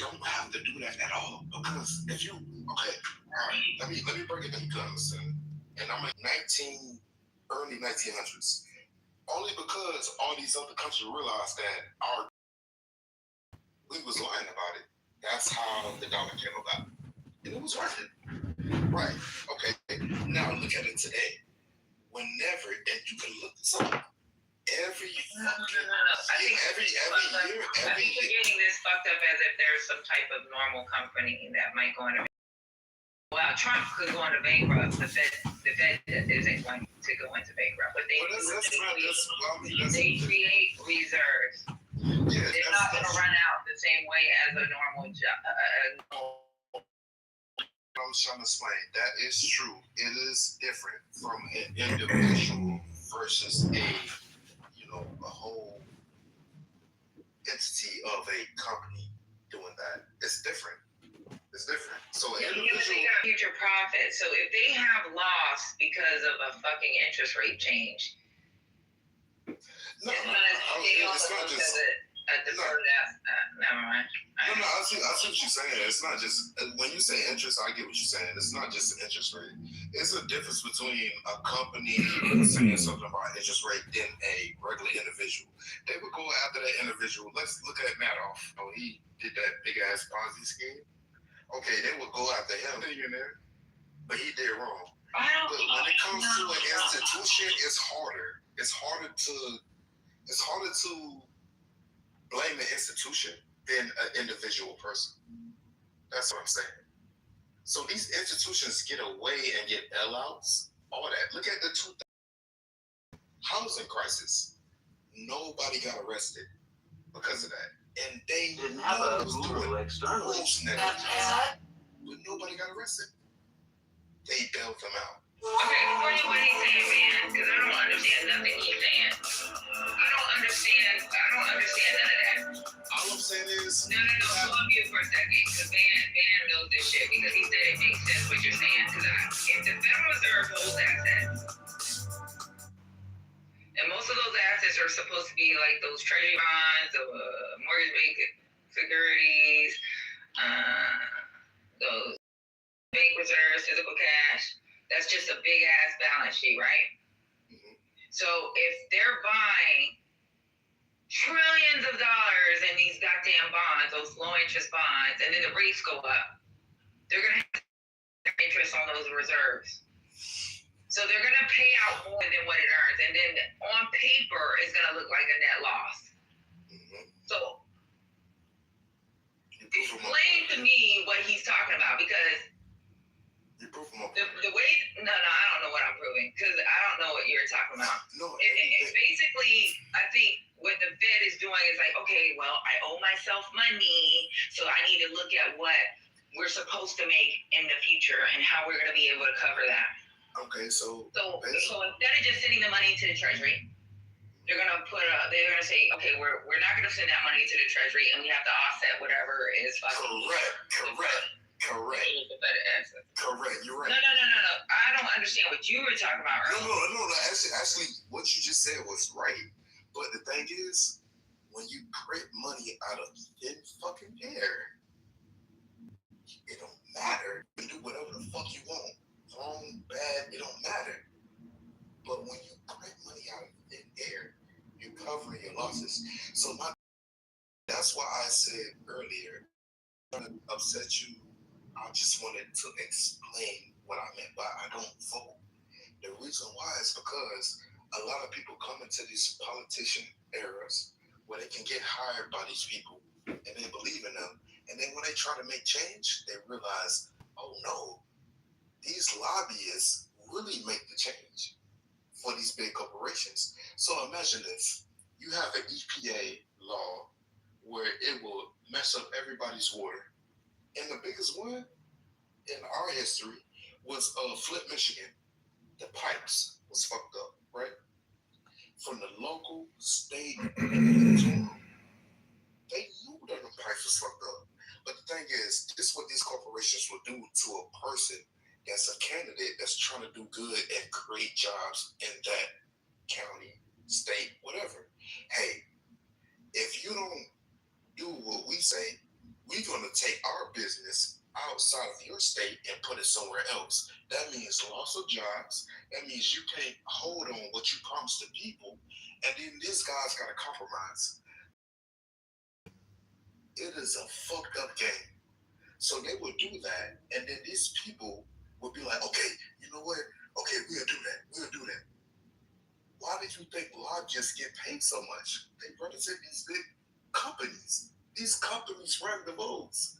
don't have to do that at all because if you all right, let me break it down. You can understand. And I'm in early 1900s. Only because all these other countries realized that we was lying about it. That's how the dollar came about, and it was working. Right. Okay. Now look at it today. Whenever, and you can look this up. Every no. I think every year, I think you're getting this fucked up as if there's some type of normal company that might go into. Well, Trump could go into bankrupt. The Fed isn't going to go into bankrupt, but they create reserves. Yeah, they're not going to run out the same way as a normal job. I was trying to explain that is true. It is different from an individual versus a whole entity of a company doing that. It's different. It's different. So they got future profit. So if they have loss because of a fucking interest rate change, it's not just. Never mind. No, I see what you're saying. It's not just when you say interest. I get what you're saying. It's not just an interest rate. It's a difference between a company saying something about interest rate than a regular individual. They would go after that individual. Let's look at Madoff. Oh, he did that big ass Ponzi scheme. Okay, they would go after him, but he did wrong. But when it comes to an institution, it's harder. It's harder to blame the institution than an individual person. That's what I'm saying. So these institutions get away and get bailouts, all that. Look at the 2000 housing crisis. Nobody got arrested because of that. And they didn't have a guru externally. But nobody got arrested. They bailed them out. Okay, what are you saying, man? Because I don't understand nothing he's saying. I don't understand none of that. All I'm saying is... No. Hold on mute for a second, because Van knows this shit, because he said it makes sense what you're saying. Because if the Federal Reserve holds assets, and most of those assets are supposed to be like those treasury bonds, mortgage-backed securities, those bank reserves, physical cash. That's just a big ass balance sheet, right? Mm-hmm. So if they're buying trillions of dollars in these goddamn bonds, those low interest bonds, and then the rates go up, they're gonna have interest on those reserves. So they're gonna pay out more than what it earns, and then on paper it's gonna look like a net loss. Mm-hmm. So explain to me what he's talking about, because the way, no, I don't know what I'm proving, because I don't know what you're talking about. No, basically, I think what the Fed is doing is like, okay, well, I owe myself money, so I need to look at what we're supposed to make in the future and how we're going to be able to cover that. Okay, so instead of just sending the money to the Treasury, they're going to say, okay, we're not going to send that money to the Treasury, and we have to offset whatever is fucking. Correct. You're right. No. I don't understand what you were talking about earlier. No. Actually, what you just said was right. But the thing is, when you print money out of thin fucking air, it don't matter. You do whatever the fuck you want. Wrong, bad, it don't matter. But when you print money out of thin air, you're covering your losses. So that's why I said earlier, I'm going to upset you. I just wanted to explain what I meant by I don't vote. The reason why is because a lot of people come into these politician eras where they can get hired by these people and they believe in them. And then when they try to make change, they realize, oh no, these lobbyists really make the change for these big corporations. So imagine this. You have an EPA law where it will mess up everybody's water. And the biggest one in our history was Flint, Michigan. The pipes was fucked up, right? From the local, state, and federal. They knew that the pipes was fucked up. But the thing is, this is what these corporations will do to a person that's a candidate that's trying to do good and create jobs in that county, state, whatever. Hey, if you don't do what we say, we're going to take our business outside of your state and put it somewhere else. That means loss of jobs. That means you can't hold on what you promised the people. And then this guy's got to compromise. It is a fucked up game. So they would do that, and then these people would be like, okay, you know what? Okay, we'll do that. We'll do that. Why did you think lobbyists get paid so much? They represent these big companies. These companies run the votes.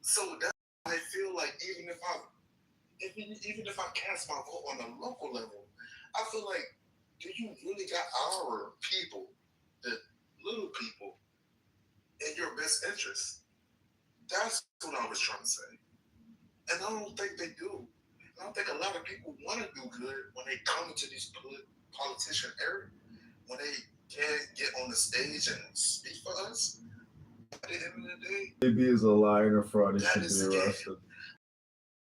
So that I feel like even if I cast my vote on a local level, I feel like, do you really got our people, the little people, in your best interest? That's what I was trying to say. And I don't think they do. I don't think a lot of people want to do good when they come into these politician era, when they can't get on the stage and speak for us. At the end of the day, Maybe is a liar and a fraud. He that should is be the game. arrested.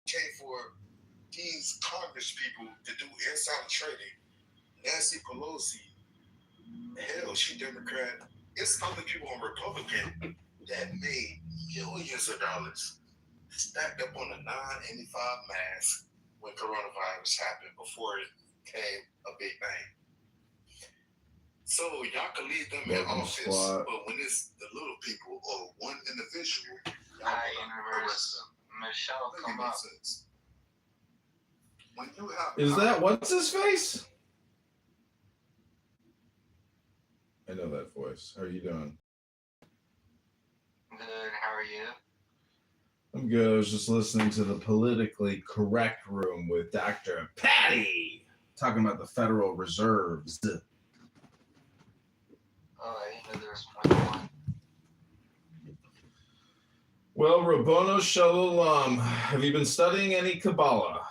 Came for these Congress people to do insider trading. Nancy Pelosi, hell, she Democrat. It's other people on Republican that made millions of dollars stacked up on a 985 mask when coronavirus happened before it became a big thing. So y'all can leave them in office, but when it's the little people or one individual, y'all arrest them. Michelle, come up. When you have Is that what's his face? I know that voice. How are you doing? Good, how are you? I'm good. I was just listening to the Politically Correct Room with Dr. Patty talking about the Federal Reserves. Oh, I didn't know there was more than one. Well, Rabbono Shalom, have you been studying any Kabbalah?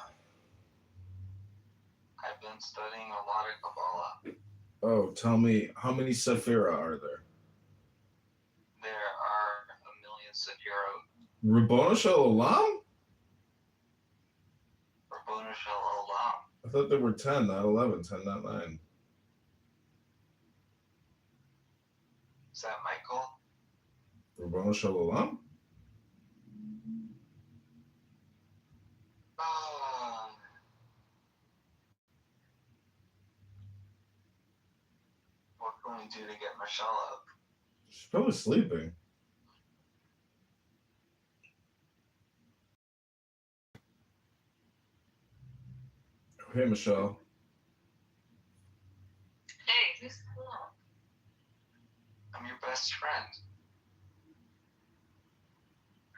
I've been studying a lot of Kabbalah. Oh, tell me, how many Sephira are there? There are 1,000,000 Sephirot. Rabbono Shalom? Rabbono Shalom. I thought there were 10, not 11, 10, not 9. Is that Michael? Rabbono Shalom? What can we do to get Michelle up? She's probably sleeping. Hey, Michelle. Hey, who's cool? I'm your best friend.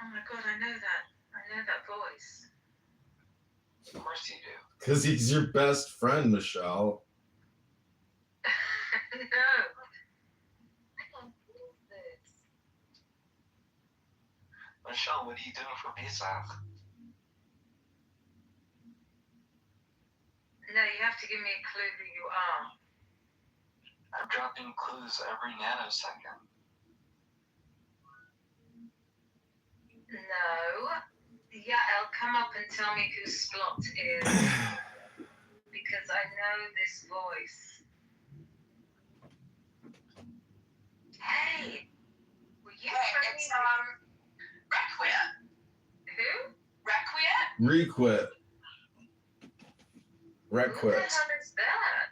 Oh my god, I know that. I know that voice. Of course you do. Because he's your best friend, Michelle. No. I can't believe this. Michelle, what are you doing for Pesach? No, you have to give me a clue who you are. I'm dropping clues every nanosecond. No. Yael, come up and tell me who Splot is. Because I know this voice. Hey! Were you It's Requiem. Who? Requiem? Requit. Who the Requit. hell is that?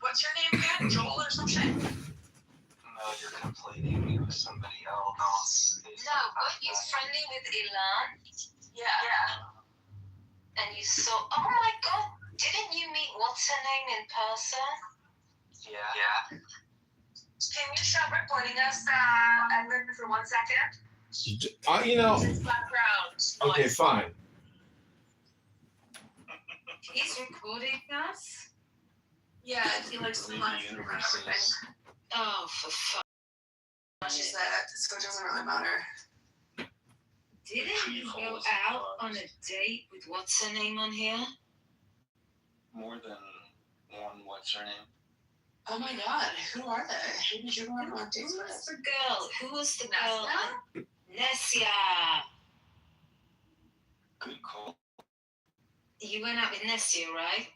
What's your name again? Joel or some shit? No, you're conflating me with somebody else. No, weren't you friendly with Ilan? Yeah. And you saw, oh my god, didn't you meet what's her name in person? Yeah. Can you stop recording us, Edmund, for 1 second? You know, It's background. okay, fine. He's recording us? Yeah, he likes to laugh and everything. Oh, for fuck. She said, so it doesn't really matter. Didn't you go out on a date with what's her name on here? More than one, what's her name? Oh my god, who are they? Who did you go on dates Who was with? the girl? Who was the girl? Nessia? Nessia. Good call. You went out with Nessia, right?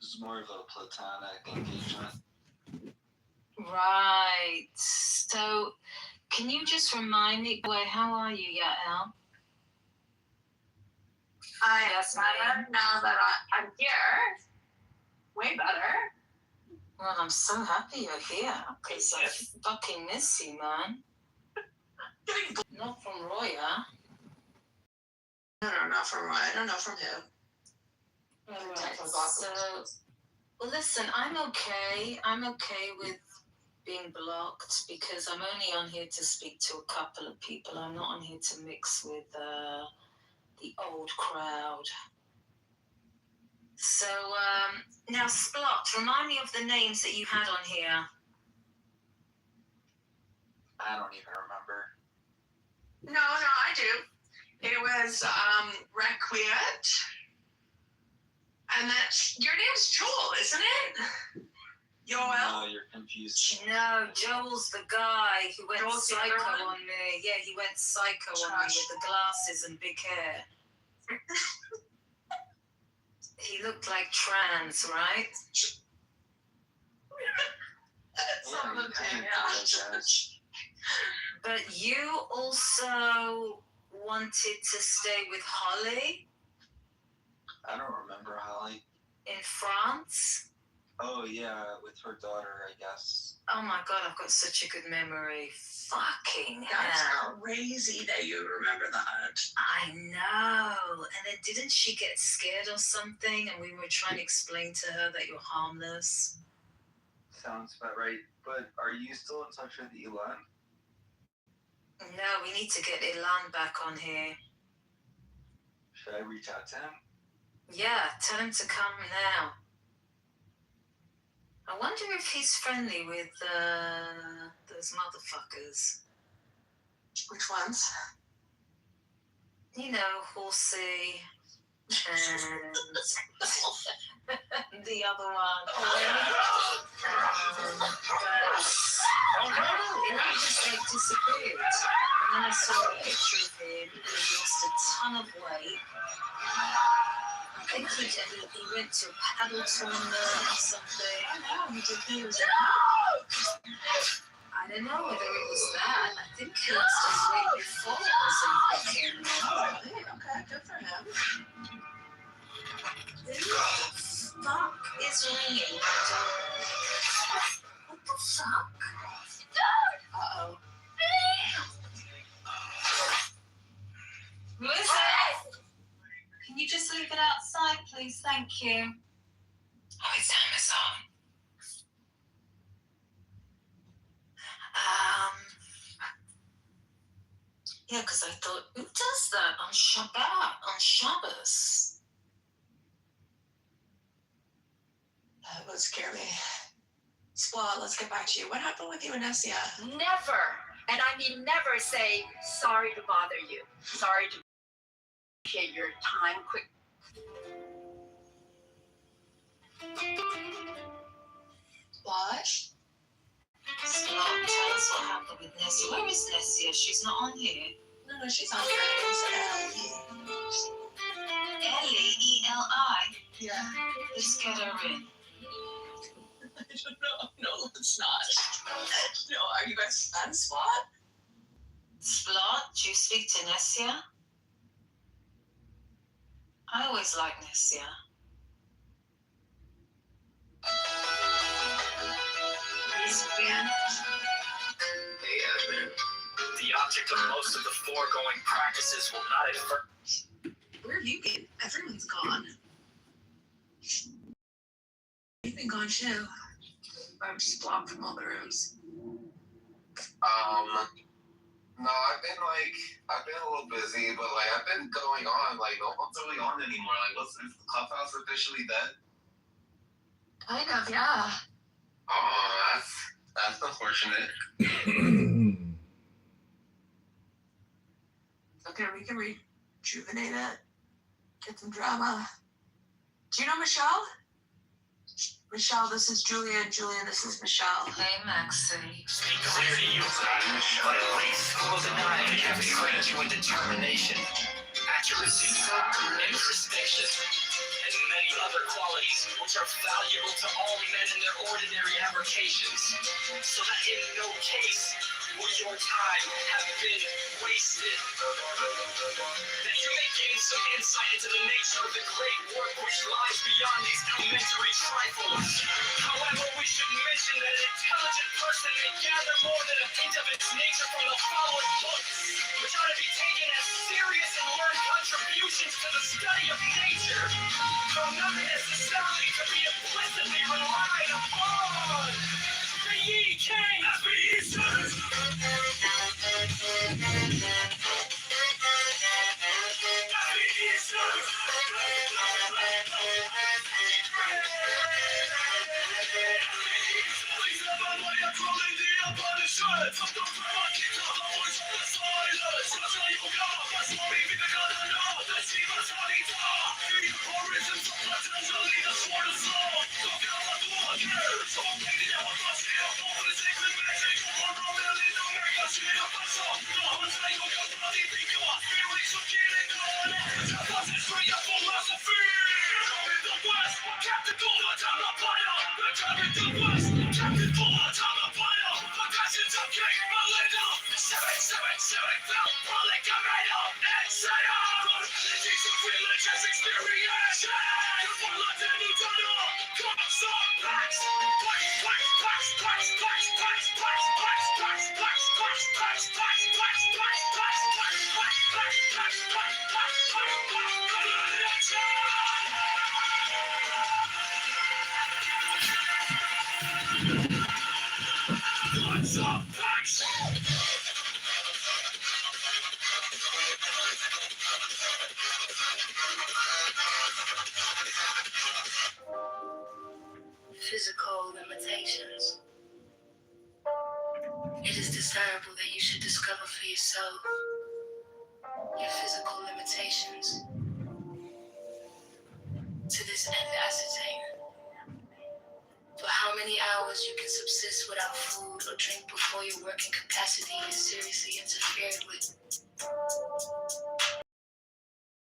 This is more of a platonic engagement. Right. So, can you just remind me, how are you, Yael? Yes, better now that I'm here. Way better. Well, I'm so happy you're here, because I fucking miss you, man. Not from Roya. No, not from Roy. I don't know from who. Alright, so, well, listen, I'm okay. I'm okay with being blocked because I'm only on here to speak to a couple of people. I'm not on here to mix with the old crowd. So, now, Splot, remind me of the names that you had on here. I don't even remember. No, I do. It was Requiet. And that's your name's Joel, isn't it? Yoel? No, you're confused. No, Joel's the guy who went Joel's the psycho other one? on me. Yeah, he went psycho on me with the glasses and big hair. He looked like trans, right? Some of them do, kinda yeah. do, I guess. But you also wanted to stay with Holly I don't remember Holly. in France. Oh yeah, with her daughter, I guess. Oh my god, I've got such a good memory. Fucking That's hell. crazy that you remember that. I know. And then didn't she get scared or something? And we were trying to explain to her that you're harmless. Sounds about right. But are you still in touch with Elon? No, we need to get Ilan back on here. Should I reach out to him? Yeah, tell him to come now. I wonder if he's friendly with those motherfuckers. Which ones? You know, Horsey and the other one. He just like disappeared. And then I saw a picture of him and he lost a ton of weight. I think he went to a paddle tournament or something. I don't know whether it was that. I think he lost his weight before it was in Peking. Okay, good for him. Who the fuck is ringing? What the fuck? Uh-oh. Who is it? Can you just leave it outside, please? Thank you. Oh, it's Amazon. Yeah, because I thought, who does that on Shabbat, on Shabbos? That would scare me. Squad, let's get back to you. What happened with you and Nessia? Never, and I mean never say sorry to bother you. Sorry to appreciate your time. Quick. What? Scott, tell us what happened with Nessia. Where is Nessia? She's not on here. No, she's on friends. Ellie, E-L-I. Yeah. Let's get her in. I don't know. No, let's not. No, are you guys friends, Squad? Splot, do you speak to Nessia? I always like Nessia. Hey, Admin. The object of most of the foregoing practices will not infer. Where have you been? Everyone's gone. You've been gone too. I'm just blocked from all the rooms. No, I've been a little busy, but I've been going on. No one's really on anymore. Is the clubhouse officially dead? Kind of, yeah. Oh, that's unfortunate. Okay, we can rejuvenate it. Get some drama. Do you know Michelle? Michelle, this is Julian. Julian, this is Michelle. Hey, Maxie. Speak clear to you, but at least close an eye and have trained you in determination, accuracy, introspection, and many other qualities which are valuable to all men in their ordinary avocations, so that in no case will your time have been wasted. That you may gain some insight into the nature of the great work which lies beyond these elementary trifles. However, we should mention that an intelligent person may gather more than a hint of its nature from the following books, which are to be taken as serious and learned contributions to the study of nature, though not necessarily to be implicitly relied upon. Be ye king, as be ye sinners. Physical limitations. It is desirable that you should discover for yourself your physical limitations. To this end, ascertain for how many hours you can subsist without food or drink before your working capacity is seriously interfered with.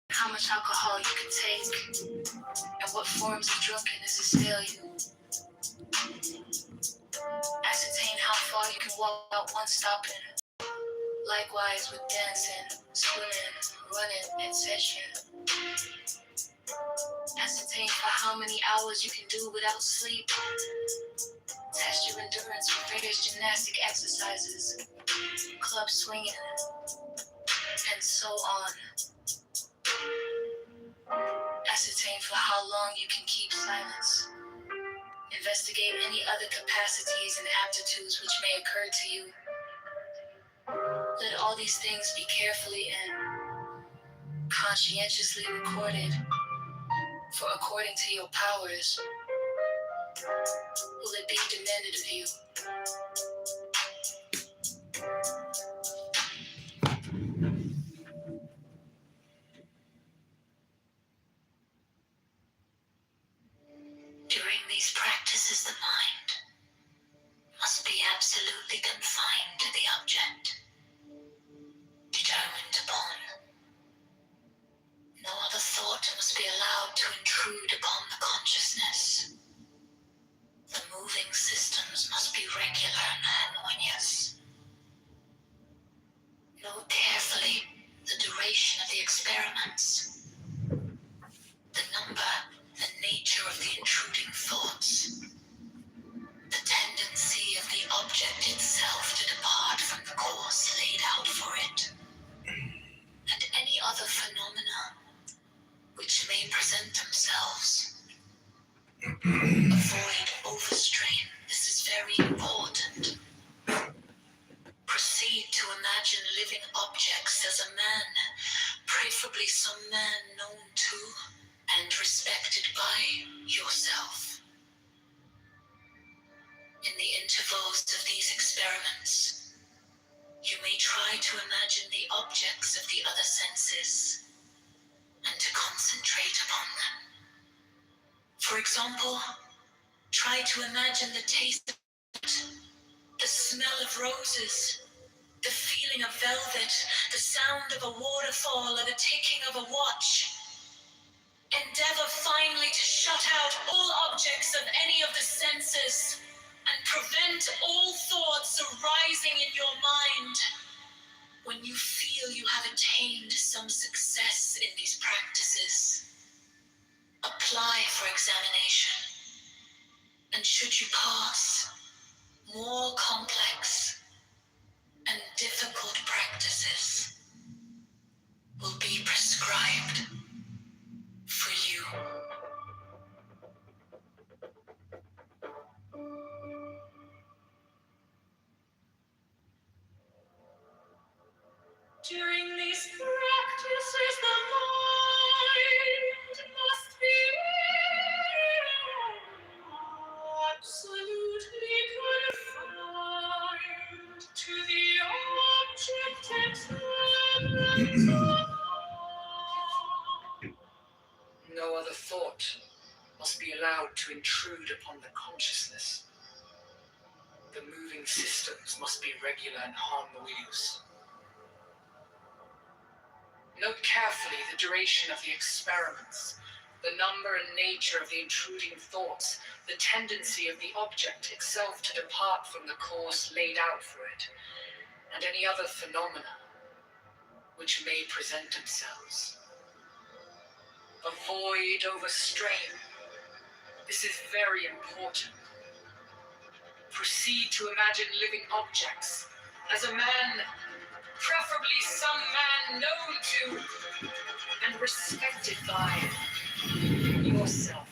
How much alcohol you can take, and what forms of drunkenness assail you. Ascertain how far you can walk without one stopping. Likewise with dancing, swimming, running, etc. Ascertain for how many hours you can do without sleep. Test your endurance with various gymnastic exercises, club swinging, and so on. Ascertain for how long you can keep silence. Investigate any other capacities and aptitudes which may occur to you. Let all these things be carefully and conscientiously recorded, for according to your powers will it be demanded of you. During these practices, the mind must be absolutely confined to the object determined upon. No other thought must be allowed to intrude upon the consciousness. The moving systems must be regular and harmonious. Note carefully the duration of the experiments, the number and nature of the intruding thoughts, the tendency of the object itself to depart from the course laid out for it, and any other phenomena which may present themselves. Avoid overstrain. This is very important. Proceed to imagine living objects as a man, preferably some man known to and respected by yourself. In the intervals of these experiments, you may try to imagine the objects of the other senses and to concentrate upon them. For example, try to imagine the taste of it, the smell of roses, the feeling of velvet, the sound of a waterfall, or the ticking of a watch. Endeavor finally to shut out all objects of any of the senses and prevent all thoughts arising in your mind. When you feel you have attained some success in these practices, apply for examination. And should you pass, more complex and difficult practices will be prescribed for you. During these practices, the mind must be absolutely confined to the object examined. No other thought must be allowed to intrude upon the consciousness. The moving systems must be regular and harmonious. Note carefully the duration of the experiments, the number and nature of the intruding thoughts, the tendency of the object itself to depart from the course laid out for it, and any other phenomena which may present themselves. Avoid overstrain. This is very important. Proceed to imagine living objects as a man, preferably some man known to and respected by yourself.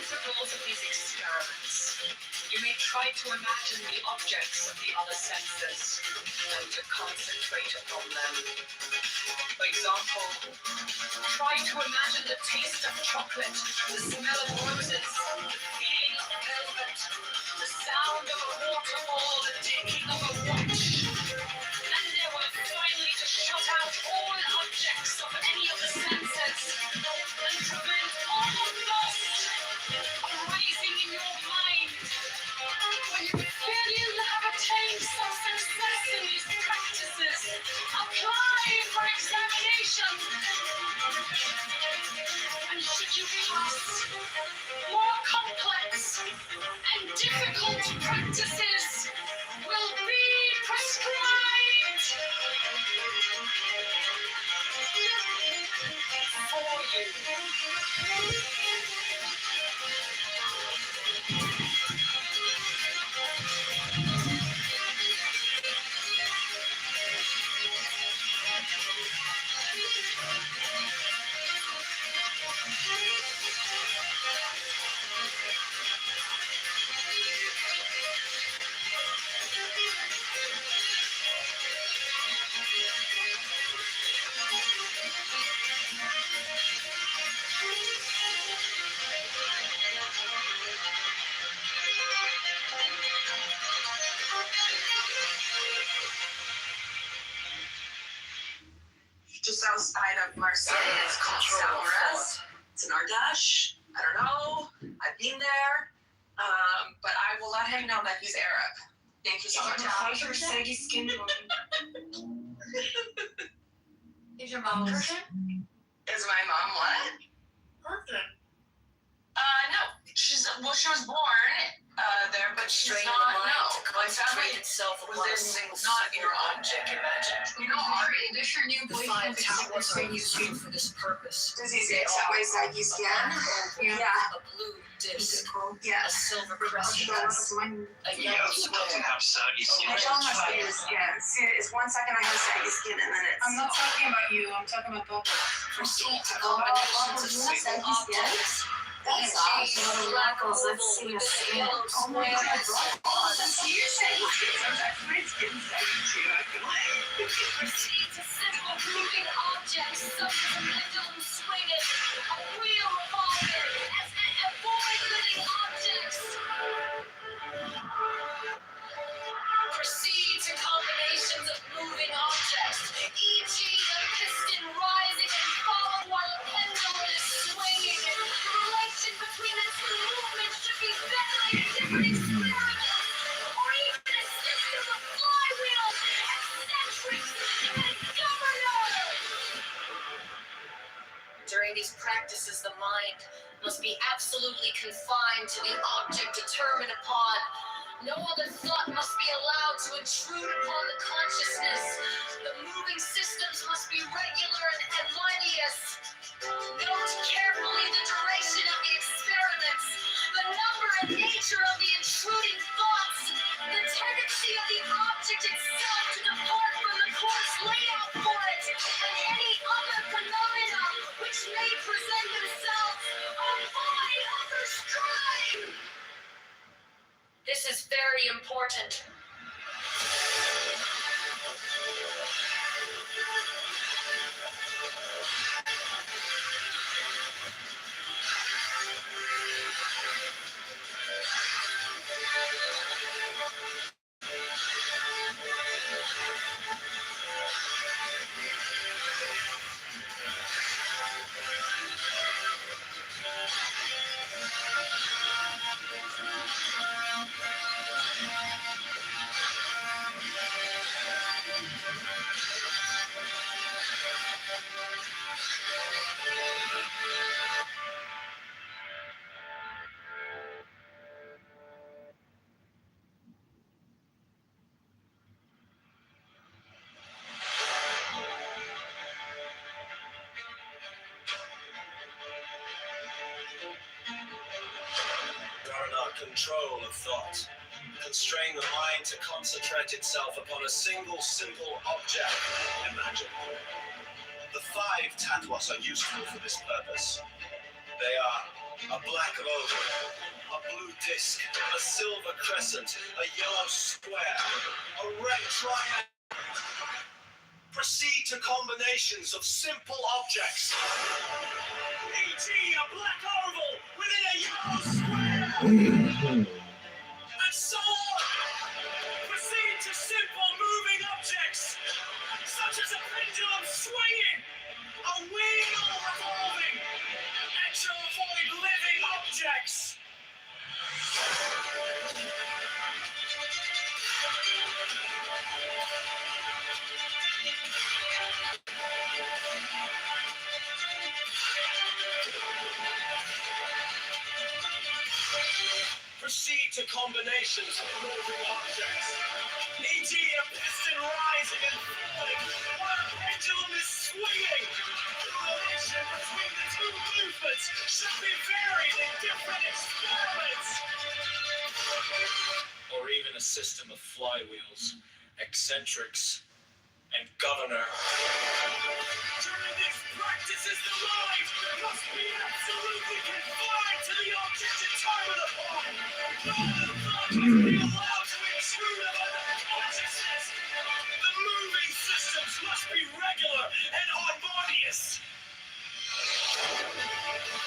Principles of these experiments. You may try to imagine the objects of the other senses and to concentrate upon them. For example, try to imagine the taste of chocolate, the smell of roses, the feeling of velvet, the sound of a waterfall, the ticking of a watch. Endeavor finally to shut out all objects of any of the senses and prevent all thoughts arising in your mind. When you feel you have attained some success in these practices, apply for examination. And should you pass, more complex and difficult practices will be prescribed for you. Just outside of Marseille, it's called Salmares. It's in Ardèche. I don't know. I've been there. But I will let him know that he's Arab. Thank you so much. How's your saggy skin going? Is your mom Persian? Is my mom what? Persian. No. She was born there, but she's Strain not. the mind No, to my family concentrate itself was upon a in single not single Iran. object, imagine. You know, Ari, this your new The 5 tablets are useful for this purpose. Does he say my saggy skin? Yeah. A blue disc, Yeah. a silver crescent, a Yeah, yellow doesn't square. have saggy skin. I don't have saggy skin. See, it's 1 second I have saggy skin and then it's. I'm not talking about you. I'm talking about both. Proceed to combinations of single objects. That's awesome. Blackles, let's see a skin. Oh my god, blackles. You're saggy skin. Sometimes my skin's saggy too. I feel like. Proceed to simple moving objects such as a pendulum swinging, a wheel revolving, and void living objects. Proceed to combinations of moving objects, e.g. a piston rising and falling while a pendulum is swinging. The relation between the two movements should be ventilated in different experiments, or even a system of flywheels, eccentrics, and governors. During these practices, the mind must be absolutely confined to the object determined upon. No other thought must be allowed to intrude upon the consciousness. The moving systems must be regular and harmonious. Note carefully the duration of the experiments, the number and nature of the intruding thoughts, the tendency of the object itself to depart from the course laid out for it, and any other phenomena which may present themselves. Avoid other strife. This is very important. Control of thought. Constrain the mind to concentrate itself upon a single simple object. Imagine. The 5 tatwas are useful for this purpose. They are a black oval, a blue disc, a silver crescent, a yellow square, a red triangle. Proceed to combinations of simple objects. E.g. a black oval within a yellow square. And so on. Proceed to simple moving objects, such as a pendulum swinging, a wheel revolving, and to avoid living objects. Proceed to combinations of moving objects, e.g. a piston rising and falling while a pendulum is swinging. The relation between the two movements should be varied in different experiments. Or even a system of flywheels, eccentrics, and governor. During these practices, the mind must be absolutely confined to the object determined upon. No other thought must be allowed to intrude upon the consciousness. The moving systems must be regular and harmonious.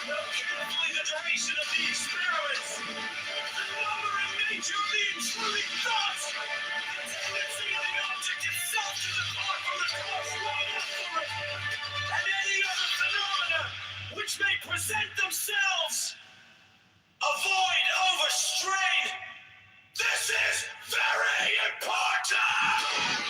Note carefully the duration of the experiments, the number and nature of the intruding thoughts, the tendency of the object itself to depart from the course laid out for it, and any other phenomena which may present themselves. Avoid overstrain. This is very important.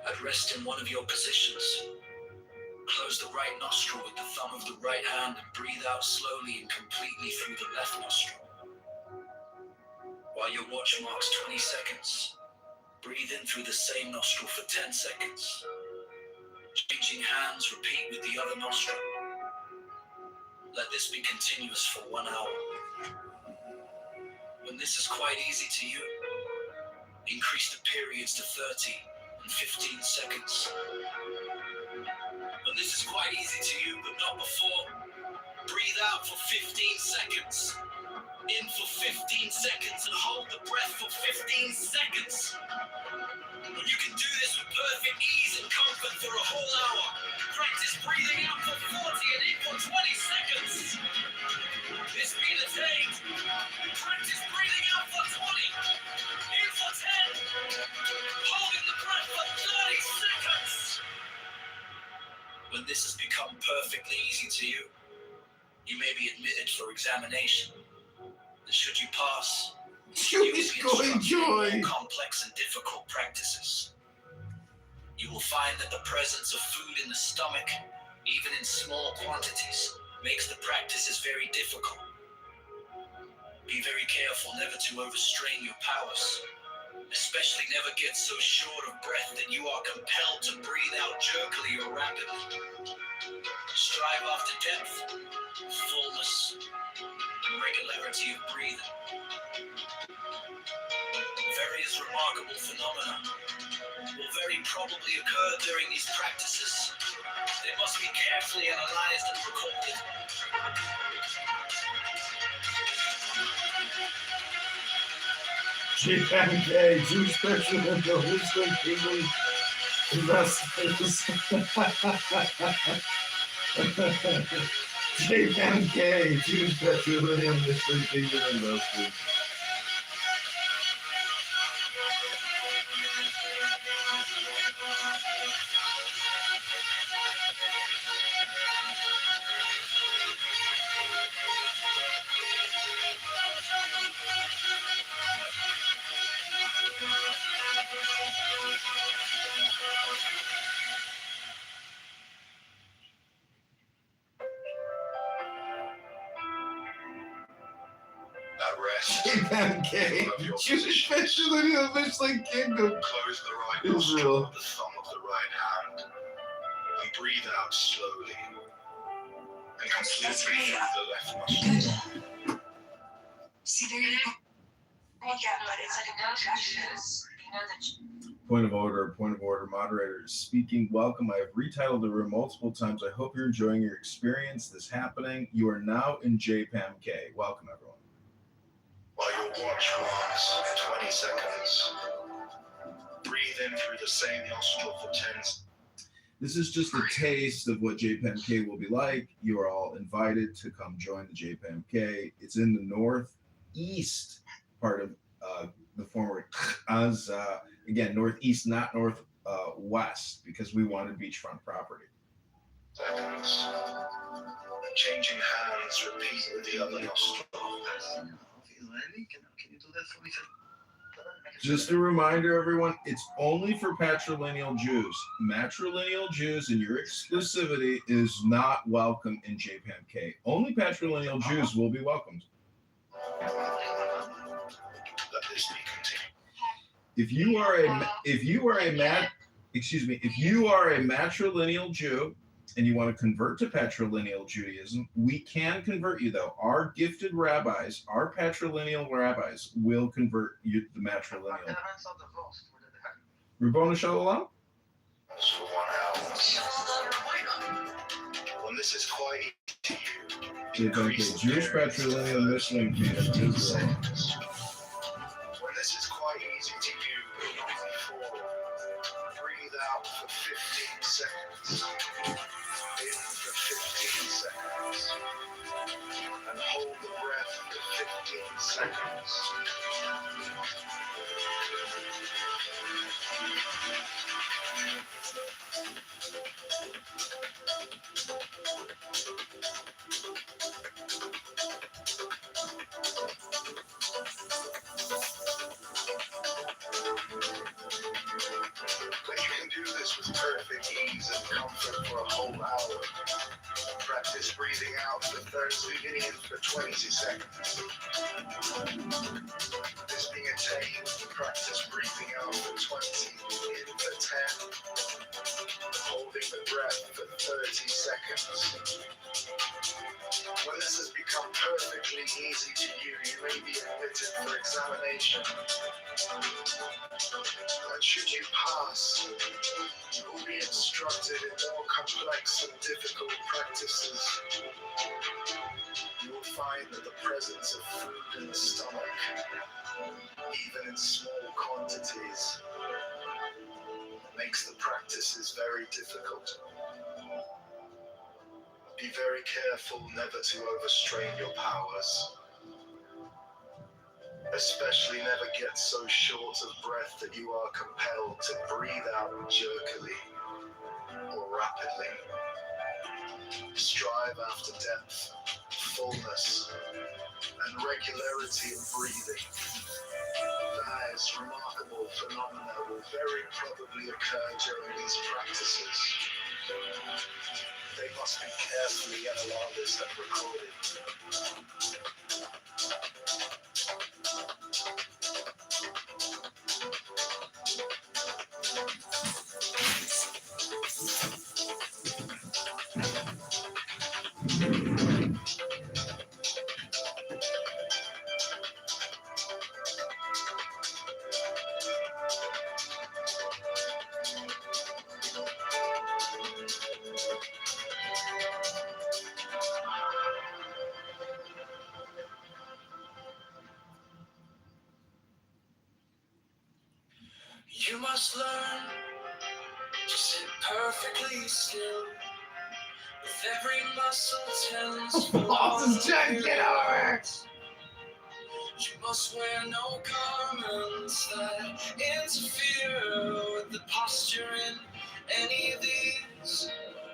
At rest in one of your positions. Close the right nostril with the thumb of the right hand and breathe out slowly and completely through the left nostril. While your watch marks 20 seconds, breathe in through the same nostril for 10 seconds. Changing hands, repeat with the other nostril. Let this be continuous for 1 hour. When this is quite easy to you, increase the periods to 30 and 15 seconds. When this is quite easy to you, but not before, breathe out for 15 seconds. In for 15 seconds and hold the breath for 15 seconds. And you can do this with perfect ease and comfort for a whole hour. Practice breathing out for 40 and in for 20 seconds. This being attained, practice breathing out for 20, in for 10, holding the breath for 30 seconds. When this has become perfectly easy to you, you may be admitted for examination. And should you pass, you will be instructed in more complex and difficult practices. You will find that the presence of food in the stomach, even in small quantities, makes the practices very difficult. Be very careful never to overstrain your powers. Especially never get so short of breath that you are compelled to breathe out jerkily or rapidly. Strive after depth, fullness, and regularity of breathing. Various remarkable phenomena will very probably occur during these practices. They must be carefully analyzed and recorded. JPMK, Jewish Christian and the Muslim Kingdom investors. JPMK, Jewish Petroleum Muslim Kingdom investors. JPMK, Jewish Petroleum Muslim Kingdom. Close the right nostril with the thumb of the right hand and breathe out slowly and completely through the left nostril. See, there you go. Yeah, but it's like a projection. You know that. Point of order, moderator speaking. Welcome. I have retitled the room multiple times. I hope you're enjoying your experience. This happening. You are now in JPMK. Welcome, everyone. While your watch marks 20 seconds, breathe in through the same nostril for 10 seconds. This is just a taste of what JPMK will be like. You are all invited to come join the JPMK. It's in the northeast part of the former again, northeast, not northwest, because we wanted beachfront property. Seconds. Changing hands, repeat with the other nostril. Can you do that for me? Just a reminder, everyone, it's only for patrilineal Jews. Matrilineal Jews and your exclusivity is not welcome in JPMK. Only patrilineal Jews will be welcomed. If you are a matrilineal Jew and you want to convert to patrilineal Judaism, we can convert you, though. Our gifted rabbis, our patrilineal rabbis, will convert you to the matrilineal. Rabboni Shalom? For 1 hour. When this is quite easy to you, JPMK, Jewish patrilineal Muslim Kingdom Israel. When this is quite easy to you, before, breathe out for 15 seconds. In for 15 seconds. And hold the breath for 15 seconds. But you can do this Let's begin in for 20 seconds. This being attained, practice breathing out for 20, in for 10, holding the breath for 30 seconds. When this has become perfectly easy to you, you may be admitted for examination. And should you pass, you will be instructed in more complex and difficult practices. You will find that the presence of food in the stomach, even in small quantities, makes the practices very difficult. Be very careful never to overstrain your powers. Especially never get so short of breath that you are compelled to breathe out jerkily or rapidly. Strive after depth, fullness, and regularity of breathing. That remarkable phenomena will very probably occur during these practices. They must be carefully analyzed and recorded. You must learn to sit perfectly still, with every muscle tense. Boston's Jen, get over! You must wear no garments that interfere with the posture in any of these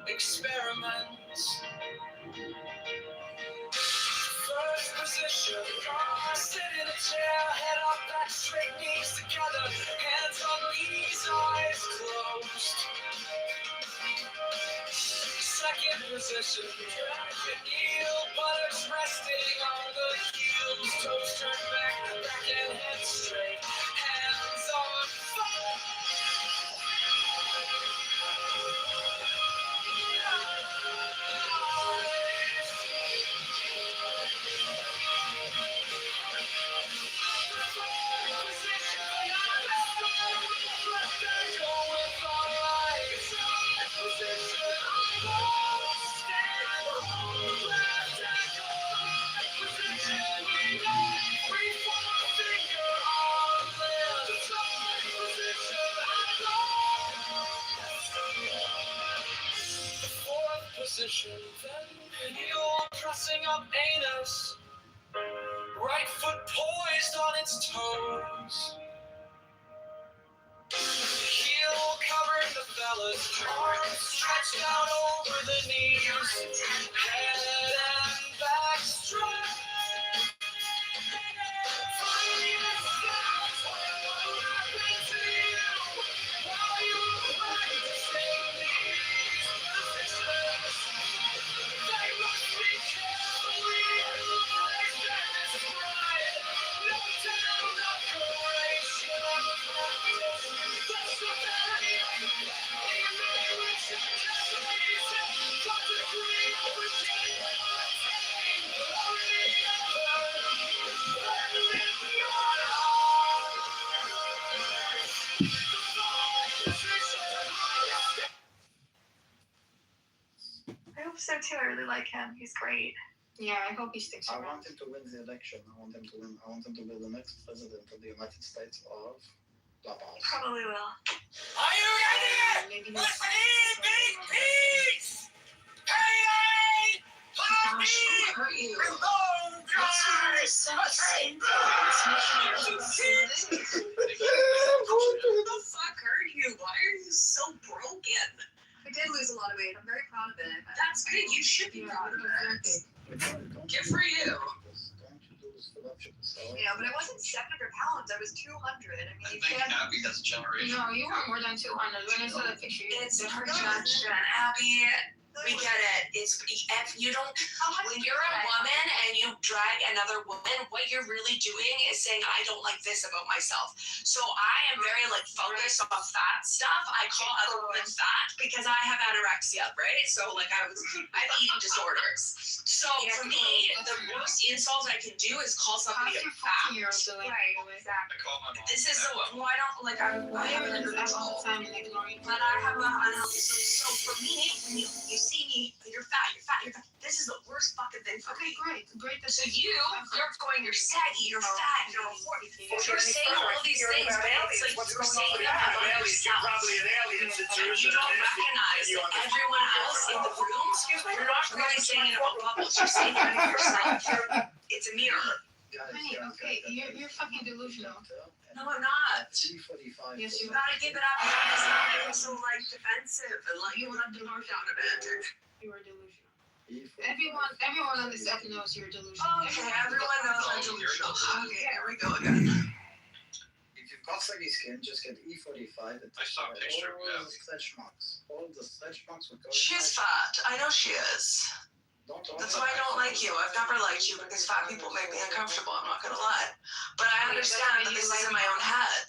experiments. First position, sit in a chair, head up, back straight, knees together, hands on knees, eyes closed. Second position, kneel, buttocks resting on the heels, toes turned back, back and head straight, hands on fire. Position, then heel pressing up anus, right foot poised on its toes, heel covering the fellas, arms stretched out over the knees, head and back straight. I hope so too. I really like him. He's great. Yeah, I hope he sticks I around. want him to win the election. I want him to win. I want him to be the next president of the United States of La Paz. Probably will. Are you ready? Let's eat big peas! Payday! Gosh, who hurt you? What's Who the fuck hurt you? Why are you so broken? I did lose a lot of weight. I'm very proud of it. That's good. You should be proud of it. Good for you. Yeah, but I wasn't 700 pounds. I was 200. I mean, you can't. Abby has a generation. No, you weren't more than 200. When I saw the picture, It's her judge and Abby. We get it. It's if you don't. When you're a woman and you drag another woman, what you're really doing is saying, "I don't like this about myself." So I am very like focused on fat stuff. I call other women fat because I have anorexia, right? So like I have eating disorders. So for me, the worst insult I can do is call somebody a fat. Right, exactly. I call my mom. This is the well, I don't like I have an unhealthy. But I have an unhealthy. So for me, when you see me, you're fat. This is the worst fucking thing for me. Great. So you're going, you're saggy, you're fat, you're 40. You're saying all these things, but it's like you're saying them about yourself. Probably an alien And you don't recognize that everyone else in the room, you're not really saying it about bubbles, you're saying it about yourself. It's a mirror. Honey, okay, you're fucking delusional. No, I'm not. T45. Yes, You gotta give it up. You gotta stop being so like defensive and let you let the north down a bit. You are delusional. Everyone on this app knows you're delusional. Okay, everyone knows I'm delusional. Okay, here we go again. If you've got saggy skin, just get E45. I saw a picture of all Gabby. the stretch marks. All the stretch marks would go. She's fat. I know she is. That's why I don't like you. I've never liked you because fat people make me uncomfortable. I'm not gonna lie. But I understand that this is in my own head.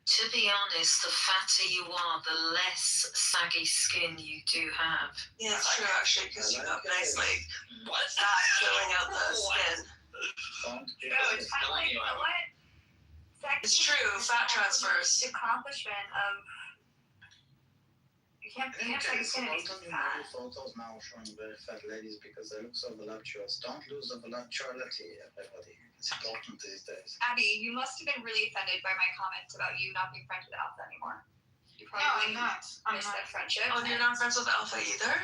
To be honest, the fatter you are, the less saggy skin you do have. Yeah, it's true actually because you have nice like What? fat filling out the skin. Don't It's true. Fat transfers. The accomplishment of you can't say it's gonna be fat. photos now showing very fat ladies because they look so voluptuous. Don't lose the voluptuosity, everybody. It's important these days. Abby, you must have been really offended by my comments about you not being friends with Alpha anymore. You No, I'm not. missed that friendship. Oh, you're not friends with Alpha either?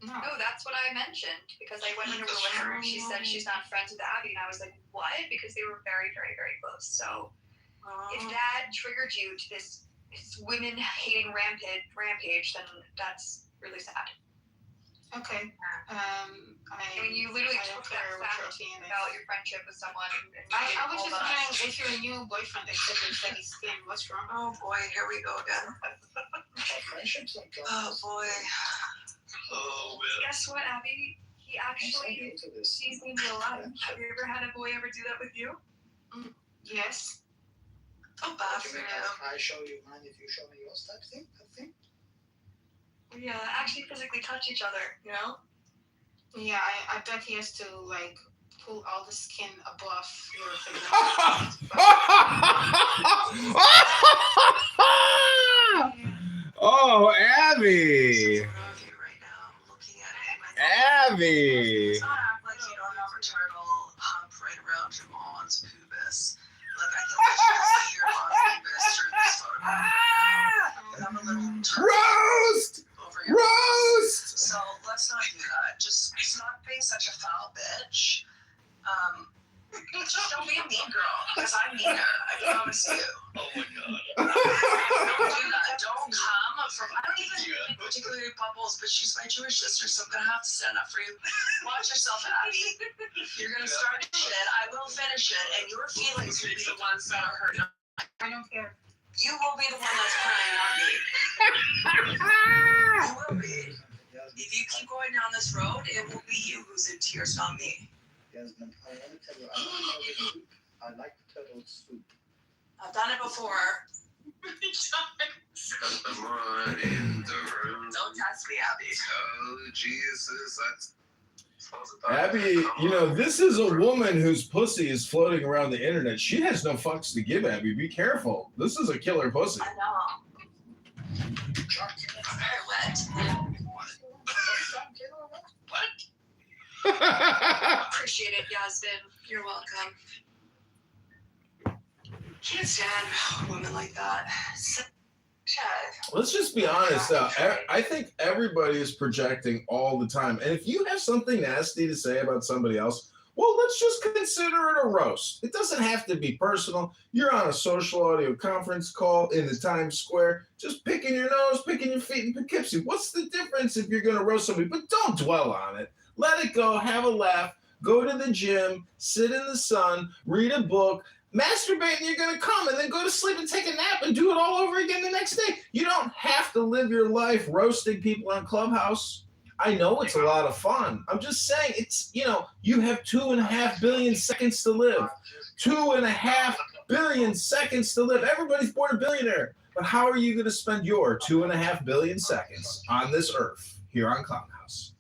No. No, that's what I mentioned because I went in a room with her and she said she's not friends with Abby, and I was like, what? Because they were very, very, very close. So if that triggered you to this women hating rampage, then that's really sad. Okay. I mean, you literally I don't took that care what fact your opinion is. about your friendship with someone. And I was all just that. wondering if your new boyfriend accepted your saggy skin. What's wrong? Oh boy, here we go again. Our friendships are Oh boy. Oh, man. Guess what, Abby? He actually sees me in real life. Have you ever had a boy ever do that with you? Yes. Oh, bad for him. I show you mine if you show me yours type thing, I think. Yeah, actually physically touch each other, you know? Yeah, I bet he has to like pull all the skin above your vagina. Oh, Abby! Right now, I'm looking at it. And my Abby! It's not act like you don't have a turtle hump right around your mom's pubis. Like I can literally see your mom's pubis through this photograph. You have a little turtle Roast! over your Roast! So let's not do that. Just stop being such a foul bitch. Just don't be a mean girl, because I'm meaner. I promise you. Oh my god. Don't do that. Don't come from. I don't even like particularly Bubbles, but she's my Jewish sister, so I'm gonna have to stand up for you. Watch yourself, Abby. You're gonna start shit. I will finish it, and your feelings will be the ones that are hurt. I don't care. You will be the one that's crying, not me. You will be. If you keep going down this road, it will be you who's in tears, not me. Yes, but I want to tell you, I don't know the soup. I like turtle soup. I've done it before. Come on in the room. Don't test me, Abby. Oh, Jesus, that's. Abby, you know, this is a woman whose pussy is floating around the internet. She has no fucks to give, Abby. Be careful. This is a killer pussy. I know. It's very wet. Appreciate it, Yasmin. You're welcome. Can't stand women like that. Let's just be honest. I think everybody is projecting all the time. And if you have something nasty to say about somebody else, well, let's just consider it a roast. It doesn't have to be personal. You're on a social audio conference call in the Times Square, just picking your nose, picking your feet, and Poughkeepsie. What's the difference if you're going to roast somebody? But don't dwell on it. Let it go. Have a laugh. Go to the gym. Sit in the sun. Read a book. masturbate and you're going to come and then go to sleep and take a nap and do it all over again the next day. You don't have to live your life roasting people on Clubhouse. I know it's a lot of fun. I'm just saying it's, you have 2.5 billion seconds to live. 2.5 billion seconds to live. Everybody's born a billionaire. But how are you going to spend your 2.5 billion seconds on this earth here on Clubhouse?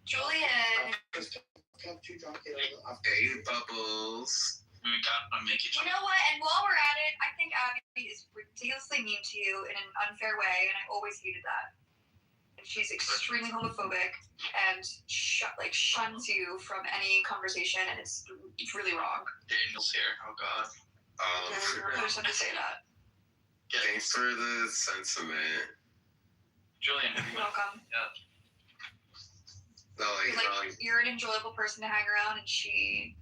Julian. Hey, Bubbles. We gotta make each You other. know what? And while we're at it, I think Abby is ridiculously mean to you in an unfair way, and I always hated that. And she's extremely homophobic and shuns you from any conversation, and it's really wrong. Daniel's here. Oh God. I just have to say that. Thanks for the sentiment. Julian, have you You're welcome. No, You're an enjoyable person to hang around, and she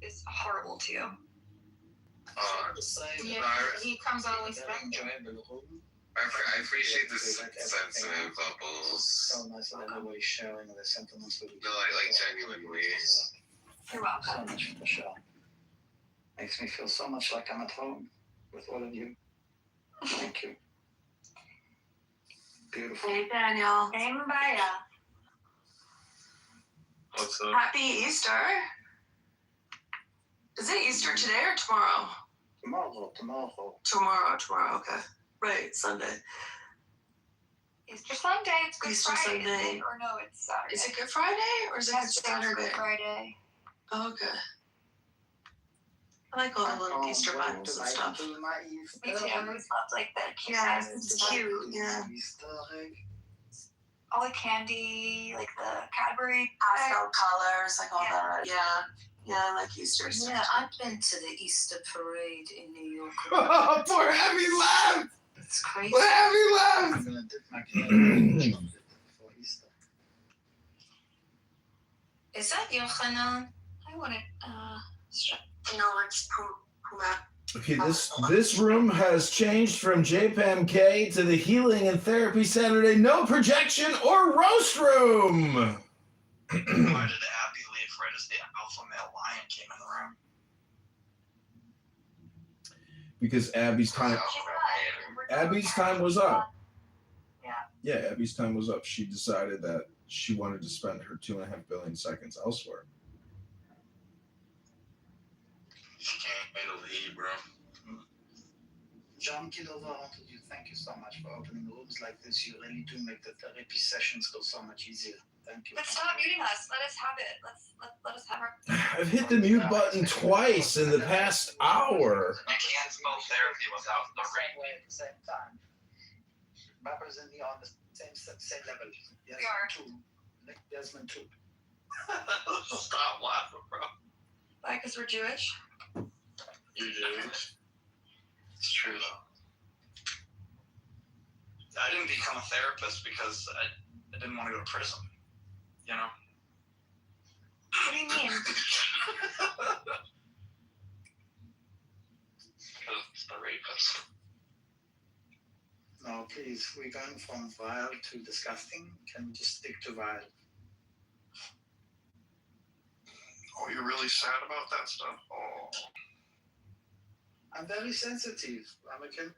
is horrible to you. He comes on with I appreciate the sentiment, Bubbles. So nice that everybody's sharing their sentiments with each No, genuinely. You're so welcome. much for the show. Makes me feel so much like I'm at home with all of you. Thank you. Beautiful. Hey, Daniel. Hey, Mbaya. What's up? Happy Easter. Is it Easter today or tomorrow? Tomorrow, okay. Right, Sunday. Easter Sunday. It's Good Easter Friday. Sunday. Isn't it? Or no, it's Saturday. Is it Good Friday or is it Good Yes, it's Saturday? Good Friday. Oh, okay. I like all the little Easter buttons and stuff. Me too. I always loved the cute. Yeah, it's cute. Yeah. Easter egg. All the candy, like the Cadbury. Pastel colors, like all Yeah. that. Yeah, I like Easter stuff. Yeah, I've been to the Easter parade in New York. Oh, poor Abby left. It's crazy. Poor Abby left. I'm gonna dip my cake in chocolate for Easter. Is that Yochanan? I wanted, No, it's Puma. Okay, this room has changed from JPMK to the Healing and Therapy Saturday No Projection or Roast Room. Why did Abby leave right as the alpha male lion came in the room? Because Abby's time was up. Yeah, Abby's time was up. She decided that she wanted to spend her 2.5 billion seconds elsewhere. She can't leave, bro. John Kitover, I wanted you. Thank you so much for opening rooms like this. You really do make the therapy sessions go so much easier. Thank you. but stop muting us. Let us have it. Let us have our. I've hit the mute button twice in the past hour. I can't spell therapy without the Same ring. way at the same time. Rappers and me on the same level. Yes, We are. Two. Like Desmond too. Stop laughing, bro. Why? Because we're Jewish. You do. It's true though. I didn't become a therapist because I didn't want to go to prison. You know? What do you mean? Because it's the rapist. No, please. We're going from vile to disgusting. Can we just stick to vile? Oh, you're really sad about that stuff? Oh. I'm very sensitive. I'm a kid.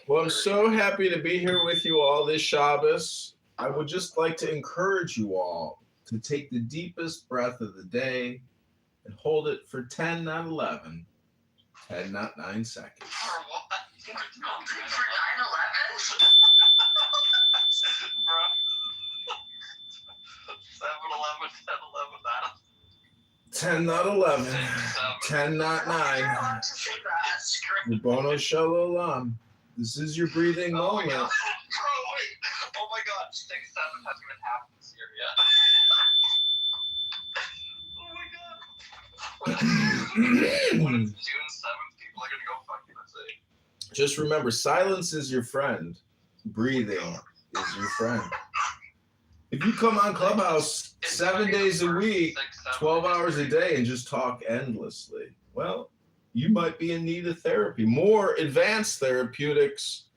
Well, I'm so happy to be here with you all this Shabbos. I would just like to encourage you all to take the deepest breath of the day and hold it for 10, not 11, 10, not 9 seconds. For what? For 9/11? Bro. 7/11, 10/11, 10, not 11, 10, not 9. Ribono Shel Olam. This is your breathing Oh my moment. god. Bro, wait. Oh my god. 6-7 hasn't even happened this year yet. Oh my god. When it's June 7th, people are gonna go fucking insane. Just remember, silence is your friend. Breathing is your friend. If you come on Clubhouse 7 days a week, 12 hours a day, and just talk endlessly, well, you might be in need of therapy, more advanced therapeutics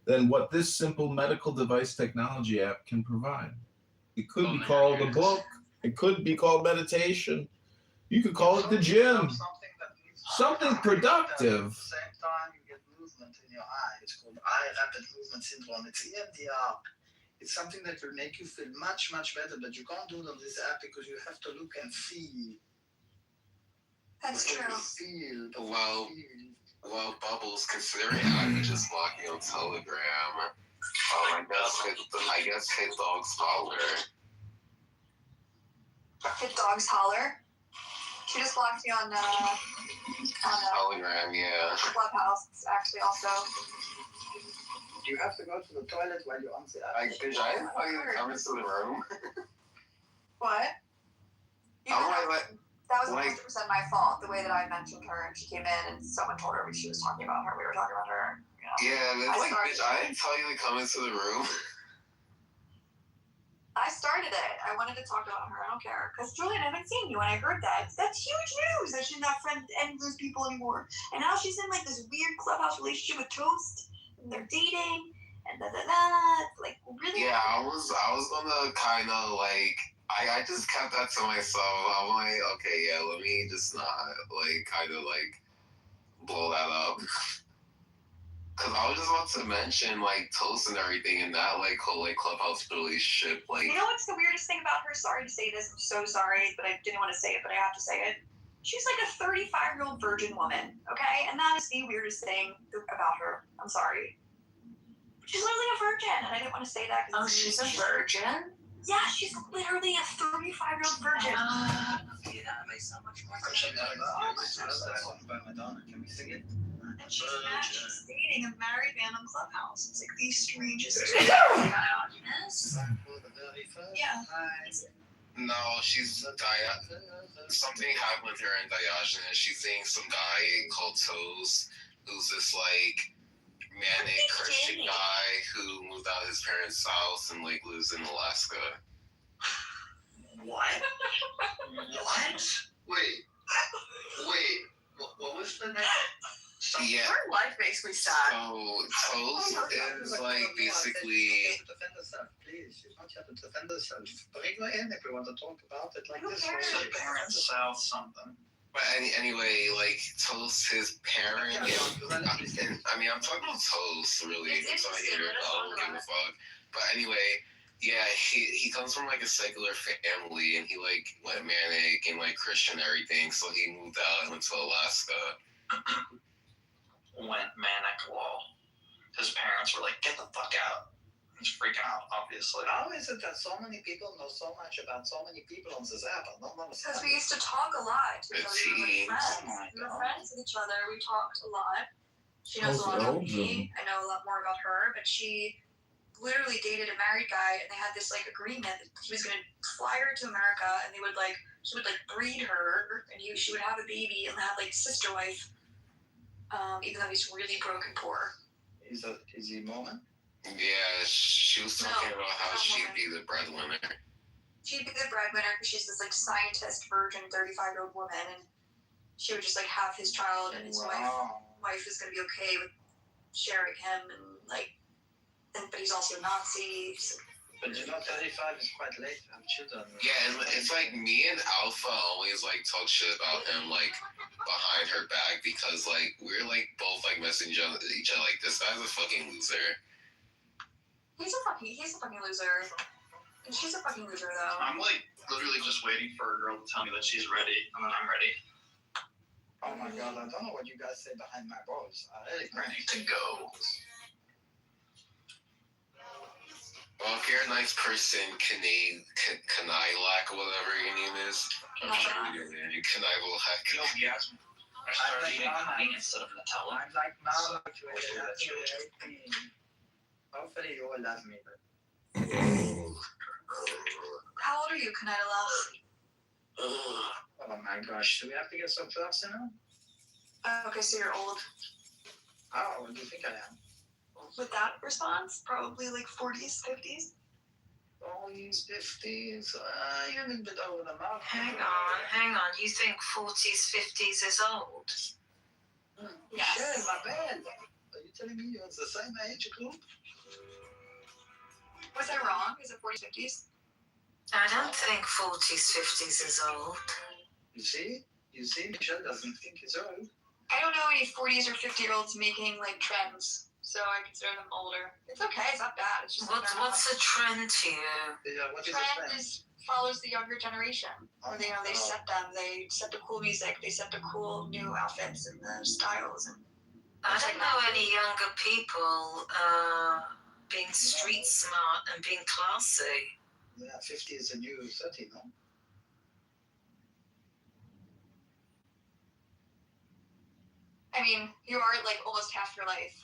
than what this simple medical device technology app can provide. It could be called a book, It could be called meditation. You could call it the gym. Something productive. At the same time, you get movement in your eye. It's called eye rapid movement syndrome. It's EMDR. It's something that will make you feel much, much better, but you can't do it on this app because you have to look and feel. That's You have true. to feel. Well, Bubbles, considering I'm just walking on Telegram, I guess Hit Dogs Holler. Hit Dogs Holler. She just blocked me on Telegram, yeah. Clubhouse, actually, also. You have to go to the toilet while you're on the app. Bitch, I didn't tell you to come into the room. What? You I'm know, like, that was 100% my fault, the way that I mentioned her, and she came in, and someone told her she was talking about her. We were talking about her. You know? yeah, it's like, bitch, I didn't tell you to come into the room. I started it. I wanted to talk about her. I don't care. Because Julian, I haven't seen you, and I heard that. That's huge news that she's not friends with any of those people anymore. And now she's in like this weird Clubhouse relationship with Toast, and they're dating, and like really. Yeah, I was gonna kind of like, I just kept that to myself. I'm like, okay, yeah, let me just not like kind of like blow that up. Cause I was just about to mention like Toast and everything and that like whole like Clubhouse relationship. Like, you know what's the weirdest thing about her? Sorry to say this, I'm so sorry, but I didn't want to say it, but I have to say it. She's like a 35-year-old virgin woman, okay? And that is the weirdest thing about her. I'm sorry. She's literally a virgin, and I didn't want to say that. Oh, she's a virgin? Yeah, she's literally a 35-year-old virgin. Okay, that makes so much more Can sense. we sing it? And she's dating a married man on Clubhouse. It's like the strangest. Yes. Yeah. no, she's something happened with her and Diogenes. She's seeing some guy called Toast, who's this like manic Christian guy who moved out of his parents' house and like lives in Alaska. What? What? Wait. What was the name? Yeah. Her life makes me sad. So Toast is like basically. Defend herself, please. She's not here to defend herself. Bring her in if we want to talk about it like this. Parents South something. But anyway, like Toast, his parent. I mean, I'm talking about Toast, really. It's not here. I don't give a fuck. But anyway, yeah, he comes from like a secular family, and he like went manic and like Christian and everything. So he moved out and went to Alaska. Went manic while his parents were like, "Get the fuck out!" He's freaking out, obviously. How is it that so many people know so much about so many people on this app? I don't understand. Because we used to talk a lot. We were friends. Oh my We were God. friends with each other. We talked a lot. She knows a lot about me. I know a lot more about her, but she literally dated a married guy, and they had this like agreement that he was gonna fly her to America, and he would like breed her, and she would have a baby and have like sister wife. Even though he's really broke and poor. Is he Mormon? Yeah, she was talking about how she'd be the breadwinner. She'd be the breadwinner because she's this like scientist, virgin, 35-year-old woman, and she would just like have his child, and his wife is gonna be okay with sharing him, and like, but he's also a Nazi. So. But you know, 35 is quite late to have children. Yeah, it's like me and Alpha always like talk shit about him like behind her back because like we're like both like messaging each other like this guy's a fucking loser. He's a fucking loser. And she's a fucking loser though. I'm like literally just waiting for a girl to tell me that she's ready, and then I'm ready. Oh my God, I don't know what you guys say behind my balls. I really Ready to go. Well, if you're a nice person, Kanailak or whatever your name is. I'm sure your name. Kanailak. Yo, Yasmin. I started eating honey instead of Nutella. I'm like now that you're 18. Hopefully you will love me. But... How old are you, Kanela? Oh my gosh, do we have to get so personal? Okay, so you're old. Oh, what do you think I am? With that response, probably like 40s, 50s. Oh, he's 50s. You're a little bit over the mark. Hang on. You think 40s, 50s is old? Yes. Yeah, my bad. Are you telling me you're the same age group? Was I wrong? Is it 40s, 50s? I don't think 40s, 50s is old. You see, Michelle doesn't think he's old. I don't know any 40s or 50-year-olds making like trends, so I consider them older. It's okay. It's not bad. It's just What's a trend to you? Yeah, what is trend a trend? follows the younger generation. Or they set them. They set the cool music. They set the cool new outfits and the styles. And I don't know any younger people being street smart and being classy. Yeah, 50 is a new 30, no? I mean, you are like almost half your life.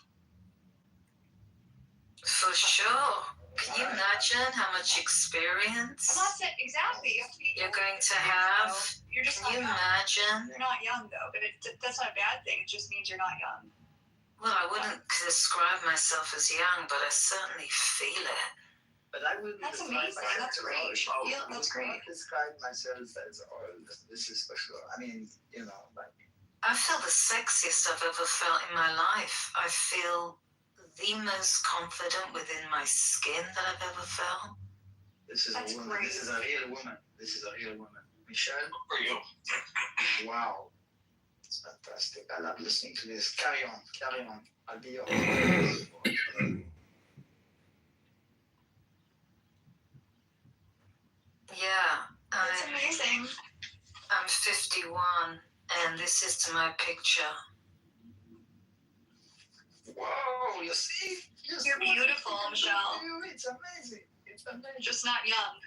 For sure. Can you imagine how much experience I'm not saying exactly. You have to be. you're going to have? You're just Can you not young. imagine? You're not young though, but that's not a bad thing. It just means you're not young. Well, I wouldn't describe myself as young, but I certainly feel it. But I wouldn't That's describe amazing. myself That's as great. old. Yeah, that's great. I would not describe myself as old. This is for sure. I mean, you know, like. I feel the sexiest I've ever felt in my life. I feel the most confident within my skin that I've ever felt. This is That's a woman. great. This is a real woman. This is a real woman. Michelle? For you. Wow. It's fantastic. I love listening to this. Carry on. I'll be your Yeah. That's amazing. I'm 51, and this is to my picture. Whoa, you see? You're beautiful, Michelle. It's amazing. It's amazing. Just not young.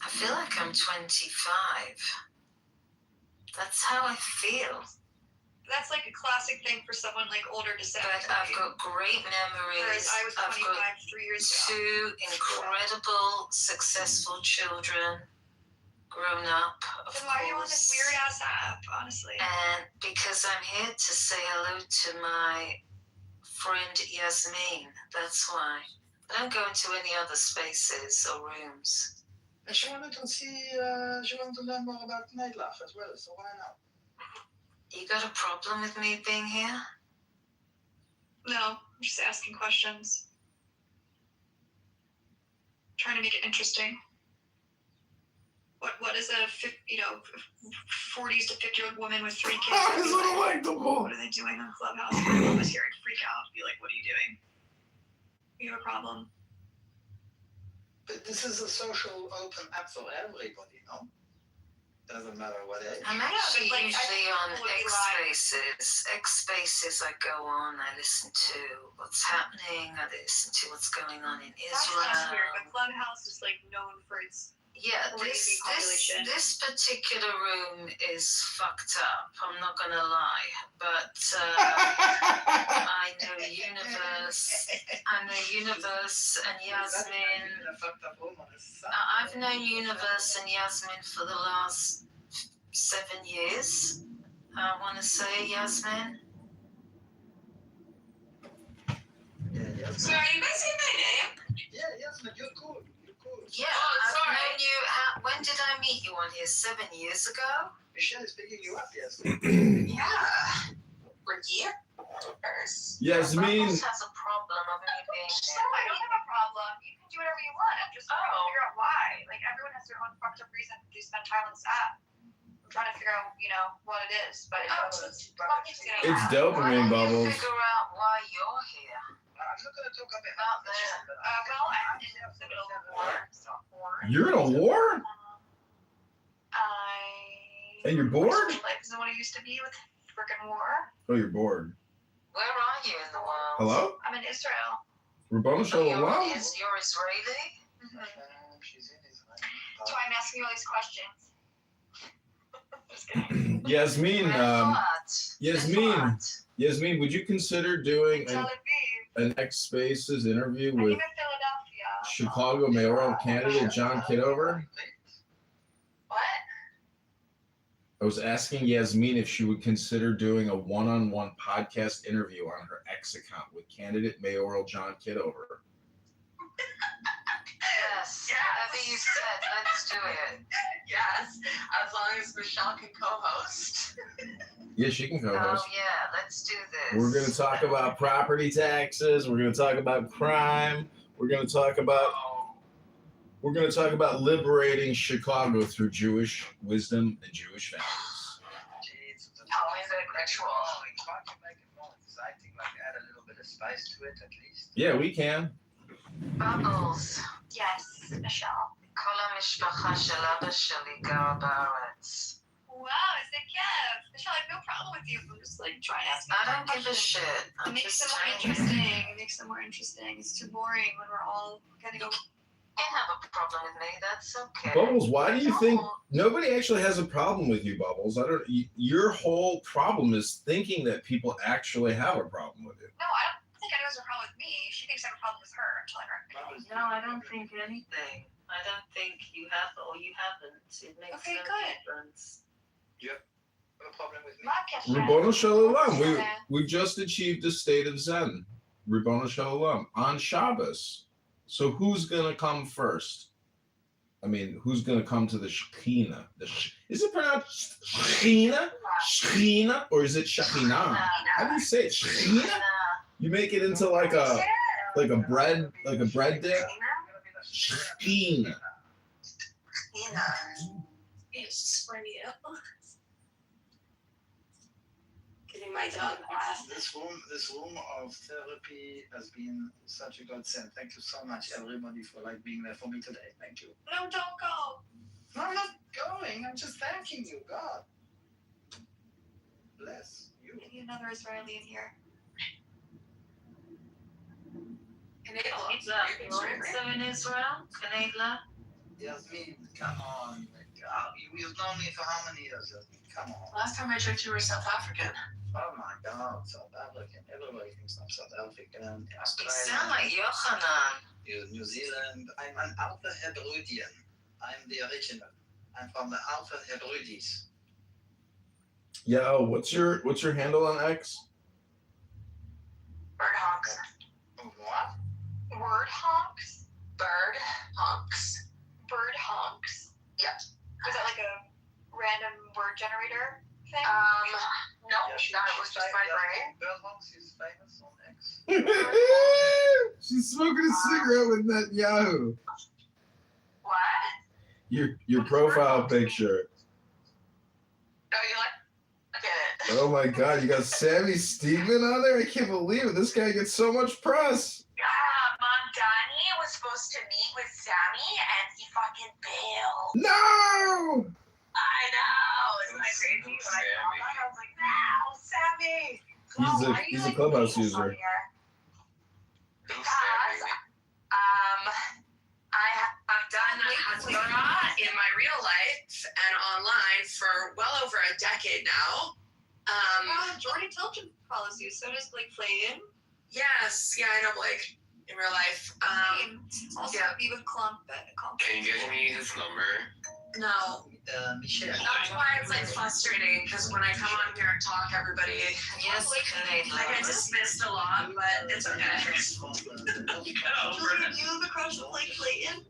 I feel like I'm 25. That's how I feel. That's like a classic thing for someone like older to say. But I've got great memories. Whereas I was 25 3 years ago. 2 incredible, successful children grown up, of Then why are you on this course. weird ass app, honestly? And because I'm here to say hello to my friend Yasmin. That's why. I don't go into any other spaces or rooms. And she wanted to see, she wanted to learn more about nightlife as well, so why not? You got a problem with me being here? No, I'm just asking questions. Trying to make it interesting. What is a 40s to 50-year-old woman with 3 kids? What are they doing on Clubhouse? Everyone was here and freak out. Be like, what are you doing? You have a problem. But this is a social open app for everybody, no? Doesn't matter what age. I'm actually but, like, usually on people would be X Spaces. I go on, I listen to what's happening, I listen to what's going on in That's Israel. weird, but Clubhouse is like known for its Yeah, crazy population. this particular room is fucked up. I'm not gonna lie, but I know Universe and Yasmin. I've known Universe and Yasmin for the last 7 years. I want to say, Yasmin. So are you guys saying my name? Yeah, Yasmin, you're cool. Yeah, Oh, I've sorry. known you. When did I meet you on here? 7 years ago? Michelle is picking you up, Yasmin. Yeah. For years. Yasmin, Marcos has a problem of me being No, there. I don't have a problem. You can do whatever you want. I'm just trying to figure out why. Like, everyone has their own fucked up reason to spend time on this app. I'm trying to figure out, what it is. But it's Why dopamine don't you bubbles. figure out why you're here? I'm not going to talk about Not there. Well, I'm in the middle of a war. So war. You're in a war? And you're bored? Life isn't what it used to be with frickin' war. Oh, you're bored. Where are you in the world? Hello? I'm in Israel. Rabbanu Oh, Shalom? you're Israeli? She's in Israel. That's why I'm asking you all these questions. Just kidding. Yasmin, Yasmin. Yasmin, would you consider doing Tel Aviv. an X Spaces interview I live with in Philadelphia. Chicago mayoral candidate John Kitover? What? I was asking Yasmin if she would consider doing a one-on-one podcast interview on her X account with candidate mayoral John Kitover. Yes. Whatever you said, let's do it. Yes. As long as Michelle can co-host. Yeah, she can co-host. Oh yeah, let's do this. We're going to talk about property taxes. We're going to talk about crime. We're going to talk about liberating Chicago through Jewish wisdom and Jewish families. Jeez, Always a ritual. Can't you make it more exciting? Like add a little bit of spice to it at least. Yeah, we can. Bubbles. Yes, Michelle. כל המשפחה של אבא שלי גרה בארץ. Wow, is it Kev? Michelle, I have no problem with you. I'm just like trying to ask you I don't more give a questions. shit. It I'm makes just them more trying to interesting. It makes them more interesting. It's too boring when we're all gonna go. can't have a problem with me. That's okay. Bubbles, why do you think No. nobody actually has a problem with you, Bubbles? Your whole problem is thinking that people actually have a problem with it. No, I don't think anyone has a problem with me. She thinks I have a problem with her. I'm telling her. No, I don't think anything. I don't think you have or you haven't. It makes Okay, no good. difference. No problem with me. Ribono Shalom, we've just achieved a state of Zen. Ribono Shalom on Shabbos. So who's gonna come first? I mean, who's gonna come to the Shekhinah? Is it pronounced Shekhinah? Shekhinah, or is it Shekhinah? How do you say it? Shekhinah? You make it into like a bread dip. Shekhinah. It's for you. Getting my dog bath. This room of therapy has been such a godsend. Thank you so much, everybody, for being there for me today. Thank you. No, don't go. No, I'm not going. I'm just thanking you. God bless you. Maybe another Israeli in here. So in Israel, Canada. Yasmin, come on. You've known me for how many years, Yasmin? Come on. Last time I checked, you were South African. Oh my God, South African. Everybody thinks I'm South African. You sound like Yochanan. New Zealand. I'm an Alpha Hebridean. I'm the original. I'm from the Alpha Hebrides. Yo, what's your handle on X? Bird honks. What? Word honks? Bird honks. Bird honks? Yep. Was that like a random word generator thing? No, that was just my brain. Bird honks is famous on X. She's smoking a cigarette with Netanyahu. What? Your profile picture. Oh, you like it? Oh my God, you got Sammy Steedman on there? I can't believe it. This guy gets so much press. Mondani was supposed to meet with Sammy, and he fucking bailed. No! I know. It's my crazy. When I saw that, I was like, no, Sammy. He's a Clubhouse user. Because I have done Hasbara in my real life and online for well over a decade now. Jordan Tilton follows you, so does Blake Clayton. Yes, yeah, I know Blake in real life. Also, yeah. be with Clump at Clump. Can you give me his number? No, Michelle. that's why it's like frustrating because when I come on here and talk, everybody, Yes, Canada. I get dismissed a lot, but it's okay. Julian, do you have a crush on Blake Clayton?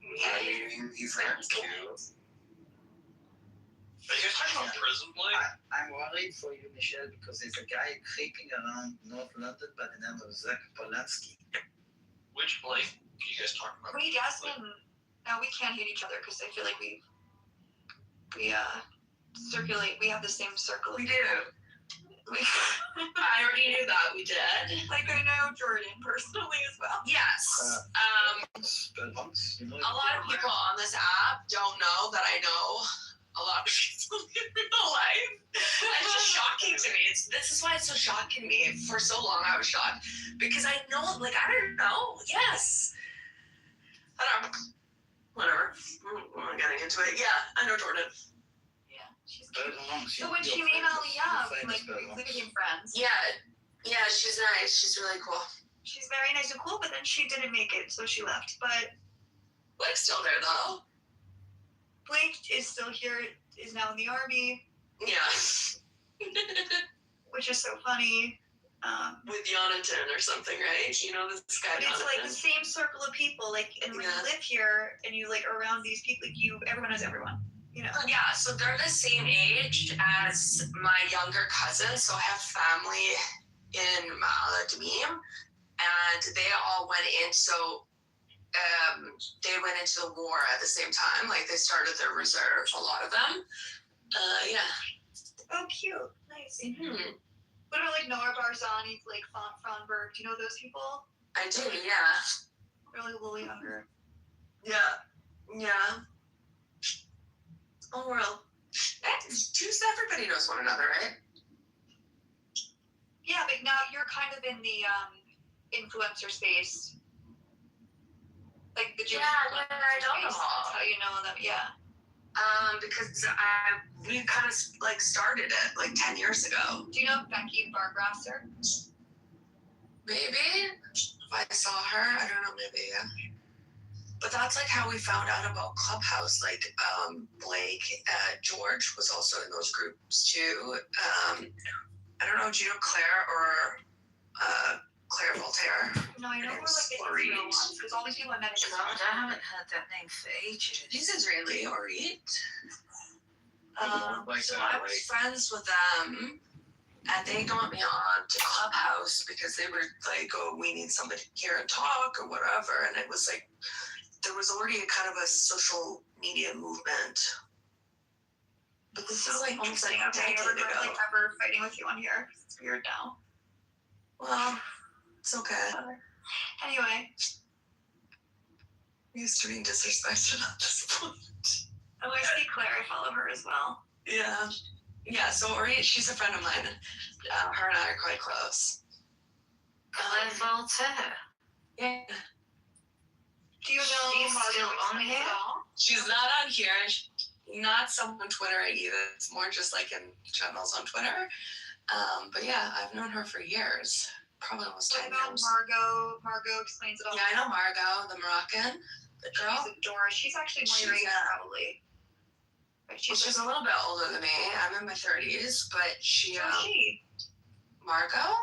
I mean, he's kind of cute. Are you guys talking about prison play? I'm worried for you, Michelle, because there's a guy creeping around North London by the name of Zach Polanski. Which Blake are you guys talking about? We, Yasmin, no, we can't hate each other because I feel like we circulate. We have the same circle. We do. I already knew that. We did. Like I know Jordan personally as well. Yes. Bird honks, you know, A lot of people on this app don't know that I know a lot of people in real life. It's just shocking to me. This is why it's so shocking to me. For so long, I was shocked because I know, I don't know. Yes. I don't know. Whatever. We're not getting into it. Yeah, I know Jordan. Yeah, she's Bird cute. honks. So when she made Aliyah, we became friends. Yeah, she's nice. She's really cool. She's very nice and cool, but then she didn't make it, so she left. But Blake's still there though. Blake is still here, is now in the army, Yeah. which is so funny. With Jonathan or something, right? You know this guy. But it's like the Jonathan. same circle of people, and when Yeah. you live here and you are around these people, everyone knows everyone. You know. Yeah, so they're the same age as my younger cousin. So I have family in Damim, and they all went in. So they went into the war at the same time. Like they started their reserve, a lot of them. Yeah. Oh, cute. Nice. Mm-hmm. What about like Noah Barzani, like Fronberg? Do you know those people? I do, yeah. They're like a little younger. Yeah. Yeah. Oh, well. Just everybody knows one another, right? Yeah, but now you're kind of in the influencer space. Like the Jewish I don't know. space. That's how you know them, yeah. Because we kind of like started it like 10 years ago. Do you know Becky Bargrasser? Maybe. If I saw her, I don't know, maybe, yeah. But that's like how we found out about Clubhouse. Like Blake, George was also in those groups too. I don't know, do you know Claire or Claire Voltaire? No, I know we're like the Israel ones, because all these people I met in God, I haven't heard that name for ages. He's Israeli, Orit. Like So that, I was friends with them, and they got me on to Clubhouse because they were like, oh, we need somebody here and talk or whatever. And it was like, there was already a kind of a social media movement. But this is like almost like a Okay, I decade regret ago. like ever fighting with you on here. It's weird now. Well, it's okay. Anyway. I'm used to being disrespected at this point. Oh, I see Claire. I follow her as well. Yeah. Yeah, so Orit, she's a friend of mine. Her and I are quite close. Claire Voltaire. Yeah. Do you know She's still Margaret on here? at all? She's not on here. Not someone on Twitter either. It's more just like in channels on Twitter. But yeah, I've known her for years. Probably almost What 10 about years. Margot? Margot explains it all. Yeah, I know Margot, the Moroccan. The girl. She's adorable. She's actually more your age, probably. But She's a little bit older than me. I'm in my 30s, but she. she? Margot?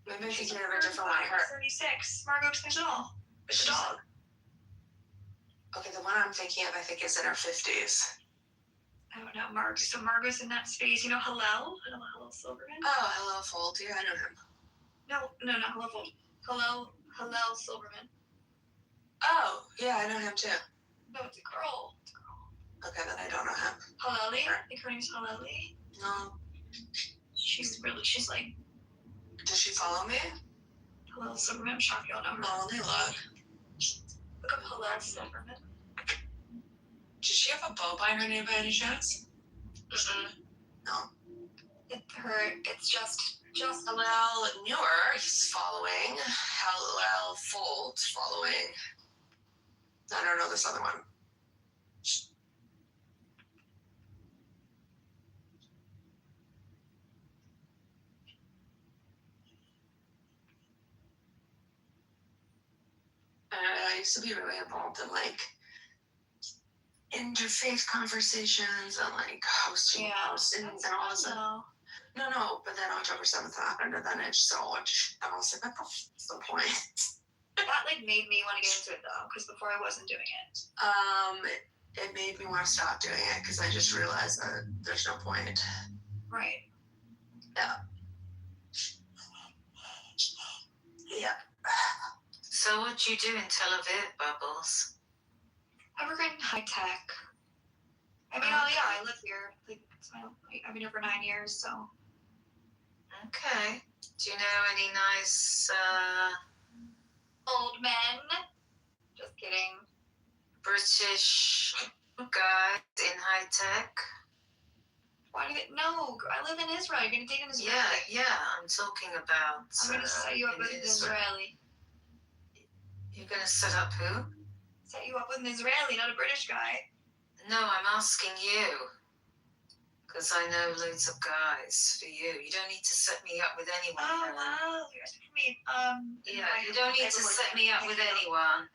Maybe I'm thinking of a different one. Her. 36. Margot explains it all. It's a dog. Okay, the one I'm thinking of, I think, is in her 50s. I don't know, Margot. So Margot's in that space. You know Hillel? Hillel Silverman? Oh, Hello Fold. Yeah, I know him. No, not Hillel Fold. Hillel Silverman. Oh, yeah, I know him too. No, it's a girl. Okay, then I don't know him. Hilleli? I think her name's Hilleli. No. She's like, Does she follow me? Hillel Silverman. I'm shocked you don't know her. Oh, let me look. Look up Hillel Silverman. Does she have a bow by her name by any chance? No. It's just Hillel Newer, he's following. Hillel Fold, following. I don't know this other one. I used to be really involved in like interfaith conversations and like hosting and all this stuff. No, but then October 7th happened and then it just all went to shit. I was like, what's the point? That like made me want to get into it though, because before I wasn't doing it. It made me want to stop doing it because I just realized that there's no point. Right. Yeah. Yeah. So what do you do in Tel Aviv, Bubbles? I work in high tech. I mean, I live here. I've been here for 9 years, so. Okay. Do you know any nice Old men? Just kidding. British guys in high tech? Why do they? No, I live in Israel. You're gonna date an Israeli. Yeah, I'm talking about. I'm gonna set you up with an Israeli. You're gonna set up who? Set you up with an Israeli, not a British guy. No, I'm asking you. Because I know loads of guys for you. You don't need to set me up with anyone. Oh, wow. You're asking for me. Yeah, you don't need to set me up with anyone.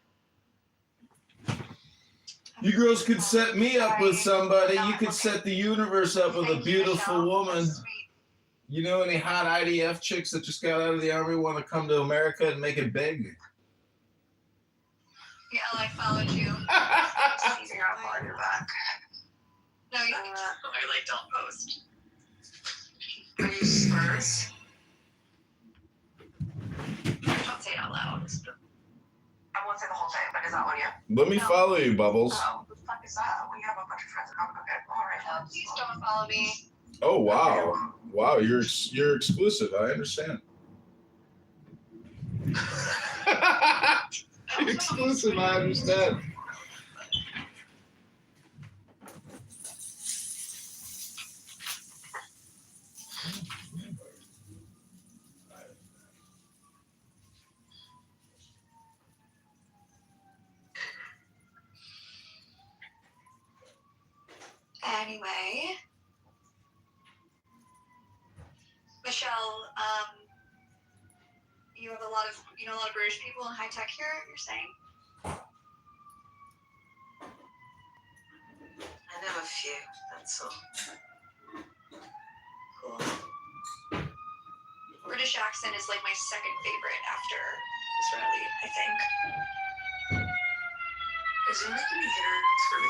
You girls could set me up with somebody. You could set the universe up with a beautiful woman. You know any hot IDF chicks that just got out of the army want to come to America and make it big? Yeah, I followed you. I'll follow you back. No, you I like don't post. Are you Spurs? don't say it out loud. I won't say the whole thing, but is that one you? Let me No. follow you, Bubbles. Oh, what the fuck is that? We have a bunch of friends in common. Okay, all right. No, please don't follow me. Oh wow, wow, you're exclusive. I understand. Exclusive. I understand. Anyway, Michelle, you have a lot of British people in high tech here. You're saying? I know a few, that's all. Cool. British accent is like my second favorite after Israeli, I think. Is there making me hit her for me?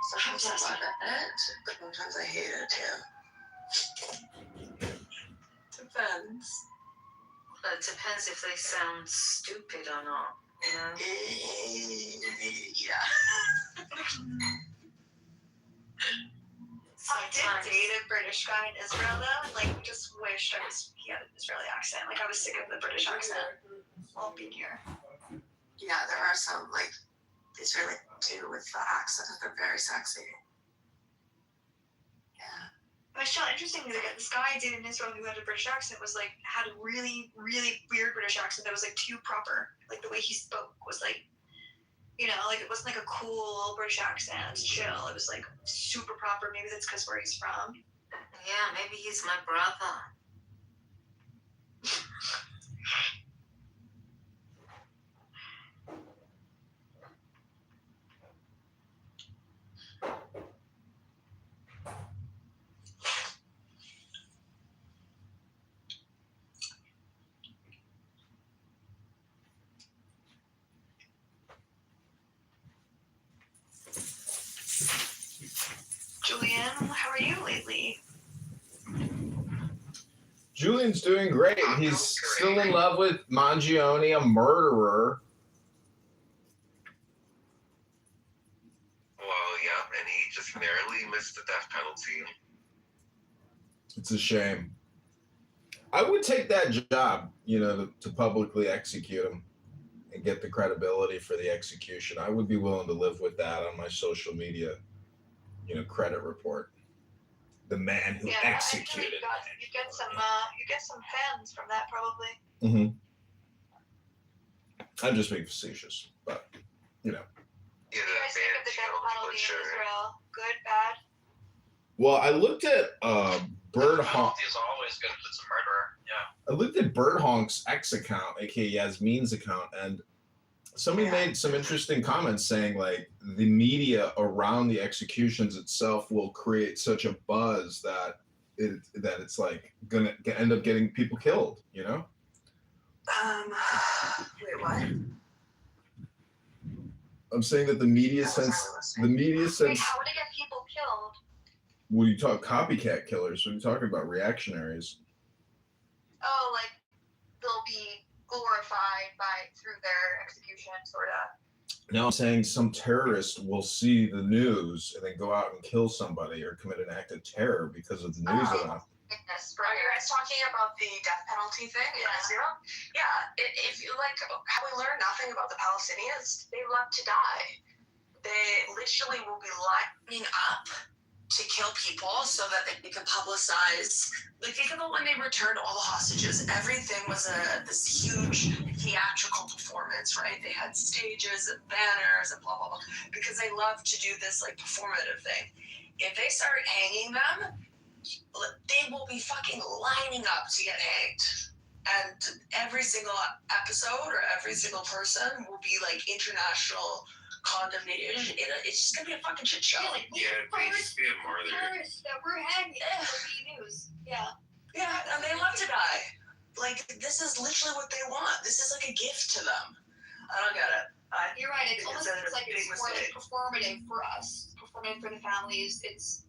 Sometimes I love it, but sometimes I hate it too. Depends. Well, it depends if they sound stupid or not, you know? Yeah. I did date a British guy in Israel though, and like just wished he had an Israeli accent. Like I was sick of the British accent while being here. Yeah, there are some like Israeli too with the accent. They're very sexy. Yeah. Michelle, interesting that this guy I dated in Israel who had a British accent had a really, really weird British accent that was like too proper. Like the way he spoke was like, you know, like it wasn't like a cool British accent. It was chill. It was like super proper. Maybe that's because where he's from. Yeah, maybe he's my brother. Julianne, how are you lately? Julian's doing great. He's still in love with Mangione, a murderer. Well, yeah, and he just narrowly missed the death penalty. It's a shame. I would take that job, you know, to publicly execute him and get the credibility for the execution. I would be willing to live with that on my social media, you know, credit report. The man who executed. You get some fans from that probably. Mm-hmm. I'm just being facetious, but you know. Yeah, You guys think of the death penalty in Israel? Good, bad? Well, I looked at Bird Honk. Penalty is always good if it's a murderer. Yeah. I looked at Bird Honk's X account, aka Yasmin's account, and somebody made some interesting comments saying like the media around the executions itself will create such a buzz that it's like gonna end up getting people killed, you know? Wait, what? I'm saying that the media sense. Wait, how would it get people killed? When you talk copycat killers, when you talking about reactionaries. Oh, like they'll be glorified through their execution, sort of. Now I'm saying some terrorist will see the news and then go out and kill somebody or commit an act of terror because of the news of that. Are you guys talking about the death penalty thing in Israel? Yeah. If you like how we learn nothing about the Palestinians, they love to die. They literally will be lining up to kill people so that they can publicize. Like, think about when they returned all the hostages. Everything was this huge theatrical performance, right? They had stages and banners and blah, blah, blah, because they love to do this, like, performative thing. If they start hanging them, they will be fucking lining up to get hanged. And every single episode or every single person will be, like, international condemnation. It's just gonna be a fucking shit show. Yeah, just be a martyr. Terrorists that we're hanging for news. Yeah. Yeah, and they love to die. Like, this is literally what they want. This is like a gift to them. I don't get it. You're right. It's almost It's a like big it's more like mistake. performative for us, performative for the families. It's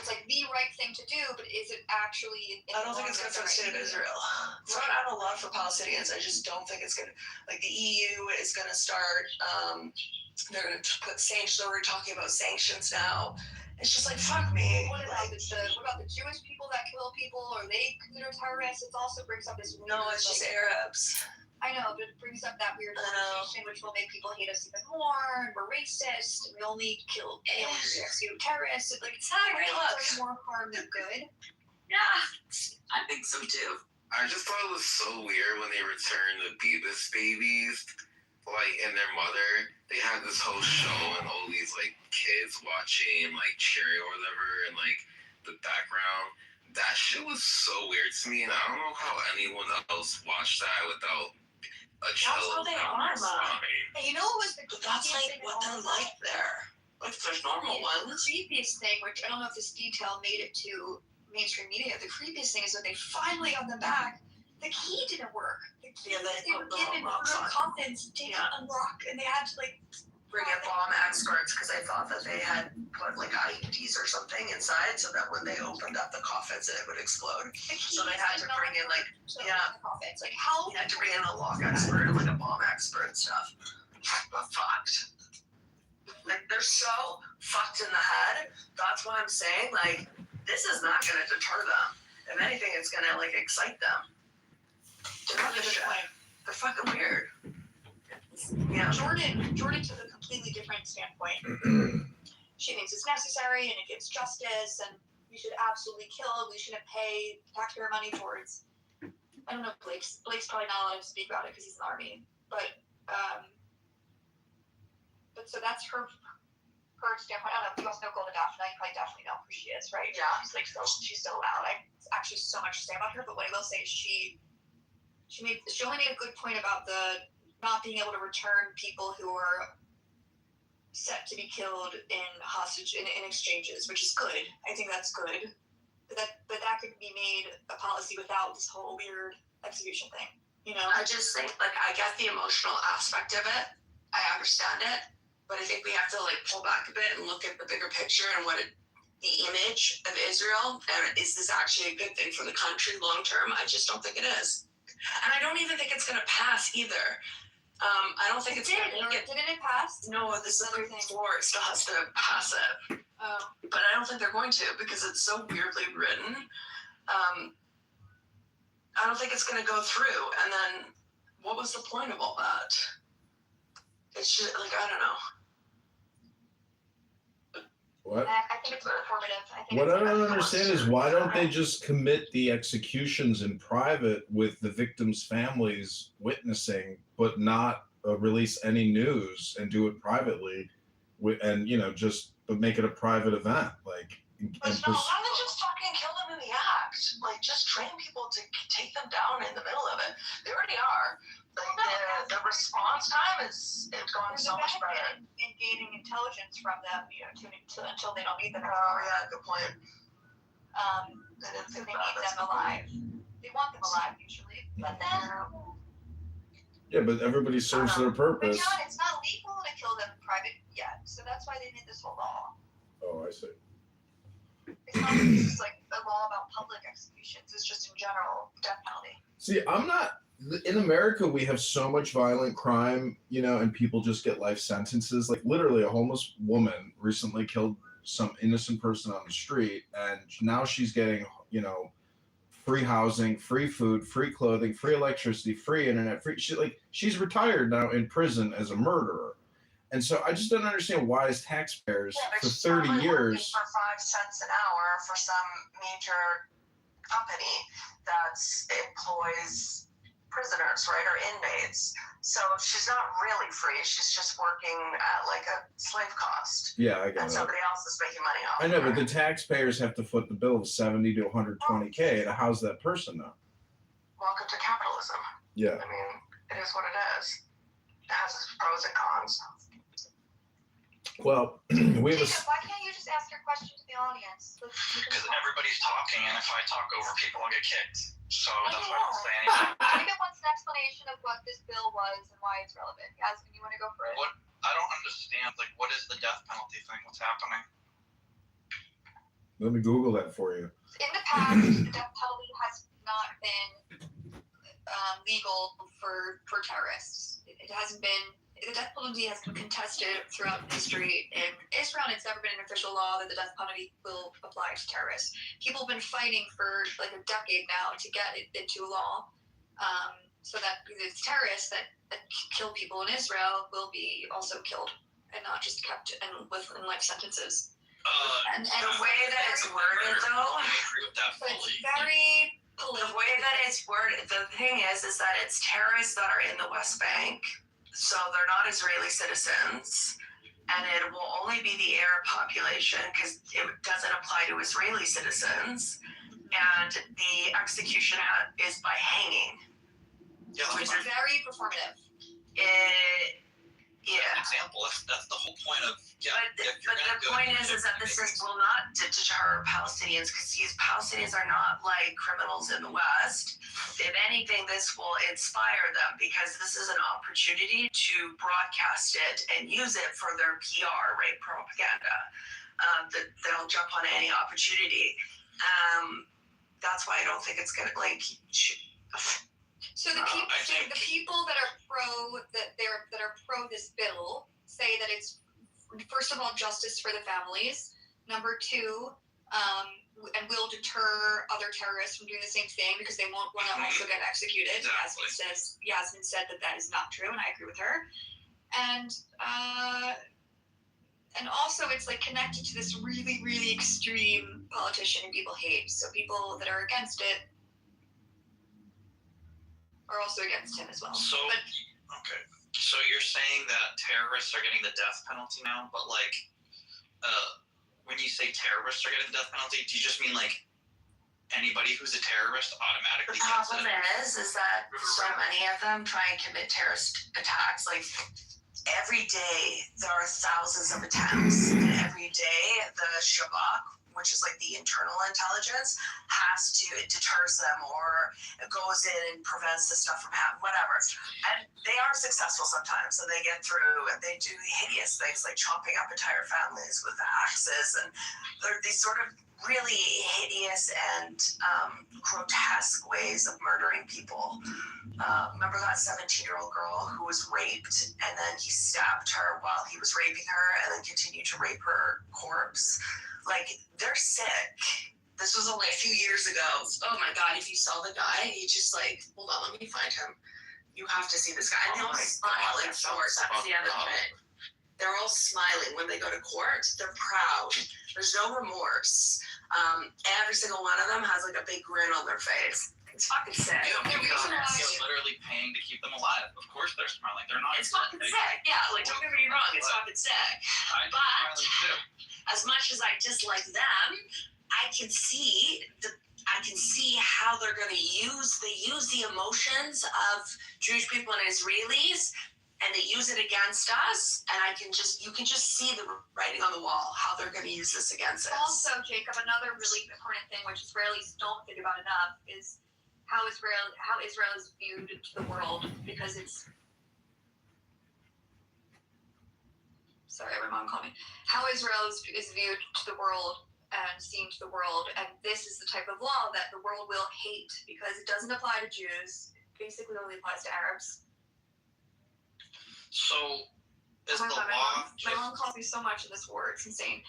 like the right thing to do, but is it actually? I don't think it's good for the state of Israel. It's not out a lot for Palestinians. I just don't think it's gonna. Like the EU is gonna start. They're gonna put sanctions. We're talking about sanctions now. It's just like fuck me. What about the Jewish people that kill people? Are they considered terrorists? It also brings up this. No, it's just Arabs. I know, but it brings up that weird conversation, which will make people hate us even more. And we're racist, and we only execute terrorists. Like it's not Great luck. more harm than good. Yeah, I think so too. I just thought it was so weird when they returned the Beavis babies, like, and their mother. They had this whole show and all these like kids watching, like cheering or whatever, and like the background. That shit was so weird to me, and I don't know how anyone else watched that without a chill. That's how they are, Mom. And you know what was the But that's like what they're like there. Like there's normal ones. The creepiest thing, which I don't know if this detail made it to mainstream media, the creepiest thing is when they finally got them back, the key didn't work. The key, they were given coffins, didn't unlock, and they had to like bring in bomb experts because they thought that they had put like IEDs or something inside, so that when they opened up the coffins, it would explode. So they had to bring in like coffins. Like how? You had to bring in a lock expert, like a bomb expert and stuff. But fucked. Like they're so fucked in the head. That's why I'm saying like this is not going to deter them. If anything, it's going to like excite them. They're fucking weird. Yeah. Jordan took a completely different standpoint. She thinks it's necessary and it gives justice, and we should absolutely kill. We shouldn't pay taxpayer money towards. I don't know. Blake's probably not allowed to speak about it because he's in the army. But so that's her standpoint. I don't know if you guys know Golden Daphne. You probably definitely know who she is, right? Yeah. She's so loud. It's actually so much to say about her. But what I will say is she only made a good point about the not being able to return people who are set to be killed in exchanges, which is good. I think that's good. But that could be made a policy without this whole weird execution thing. You know? I just think like I get the emotional aspect of it. I understand it. But I think we have to like pull back a bit and look at the bigger picture and the image of Israel, and is this actually a good thing for the country long term? I just don't think it is. And I don't even think it's going to pass either. I don't think it's going to make it. Didn't it pass? No, this is the floor. It still has to pass it. But I don't think they're going to because it's so weirdly written. I don't think it's going to go through. And then what was the point of all that? It's just like, I don't know. What? I think it's performative. What I don't understand is why don't they just commit the executions in private with the victims' families witnessing, but not release any news and do it privately, and but make it a private event, like. But no, why don't they just fucking kill them in the act? Like, just train people to take them down in the middle of it. They already are. Like, the response time is going so much better. In gaining intelligence from them, until they don't need them. Oh yeah, good point. So they need them alive. They want them alive usually, but then. Yeah, but everybody serves their purpose. But John, it's not legal to kill them in private yet, so that's why they made this whole law. Oh, I see. It's not just like a law about public executions. It's just in general death penalty. See, I'm not. In America, we have so much violent crime, and people just get life sentences. Like literally, a homeless woman recently killed some innocent person on the street, and now she's getting, free housing, free food, free clothing, free electricity, free internet, she's retired now in prison as a murderer. And so I just don't understand why as taxpayers for 30 years. For 5 cents an hour for some major company that employs prisoners, right, or inmates. So she's not really free. She's just working at like a slave cost. Yeah, I get it. And somebody else is making money off. I know, but the taxpayers have to foot the bill of $70 to $120K to house that person now. Welcome to capitalism. Yeah. I mean, it is what it is. It has its pros and cons. Well, we have Jacob, why can't you just ask your question to the audience. Because everybody's talking, and if I talk over people, I'll get kicked. So that's why I don't say anything. Jacob wants an explanation of what this bill was and why it's relevant. Yasmin, you want to go for it? What? I don't understand. Like, what is the death penalty thing? What's happening? Let me Google that for you. In the past, the death penalty has not been legal for terrorists. It hasn't been. The death penalty has been contested throughout history in Israel, and it's never been an official law that the death penalty will apply to terrorists. People have been fighting for like a decade now to get it into law, so that these terrorists that kill people in Israel will be also killed and not just kept in life sentences. And the way that it's worded, though, I agree with that So it's fully. very political. the way that it's worded, the thing is that it's terrorists that are in the West Bank. So they're not Israeli citizens, and it will only be the Arab population because it doesn't apply to Israeli citizens. And the execution is by hanging. Yeah, Which is very performative. Yeah. Example. That's the whole point of But the point is that this will not deter Palestinians because these Palestinians are not like criminals in the West. If anything, this will inspire them because this is an opportunity to broadcast it and use it for their PR, right? Propaganda. They'll jump on any opportunity. That's why I don't think it's gonna like. So the people that are pro this bill say that it's, first of all, justice for the families. Number two, and will deter other terrorists from doing the same thing because they won't want to also get executed. Exactly. Yasmin said that is not true, and I agree with her. And also it's like connected to this really, really extreme politician and people hate. So people that are against it are also against him as well. So, okay. So you're saying that terrorists are getting the death penalty now, but like, when you say terrorists are getting the death penalty, do you just mean like anybody who's a terrorist automatically The gets problem it? is that so many of them try and commit terrorist attacks. Like every day there are thousands of attempts, and every day the Shabak, which is like the internal intelligence, it deters them or it goes in and prevents the stuff from happening, whatever. And they are successful sometimes, and they get through, and they do hideous things like chopping up entire families with axes, and they're these sort of really hideous and grotesque ways of murdering people. Remember that 17-year-old girl who was raped, and then he stabbed her while he was raping her, and then continued to rape her corpse? Like, they're sick. This was only a few years ago. Oh my God, if you saw the guy, he just like, hold on, let me find him. You have to see this guy. And they all smile in court. That's the other thing. They're all smiling when they go to court. They're proud. There's no remorse. Every single one of them has like a big grin on their face. It's fucking sick. You're literally paying to keep them alive. Of course they're smiling. They're not. It's fucking sick. Yeah, like don't get me wrong. It's fucking sick. But as much as I dislike them, I can see how they're going to use the emotions of Jewish people and Israelis, and they use it against us. And you can just see the writing on the wall how they're going to use this against us. Also, Jacob, another really important thing which Israelis don't think about enough is how Israel is viewed to the world, because it's. Sorry, my mom called me. How Israel is viewed to the world and seen to the world, and this is the type of law that the world will hate because it doesn't apply to Jews. It basically only applies to Arabs. So, is the God, law my mom calls me so much in this war. It's insane.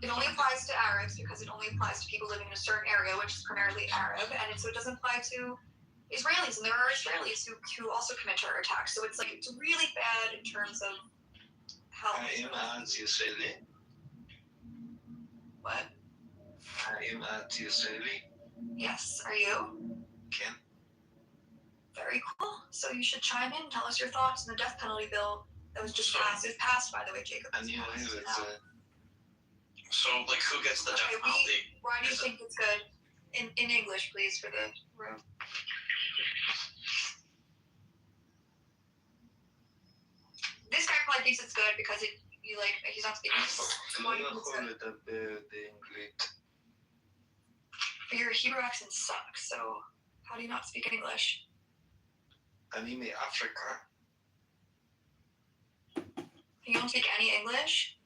It only applies to Arabs because it only applies to people living in a certain area, which is primarily Arab, and so it doesn't apply to Israelis, and there are Israelis who also commit terror attacks. So it's like it's really bad in terms of how. anti-Israeli. What? I am anti-Israeli. Yes, are you? Ken? Very cool. So you should chime in and tell us your thoughts on the death penalty bill that was just passed. It was passed, by the way, Jacob. And you hear it. So, like, who gets the death penalty? Why do you think it's good? In English, please, for the room. This guy probably thinks it's good because it he's not speaking. לא יכול לדבר באנגלית. But your Hebrew accent sucks, so how do you not speak English? אני מאפריקה. You don't speak any English?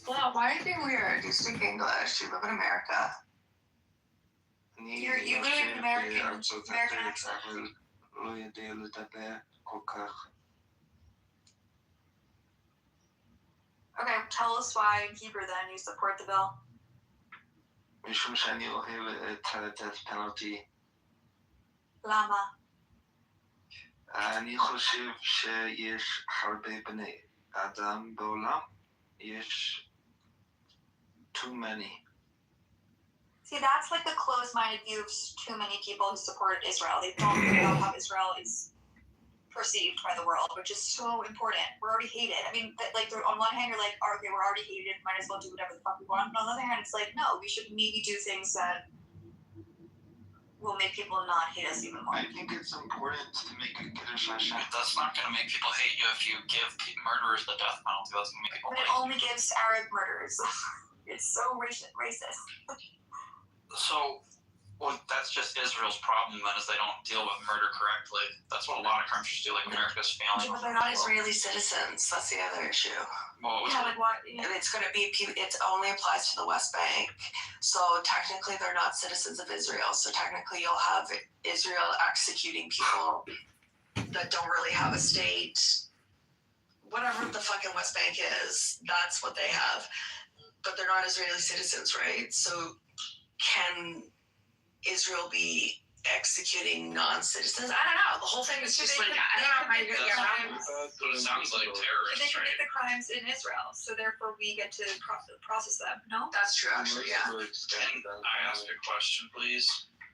Well, why are you being weird? You speak English. You live in America. You live in American accent. אבל לא יודע לדבר כל כך. Okay, tell us why in Hebrew then you support the bill. משום שאני אוהב את ה-death penalty. למה? אני חושב שיש הרבה בני אדם בעולם. יש too many. See, that's like the closed-minded view of too many people who support Israel. They don't think about how Israel is perceived by the world, which is so important. We're already hated. I mean, like, on one hand, you're like, okay, we're already hated. Might as well do whatever the fuck we want. But on the other hand, it's like, no, we should maybe do things that will make people not hate us even more. I think it's important to make a Kiddush Hashem. That's not going to make people hate you if you give murderers the death penalty. That's going to make people But it only gives Arab murderers. It's so racist. So, well, that's just Israel's problem then, is they don't deal with murder correctly. That's what a lot of countries do, like America's failing. But they're not Israeli citizens. That's the other issue. Well, Yeah, like what? And it's going to be, it only applies to the West Bank. So technically they're not citizens of Israel. So technically you'll have Israel executing people that don't really have a state. Whatever the fucking West Bank is, that's what they have. But they're not Israeli citizens, right? So can Israel be executing non-citizens? I don't know. The whole thing is just like, I don't know how you get your hands. But it sounds like They terrorists, commit right? the crimes in Israel, so therefore we get to process them, no? That's true, actually, yeah. Can I ask a question, please?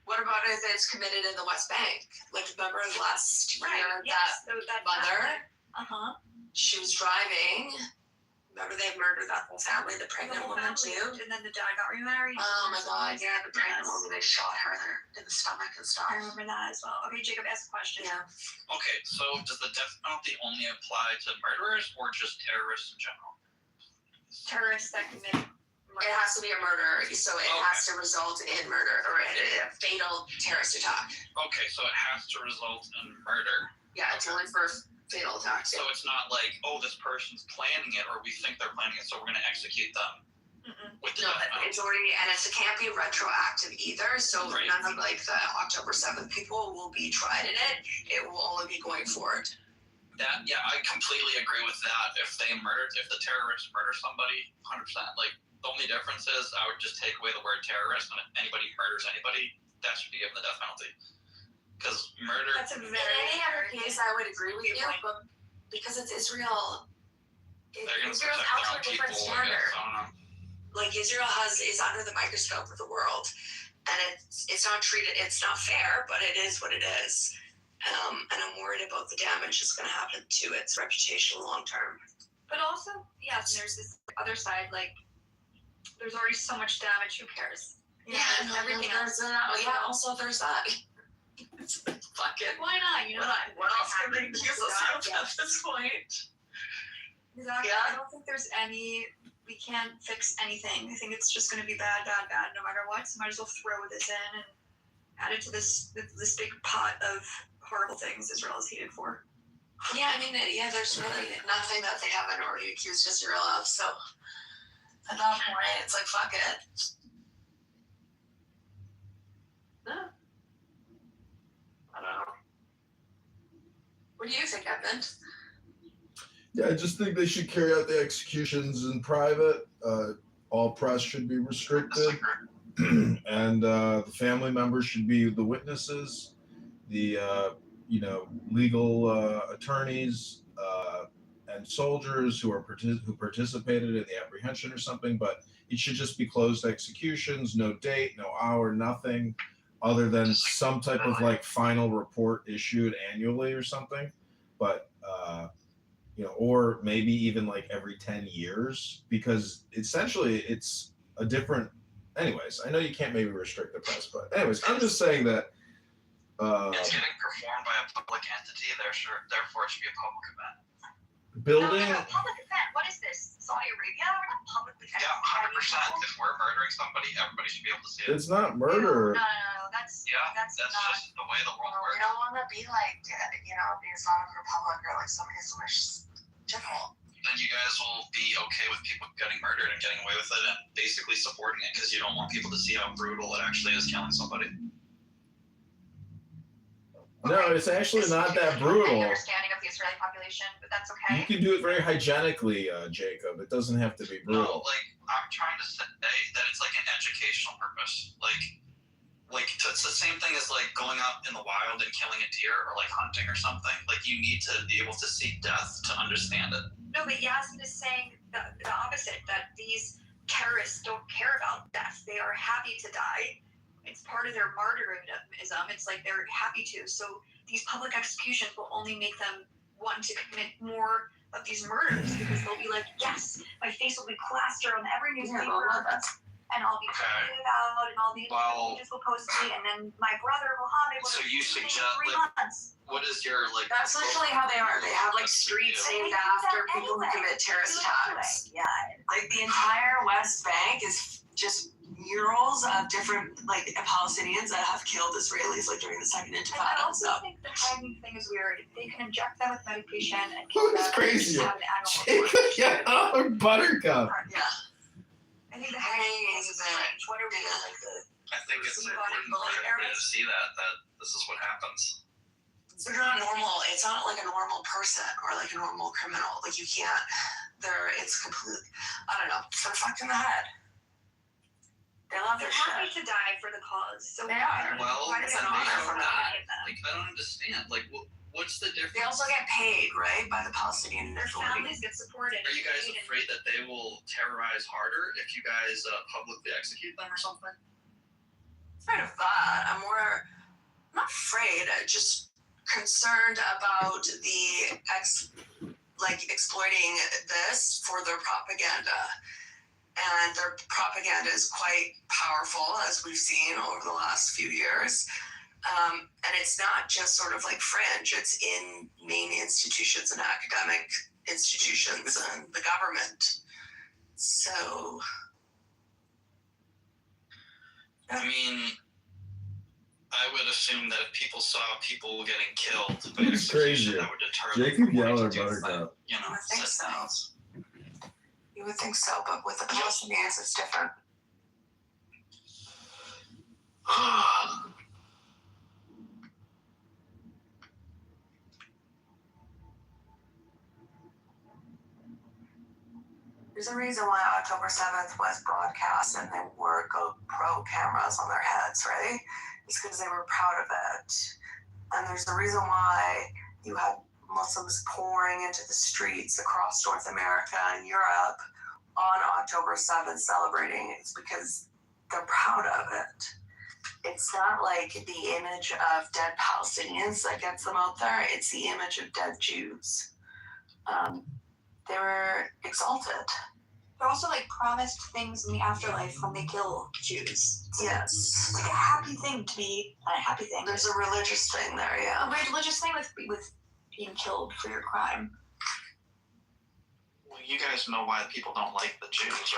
What about if it's committed in the West Bank? Like, remember last year Yes, so that mother, she she was driving. Remember they murdered that whole family, the pregnant woman too? And then the dad got remarried. Oh my god, yeah, the pregnant woman, they shot her in the stomach and stuff. I remember that as well. Okay, Jacob, ask a question. Yeah. Okay, so does the death penalty only apply to murderers or just terrorists in general? Terrorists that commit It has to be a murder, so it has to result in murder or a fatal terrorist attack. Okay, so it has to result in murder. Yeah, it's only for fatal attacks. So it's not like, oh, this person's planning it, or we think they're planning it, so we're going to execute them with the No, death penalty. it's already, and it can't be retroactive either. So Right. none of like the October 7th people will be tried in it. It will only be going forward. That, yeah, I completely agree with that. If the terrorists murder somebody, 100%. Like, the only difference is I would just take away the word terrorist, and if anybody murders anybody, that should be given the death penalty. Because murder. That's a very In any other case, I would agree with you, point. but because it's Israel, They're going to Israel's protect held their to own a different people, I standard. guess. I don't know. Like Israel is under the microscope of the world, and it's not treated. It's not fair, but it is what it is. And I'm worried about the damage that's going to happen to its reputation long term. But also, yes, there's this other side, like, there's already so much damage, who cares? You know, there's everything else. Also there's that. It's fucking. Why not? You know, What else can they accuse us of at this point? Exactly. Yeah. I don't think there's we can't fix anything. I think it's just going to be bad, no matter what. So might as well throw this in and add it to this big pot of horrible things Israel is hated for. Yeah, I mean, there's really nothing that they haven't already accused Israel of. So at that point, it's like, fuck it. No. I don't know. What do you think, Evan? Yeah, I just think they should carry out the executions in private. All press should be restricted, and the family members should be the witnesses. The legal attorneys and soldiers who participated in the apprehension or something. But it should just be closed executions, no date, no hour, nothing other than some type of like final report issued annually or something. But or maybe even like every 10 years, because essentially it's a different. Anyways, I know you can't maybe restrict the press, but anyways, I'm just saying that. It's getting performed by a public entity, therefore it should be a public event. Building. No, public event. What is this? Saudi we're not publicly. Yeah, 100%. If we're murdering somebody, everybody should be able to see it. It's not murder. No, that's That's not. just the way the world We works. don't want to be like, the Islamic Republic or like some Islamist general. Then you guys will be okay with people getting murdered and getting away with it and basically supporting it because you don't want people to see how brutal it actually is killing somebody. No, it's actually not that brutal. Understanding of the Israeli population, but that's okay. You can do it very hygienically, Jacob. It doesn't have to be brutal. No, like, I'm trying to say that it's like an educational purpose. Like it's the same thing as like going out in the wild and killing a deer or like hunting or something. Like you need to be able to see death to understand it. No, but Yasmin is saying the opposite, that these terrorists don't care about death. They are happy to die. It's part of their martyrism. It's like they're happy to. So these public executions will only make them want to commit more of these murders because they'll be like, yes, my face will be plastered on every newspaper, and I'll be tweeted out, and all these pages will post me, and then my brother Mohammed will So you suggest, 3 like, months. what is your like? That's literally how they are. They have like streets named after people who commit terrorist attacks. Yeah. Like the entire West Bank is just murals of different like Palestinians that have killed Israelis like during the Second I Intifada and also stuff. think the hiding thing is weird. If they can inject them with medication and Who kill is them, crazy? just have an annual Jacob, yeah, Buttercup. Yeah. I think the hiding thing is strange. What are we doing? Like the I think it's important for everybody to see that this is what happens. They're not normal. It's not like a normal person or like a normal criminal. Like you can't. It's completely. I don't know. They're fucked in the head. They love they're their happy shit. to die for the cause. So They are. Well, why it's does an it honor matter for what that. I them? Like I don't understand. Like what's the difference? They also get paid, right, by the Palestinian Their Authority. families get supported. Are you guys paid, and- afraid that they will terrorize harder if you guys publicly execute them or something? Afraid of that. I'm not afraid. I'm just concerned about the exploiting this for their propaganda. And their propaganda is quite powerful, as we've seen over the last few years. And it's not just sort of like fringe, it's in main institutions and academic institutions and the government. So, I mean, I would assume that if people saw people getting killed by It's crazy. execution, that would deter them Jacob from wanting Yeller, to do Buttercup. you know, I think such so. things. you would think so, but with the Palestinians, it's different. There's a reason why October 7th was broadcast and they wore GoPro cameras on their heads, right? It's because they were proud of it. And there's a reason why you had Muslims pouring into the streets across North America and Europe on October 7th celebrating. It's because they're proud of it. It's not like the image of dead Palestinians that gets them out there. It's the image of dead Jews. They were exalted. They're also like promised things in the afterlife when they kill Jews. Yes. It's like a happy thing to be, not a happy thing. There's a religious thing there, a yeah. religious thing with being killed for your crime. Well, you guys know why people don't like the Jews,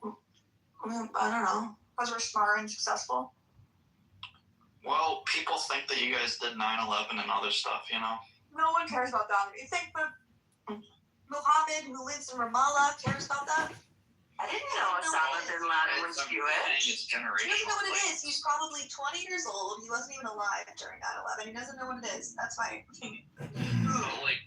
right? I don't know. Because we're smart and successful. Well, people think that you guys did 9/11 and other stuff, you know? No one cares about that. You think that Mohammed, who lives in Ramallah, cares about that? I didn't know Osama bin Laden was Jewish. It's He generational. doesn't know what like- it is. He's probably 20 years old. He wasn't even alive during 9/11. He doesn't know what it is. That's my opinion. So, like,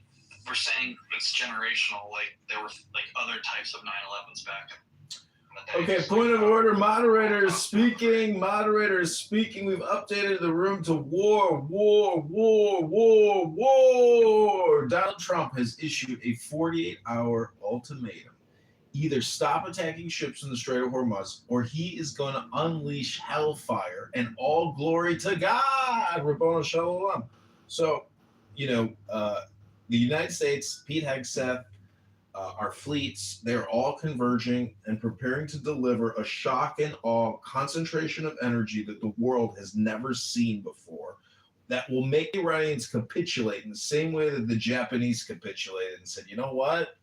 we're saying it's generational. Like, there were like other types of 9/11s back in the day. Okay, point of order. Moderators speaking. Moderators speaking. We've updated the room to war, war, war, war, war. Donald Trump has issued a 48-hour ultimatum. Either stop attacking ships in the Strait of Hormuz, or he is going to unleash hellfire, and all glory to God. Rabboni Shalom. So, the United States, Pete Hegseth, our fleets, they're all converging and preparing to deliver a shock and awe concentration of energy that the world has never seen before, that will make Iranians capitulate in the same way that the Japanese capitulated and said, you know what?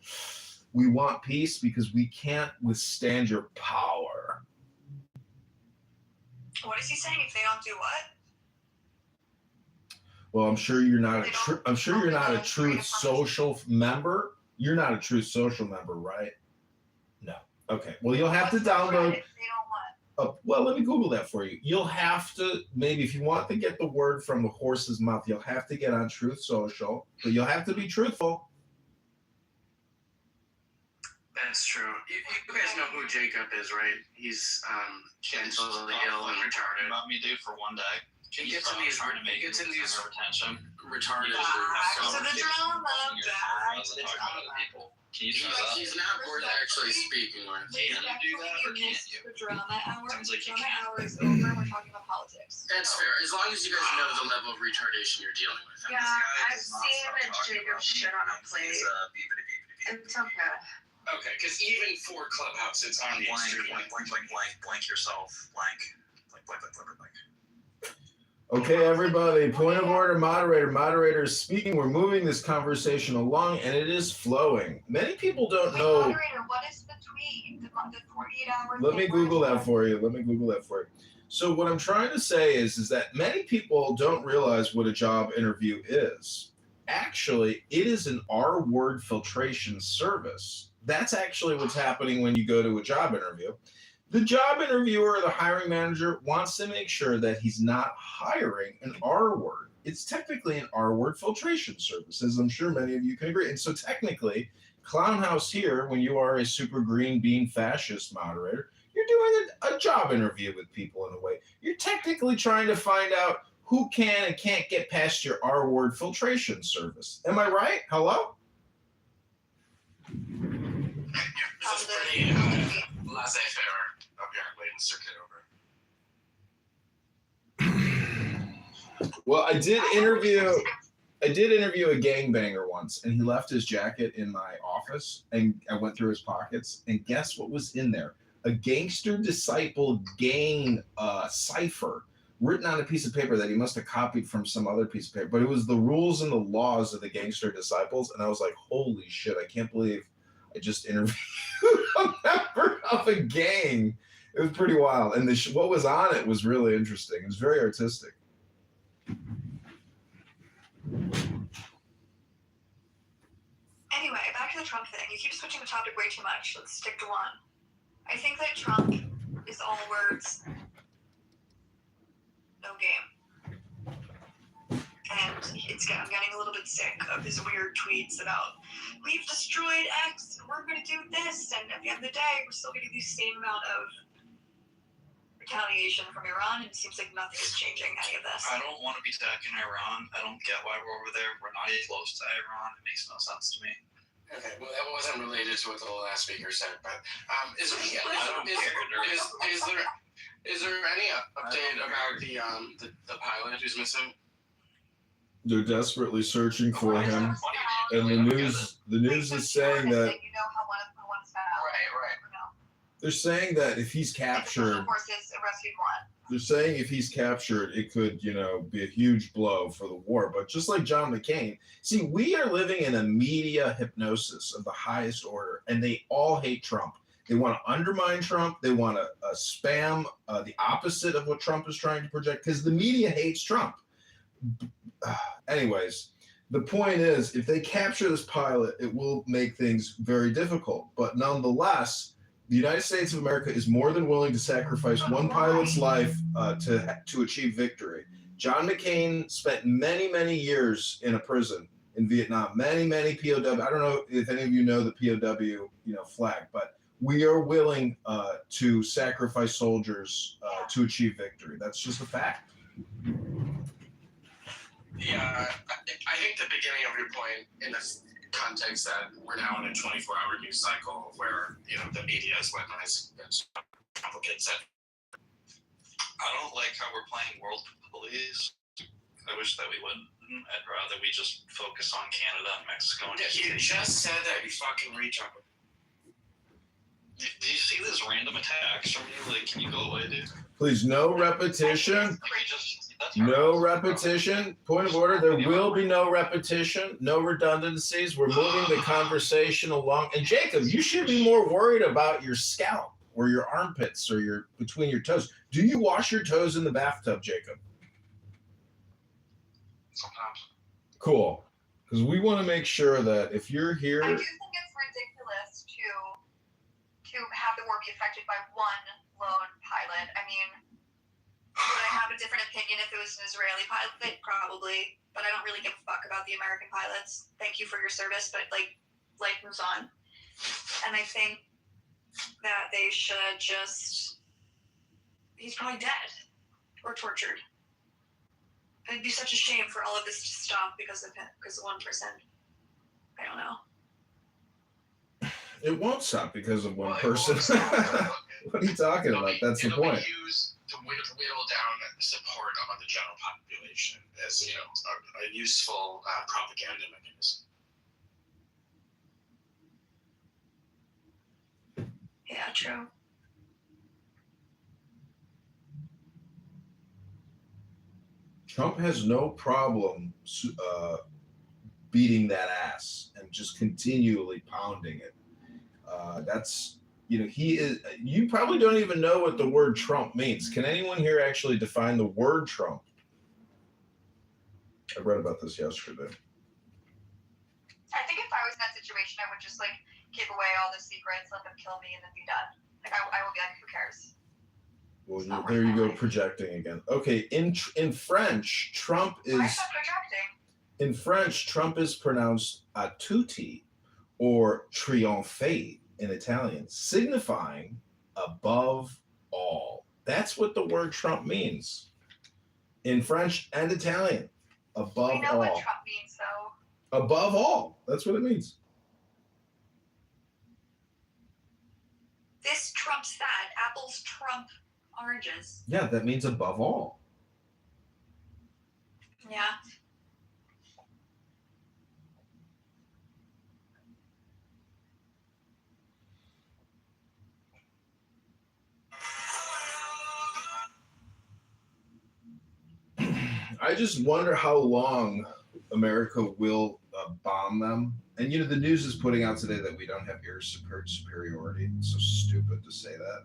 We want peace because we can't withstand your power. What is he saying? If they don't do what? Well, I'm sure you're not a true social member. You're not a true social member, right? No. Okay. Well, you'll have to download. If they don't what? Well, let me Google that for you. You'll have to, maybe if you want to get the word from the horse's mouth, you'll have to get on Truth Social, but you'll have to be truthful. That's true. You guys know who Jacob is, right? He's mentally ill and retarded. About me, dude, for one day. He gets in these retention. Retarded. Back to the drama. Can you shut up? He's not worth actually speaking with. Can you do that or can't you? The drama hour. Sounds like you drama can't. hour is over. We're talking about politics. That's fair. As long as you guys know the level of retardation you're dealing with. Yeah, I've seen that Jacob shit on a plate. It's okay. Okay, because even for Clubhouse, it's on the extreme. Blank yourself. Blank. Okay, everybody. Point of order, moderator. Moderator is speaking. We're moving this conversation along, and it is flowing. Many people don't know. Moderator, what is between the 48 hours? Let me Google that for you. So what I'm trying to say is that many people don't realize what a job interview is. Actually, it is an R-word filtration service. That's actually what's happening when you go to a job interview. The job interviewer or the hiring manager wants to make sure that he's not hiring an R-word. It's technically an R-word filtration service, as I'm sure many of you can agree. And so technically, Clown House here, when you are a super green bean fascist moderator, you're doing a job interview with people in a way. You're technically trying to find out who can and can't get past your R-word filtration service. Am I right? Hello? This is pretty laissez-faire, apparently, Mr. Kitover. Well, I did interview a gangbanger once, and he left his jacket in my office, and I went through his pockets, and guess what was in there? A gangster disciple gang cipher written on a piece of paper that he must have copied from some other piece of paper, but it was the rules and the laws of the gangster disciples, and I was like, holy shit, I can't believe I just interviewed a member of a gang. It was pretty wild, and what was on it was really interesting. It was very artistic. Anyway, back to the Trump thing. You keep switching the topic way too much. Let's stick to one. I think that Trump is all words, no game. And I'm getting a little bit sick of his weird tweets about, we've destroyed X, and we're going to do this, and at the end of the day, we're still getting the same amount of retaliation from Iran, and it seems like nothing is changing any of this. I don't want to be attacking Iran. I don't get why we're over there. We're not even close to Iran. It makes no sense to me. Okay, well, that wasn't related to what the last speaker said, but is there any update about the pilot who's missing? They're desperately searching for him, and the news is saying that You know how one is found. Right. No. they're saying that if he's captured, Of course, it's a rescued one. they're saying if he's captured, it could, be a huge blow for the war. But just like John McCain, see, we are living in a media hypnosis of the highest order, and they all hate Trump. They want to undermine Trump. They want to spam the opposite of what Trump is trying to project, because the media hates Trump. Anyways, the point is, if they capture this pilot, it will make things very difficult. But nonetheless, the United States of America is more than willing to sacrifice one pilot's life to achieve victory. John McCain spent many, many years in a prison in Vietnam. Many POW. I don't know if any of you know the POW, flag, but we are willing to sacrifice soldiers to achieve victory. That's just a fact. Yeah, I think the beginning of your point in this context that we're now in a 24-hour news cycle where the media is weaponized and complicates it. I don't like how we're playing world police. I wish that we wouldn't. I'd rather we just focus on Canada and Mexico. And You just said that, you fucking retard. Do you see this random attacks from you? Like, can you go away, dude? Please, no repetition. Like, you just No repetition. Point of order. There will be no repetition, no redundancies. We're moving the conversation along. And Jacob, you should be more worried about your scalp or your armpits or your between your toes. Do you wash your toes in the bathtub, Jacob? Sometimes. Cool. Because we want to make sure that if you're here. I do think it's ridiculous to have the war be affected by one lone pilot. I mean, would I have a different opinion if it was an Israeli pilot? Probably. But I don't really give a fuck about the American pilots. Thank you for your service, but life moves on. And I think that they should just... He's probably dead or tortured. It'd be such a shame for all of this to stop because of him, because of one person. I don't know. It won't stop because of one person. What are you talking about? That's the point. Used to whittle down support among the general population as a useful propaganda mechanism. Yeah, true. Trump has no problem beating that ass and just continually pounding it. That's, he is, you probably don't even know what the word Trump means. Can anyone here actually define the word Trump? I read about this yesterday. I think if I was in that situation, I would just give away all the secrets, let them kill me, and then be done. I will be like, who cares? Well, there you go, projecting again. Okay, in French, Trump is. I'm not projecting. In French, Trump is pronounced a tutti or triomphe in Italian, signifying above all. That's what the word Trump means in French and Italian. Above all. We know what Trump means, though. Above all. That's what it means. This trumps that. Apples trump oranges. Yeah, that means above all. Yeah. I just wonder how long America will bomb them. And, the news is putting out today that we don't have air superiority. It's so stupid to say that.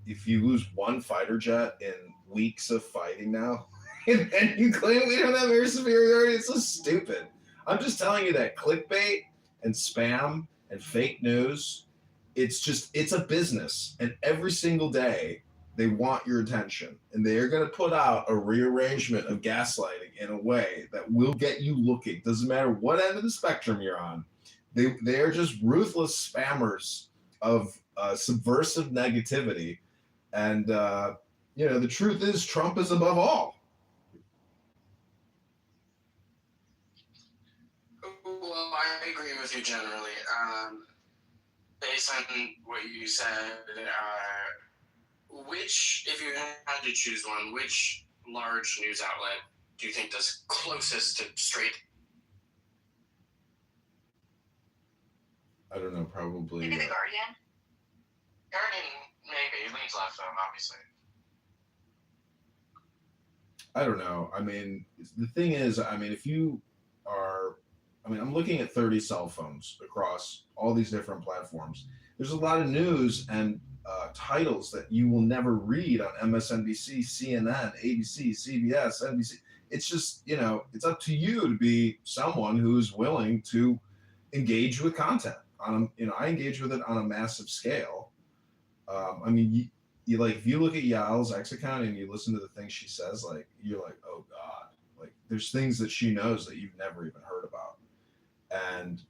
If you lose one fighter jet in weeks of fighting now, and you claim we don't have air superiority, it's so stupid. I'm just telling you that clickbait and spam and fake news, it's a business. And every single day, they want your attention, and they are going to put out a rearrangement of gaslighting in a way that will get you looking. Doesn't matter what end of the spectrum you're on. They are just ruthless spammers of subversive negativity. And, the truth is Trump is above all. Well, I agree with you generally. Based on what you said, if you had to choose one, which large news outlet do you think does closest to straight? I don't know, probably. Maybe the Guardian. Guardian, maybe. Leans left, though, obviously. I don't know. I mean, the thing is, if you are, I'm looking at 30 cell phones across all these different platforms. There's a lot of news and titles that you will never read on MSNBC, CNN, ABC, CBS, NBC. It's just, it's up to you to be someone who's willing to engage with content. I engage with it on a massive scale. You if you look at Yael's X account and you listen to the things she says, you're like, oh God, there's things that she knows that you've never even heard about. And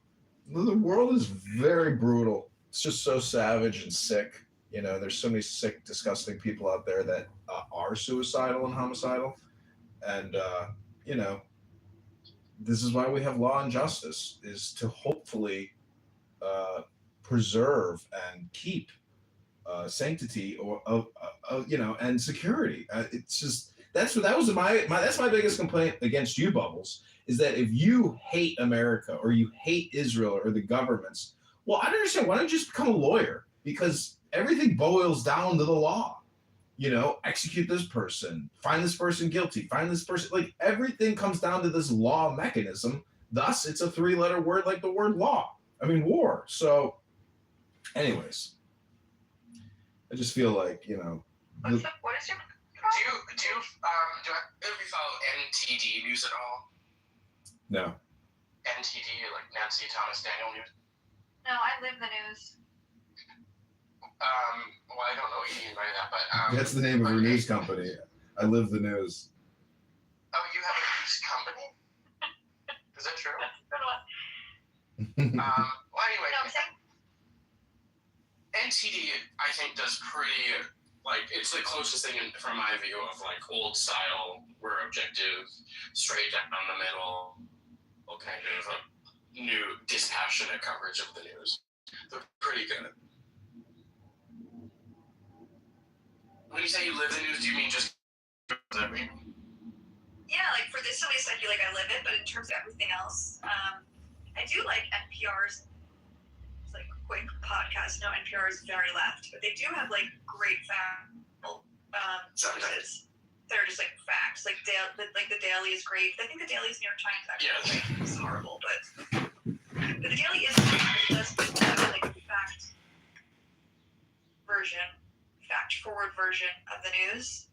the world is very brutal. It's just so savage and sick. There's so many sick, disgusting people out there that are suicidal and homicidal. And, this is why we have law and justice, is to hopefully preserve and keep sanctity and security. It's just, that's my biggest complaint against you, Bubbles, is that if you hate America or you hate Israel or the governments, well, I don't understand. Why don't you just become a lawyer? Because everything boils down to the law. execute this person, find this person guilty, find this person. Like, everything comes down to this law mechanism. Thus, it's a 3-letter word like the word law. I mean, war. So, anyways, I just feel like, What is your Do you follow NTD news at all? no. NTD, like Nancy Thomas Daniel news? No, I live the news. Well, I don't know what you mean by that, but That's the name of her news company. I live the news. Oh, you have a news company? Is that true? That's a good one. Well, anyway, No, I'm saying NTD, I think, does pretty, like, it's the closest thing, from my view, of, like, old style, we're objective, straight down the middle, kind of new, dispassionate coverage of the news. They're pretty good. When you say you live the news, do you mean just... What does that mean? yeah, like for this at least I feel like I live it, but in terms of everything else, I do like NPR's like quick podcast. No, NPR is very left, but they do have like great sources. They're just like facts. Like the Daily is great. I think the Daily is New York Times actually. Yeah. It's horrible, but the Daily is good. It does have like a fact forward version of the news.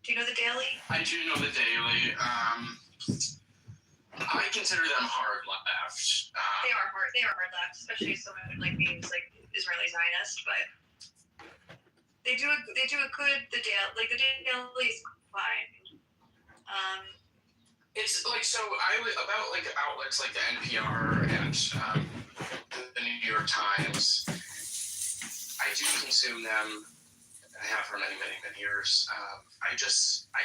Do you know the Daily? I do know the Daily. I consider them hard left. They are hard left, especially someone like me who's like Israeli Zionist, but they do a good the Daily is fine. It's like, so about like outlets like the NPR and the New York Times. I do consume them. I have for many years. I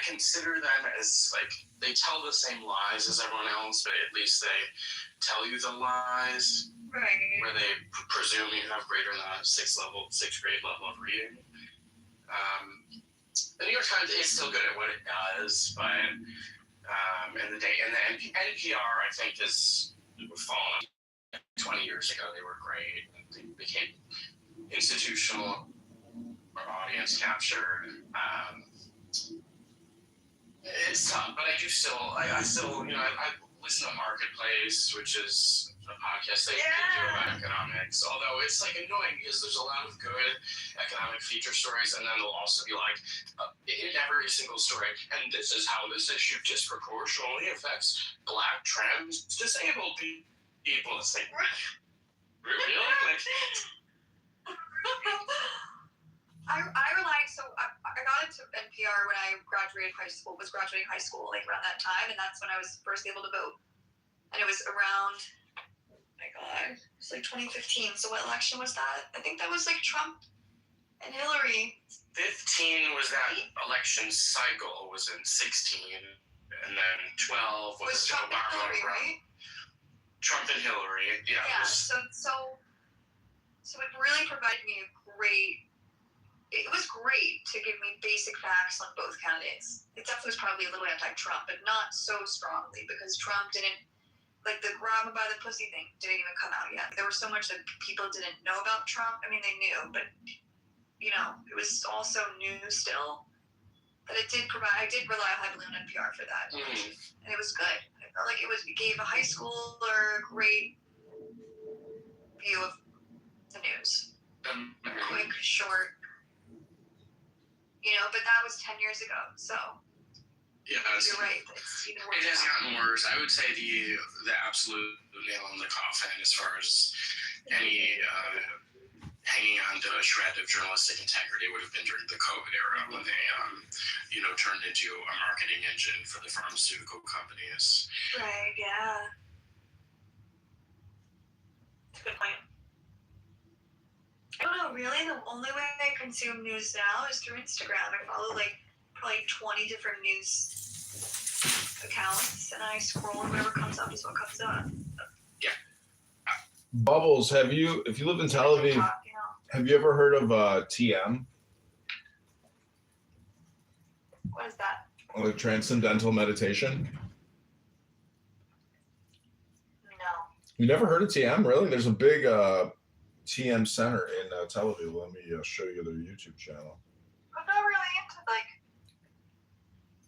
consider them as like, they tell the same lies as everyone else, but at least they tell you the lies. Right. Where they presume you have greater than a sixth grade level of reading. The New York Times is still good at what it does, but and the NPR I think has fallen 20 years ago. They were great. They became institutional or audience capture. It's tough, but I still I listen to Marketplace, which is a podcast they do about economics. Although it's like annoying because there's a lot of good economic feature stories, and then they'll also be like, in every single story, and this is how this issue disproportionately affects Black, trans, disabled people. It's like, really? Like, I got into NPR when I graduating high school, like around that time, and that's when I was first able to vote. And it was around, oh my God, it was like 2015. So what election was that? I think that was like Trump and Hillary. 15 was that election cycle, was in 16, and then 12 was Trump Obama, and Hillary, right? Trump and Hillary, yeah. So it really provided me it was great to give me basic facts on both candidates. It definitely was probably a little anti-Trump, but not so strongly, because Trump didn't, like the grab him by the pussy thing didn't even come out yet. There was so much that people didn't know about Trump. I mean, they knew, but it was also new still. But I did rely heavily on NPR for that. And it was good. I felt like it gave a high schooler a great view of the news. Quick, short. But that was 10 years ago, so yeah, you're right. It's even worse. It has gotten worse. I would say the absolute nail in the coffin as far as any hanging on to a shred of journalistic integrity would have been during the COVID era when they, turned into a marketing engine for the pharmaceutical companies. Right, yeah. That's a good point. I don't know, really, the only way I consume news now is through Instagram. I follow probably 20 different news accounts, and I scroll, and whatever comes up is what comes up. Yeah. Bubbles, if you live in Tel Aviv, have you ever heard of TM? What is that? Like transcendental meditation? No. You never heard of TM? Really? There's a big TM center in Tel Aviv. Let me show you their YouTube channel. Oh, not really.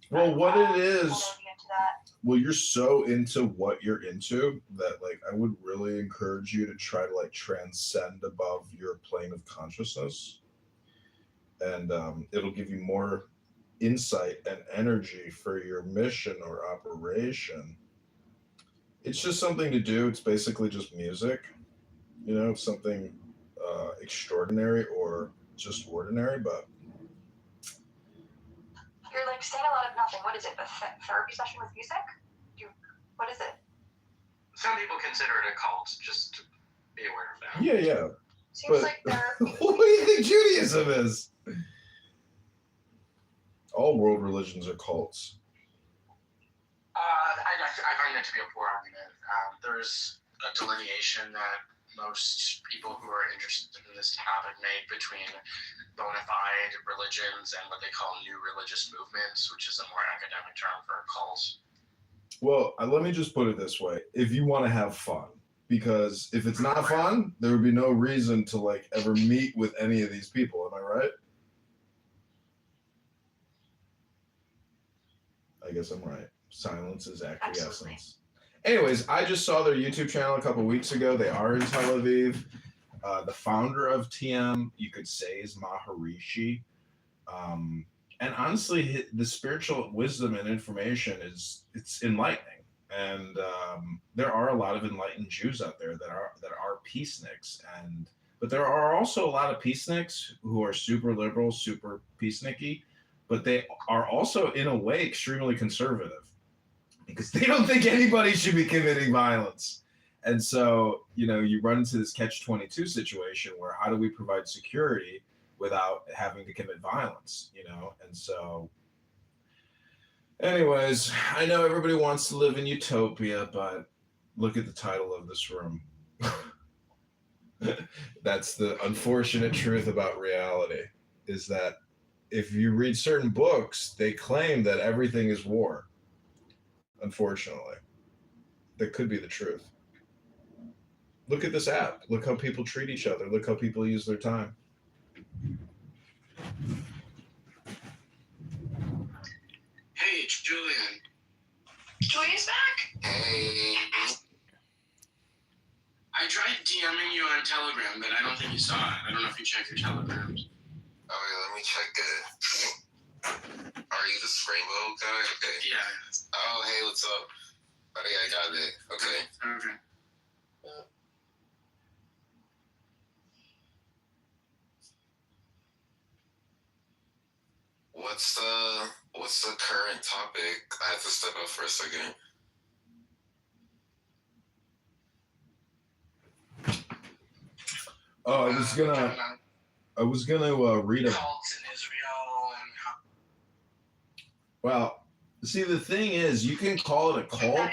Well, what it Totally is, into that. well, you're so into what you're into that, like, I would really encourage you to try to, like, transcend above your plane of consciousness. And it'll give you more insight and energy for your mission or operation. It's just something to do. It's basically just music, something extraordinary or just ordinary, but You're like saying a lot of nothing. What is it? A therapy session with music? What is it? Some people consider it a cult, just to be aware of that. yeah. Seems But like therapy. what do you think Judaism is? All world religions are cults. I find that to be a poor argument. There's a delineation that most people who are interested in this topic make between bona fide religions and what they call new religious movements, which is a more academic term for cults. Well, let me just put it this way. If you want to have fun, because if it's not fun, there would be no reason to, like, ever meet with any of these people. Am I right? I guess I'm right. Silence is acquiescence. Absolutely. Anyways, I just saw their YouTube channel a couple weeks ago. They are in Tel Aviv. The founder of TM, you could say, is Maharishi. And honestly, the spiritual wisdom and information it's enlightening. And there are a lot of enlightened Jews out there that are peaceniks, but there are also a lot of peaceniks who are super liberal, super peaceniky, but they are also in a way extremely conservative because they don't think anybody should be committing violence. And so, you run into this catch-22 situation where how do we provide security without having to commit violence, And so, anyways, I know everybody wants to live in utopia, but look at the title of this room. That's the unfortunate truth about reality, is that if you read certain books, they claim that everything is war. Unfortunately, that could be the truth. Look at this app. Look how people treat each other. Look how people use their time. Hey, it's Julian. Julian's back. Hey. I tried DMing you on Telegram, but I don't think you saw it. I don't know if you checked your Telegrams. Okay, let me check it. Are you this rainbow guy? Okay. Yeah. Oh, hey, what's up? I think I got it. Okay. Okay. What's the current topic? I have to step up for a second. Oh, I was gonna read a. Cults in Israel and how. Well, see, the thing is, you can call it a cult,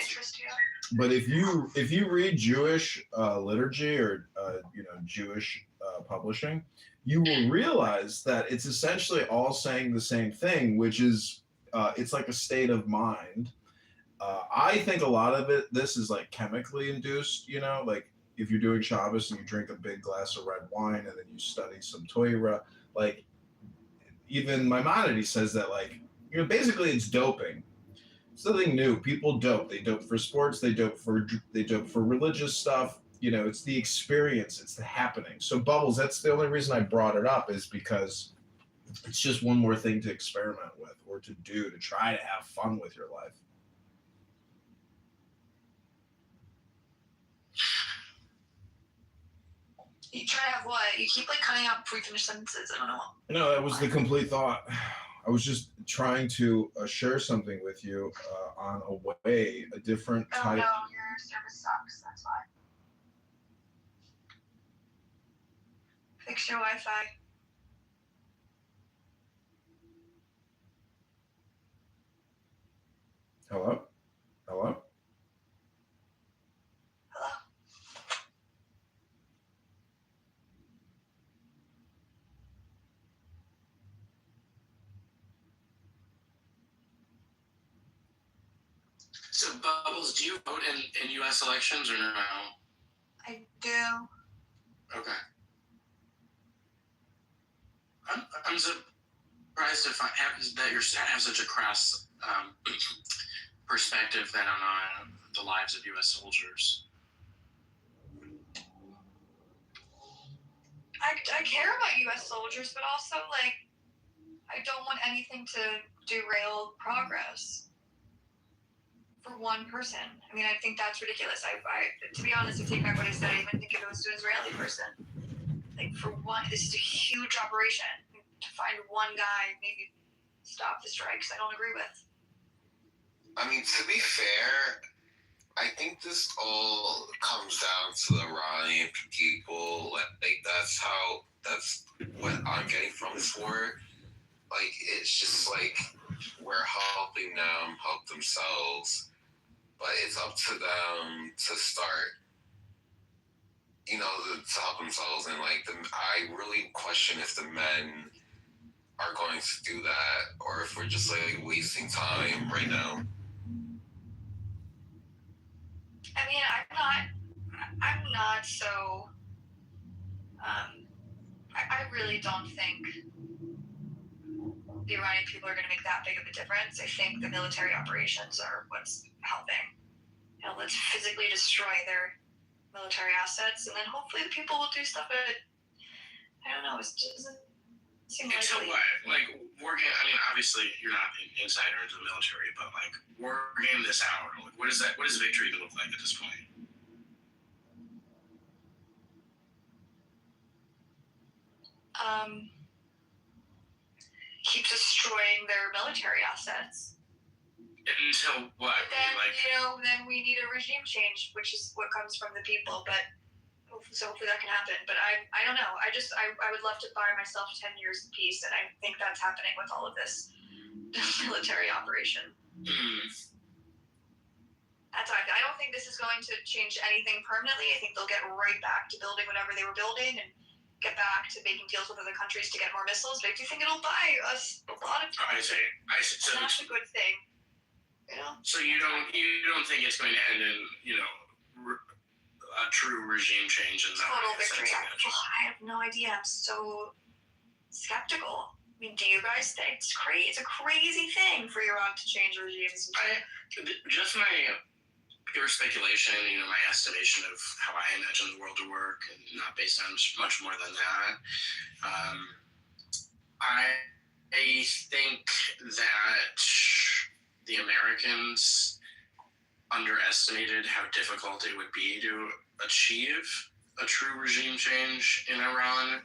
but if you read Jewish liturgy or Jewish publishing, you will realize that it's essentially all saying the same thing, which is it's like a state of mind. I think a lot of this is like chemically induced, like if you're doing Shabbos and you drink a big glass of red wine and then you study some Torah, like even Maimonides says that, like, basically it's doping. It's nothing new. People dope. They dope for sports. They dope for religious stuff. It's the experience. It's the happening. So Bubbles, that's the only reason I brought it up, is because it's just one more thing to experiment with or to do, to try to have fun with your life. You try to have what? You keep like cutting out pre-finished sentences. I don't know. No, that was the complete thought. I was just trying to share something with you on a different type. Oh no, your service sucks. That's why. Fix your Wi-Fi. Hello? Hello? So, Bubbles, do you vote in U.S. elections or no? I do. Okay. I'm surprised to find that you have such a crass perspective then on the lives of U.S. soldiers? I care about U.S. soldiers, but also, like, I don't want anything to derail progress for one person. I mean, I think that's ridiculous. I to be honest, I take back what I said. I even think if it was to an Israeli person. Like, for one, this is a huge operation. To find one guy, maybe stop the strikes, I don't agree with. I mean, to be fair, I think this all comes down to the Iranian people. Like, that's what I'm getting from this war. Like, it's just like we're helping them help themselves, but it's up to them to start, to help themselves. And like, I really question if the men are going to do that, or if we're just like wasting time right now. I mean, I'm not so. I really don't think the Iranian people are going to make that big of a difference. I think the military operations are what's helping. Let's physically destroy their military assets, and then hopefully the people will do stuff. But I don't know. It doesn't seem Until likely. what? Like, war game, I mean, obviously you're not an insider into the military, but like, war game this out. Like, what does victory even look like at this point? Keep destroying their military assets. Until what? But then, like, then we need a regime change, which is what comes from the people. But hopefully that can happen. But I don't know. I would love to buy myself 10 years of peace, and I think that's happening with all of this military operation. That's how I don't think this is going to change anything permanently. I think they'll get right back to building whatever they were building and get back to making deals with other countries to get more missiles. But I do think it'll buy us a lot of time. I see. So that's a good thing. So you don't think it's going to end in a true regime change in that total victory? I have no idea. I'm so skeptical. I mean, do you guys think it's crazy? It's a crazy thing for Iran to change regimes. Just my pure speculation, my estimation of how I imagine the world to work, and not based on much more than that. I think that the Americans underestimated how difficult it would be to achieve a true regime change in Iran,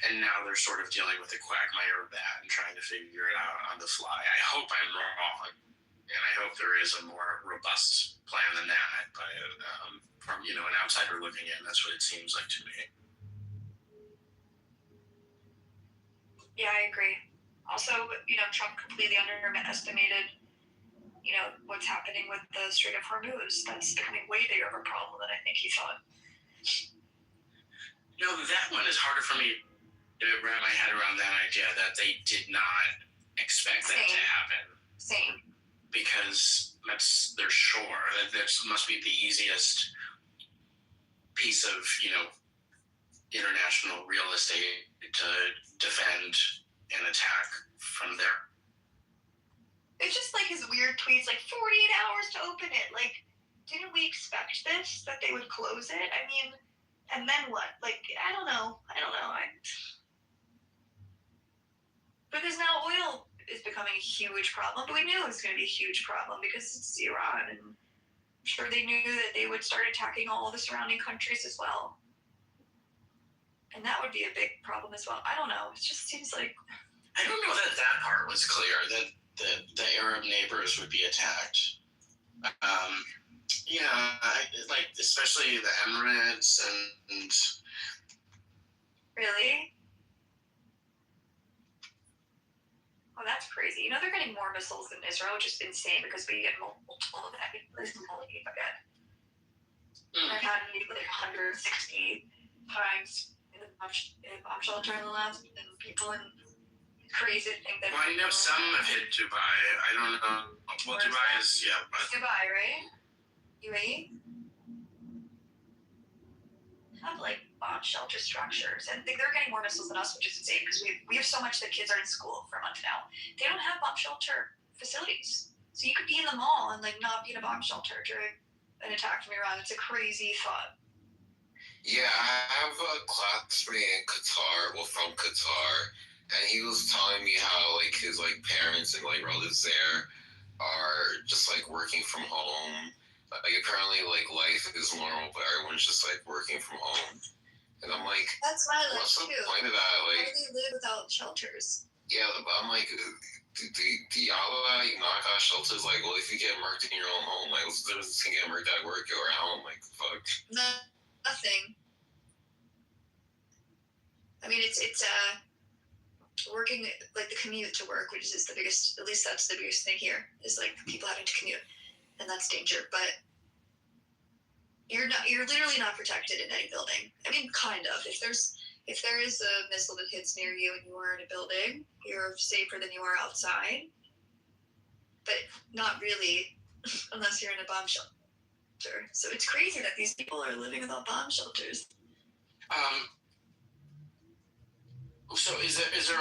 and now they're sort of dealing with the quagmire of that and trying to figure it out on the fly. I hope I'm wrong, and I hope there is a more robust plan than that, but from an outsider looking in, that's what it seems like to me. Yeah, I agree. Also, Trump completely underestimated what's happening with the Strait of Hormuz. That's becoming way bigger of a problem than I think he thought. That one is harder for me to wrap my head around, that idea that they did not expect that to happen. Same. Because they're sure that must be the easiest piece of, international real estate to defend and attack from there. It's just like his weird tweets, like 48 hours to open it. Like, didn't we expect this, that they would close it? I mean, and then what? Like, I don't know. Because now oil is becoming a huge problem, but we knew it was going to be a huge problem because it's Iran, and I'm sure they knew that they would start attacking all the surrounding countries as well. And that would be a big problem as well. I don't know. It just seems like... I don't know that part was clear, that the Arab neighbors would be attacked. Especially the Emirates and... Really? Oh, that's crazy. They're getting more missiles than Israel, which is insane because we get multiple of that. I've had maybe like 160 times in the bomb shelter in the last, and people in crazy think that. Well, I know some have hit Dubai. I don't know. Well, Dubai is, but... Dubai, right? UAE? Have like bomb shelter structures, and they're getting more missiles than us, which is insane because we have so much that kids are in school for a month now. They don't have bomb shelter facilities. So you could be in the mall and like not be in a bomb shelter during an attack from Iran. It's a crazy thought. Yeah, I have a classmate in Qatar, well, from Qatar, and he was telling me how like his like parents and like relatives there are just like working from home. Like apparently like life is normal, but everyone's just like working from home. And I'm like, That's my life what's the too. point of that? How Like, do they live without shelters? yeah, but I'm like, the Allah, you knock out shelters. Like, well, if you get murked in your own home, like, what's the difference between getting murked at work or at home? Like, fuck. No, nothing. I mean, it's working like the commute to work, which is the biggest. At least that's the biggest thing here. Is like people having to commute, and that's danger. But you're literally not protected in any building. I mean, kind of. If there is a missile that hits near you and you are in a building, you're safer than you are outside. But not really, unless you're in a bomb shelter. So it's crazy that these people are living without bomb shelters. So is there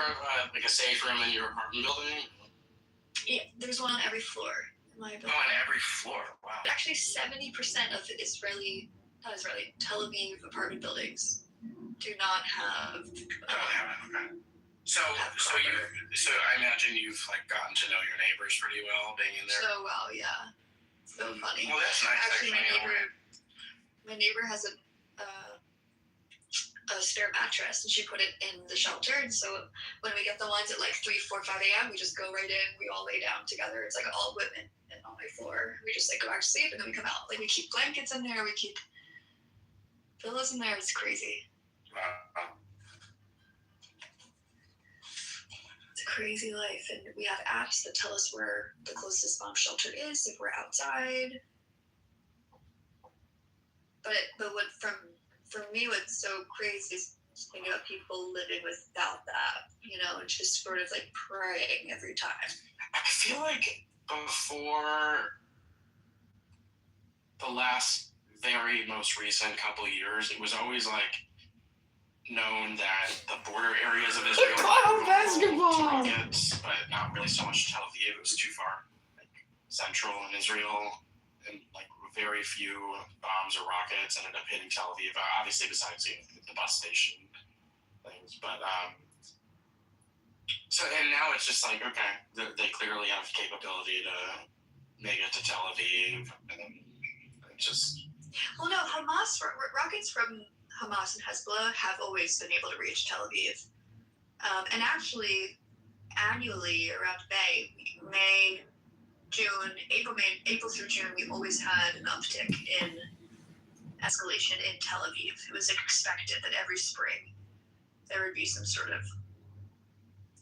like a safe room in your apartment building? Yeah, there's one on every floor in my building. Oh, on every floor. Wow. Actually, 70% of Tel Aviv apartment buildings do not have. Okay. So I imagine you've like gotten to know your neighbors pretty well, being in there. So well, yeah. So funny. Well, that's nice. Actually, my neighbor has a spare mattress, and she put it in the shelter. And so when we get the ones at like 3, 4, 5 a.m., we just go right in. We all lay down together. It's like all women and on my floor. We just like go back to sleep, and then we come out. Like we keep blankets in there. We keep pillows in there. It's crazy. Wow. It's a crazy life, and we have apps that tell us where the closest bomb shelter is if we're outside. But what for me, what's so crazy is thinking about people living without that, and just sort of like praying every time. I feel like before the last very most recent couple of years, it was always like known that the border areas of Israel basketball, but not really so much Tel Aviv. It was too far, like central in Israel, and like very few bombs or rockets ended up hitting Tel Aviv. Obviously, besides the bus station things, but so and now it's just like okay, they clearly have capability to make it to Tel Aviv, and then just. Well, no, rockets from Hamas and Hezbollah have always been able to reach Tel Aviv, and actually, annually around May, June, April through June, we always had an uptick in escalation in Tel Aviv. It was expected that every spring there would be some sort of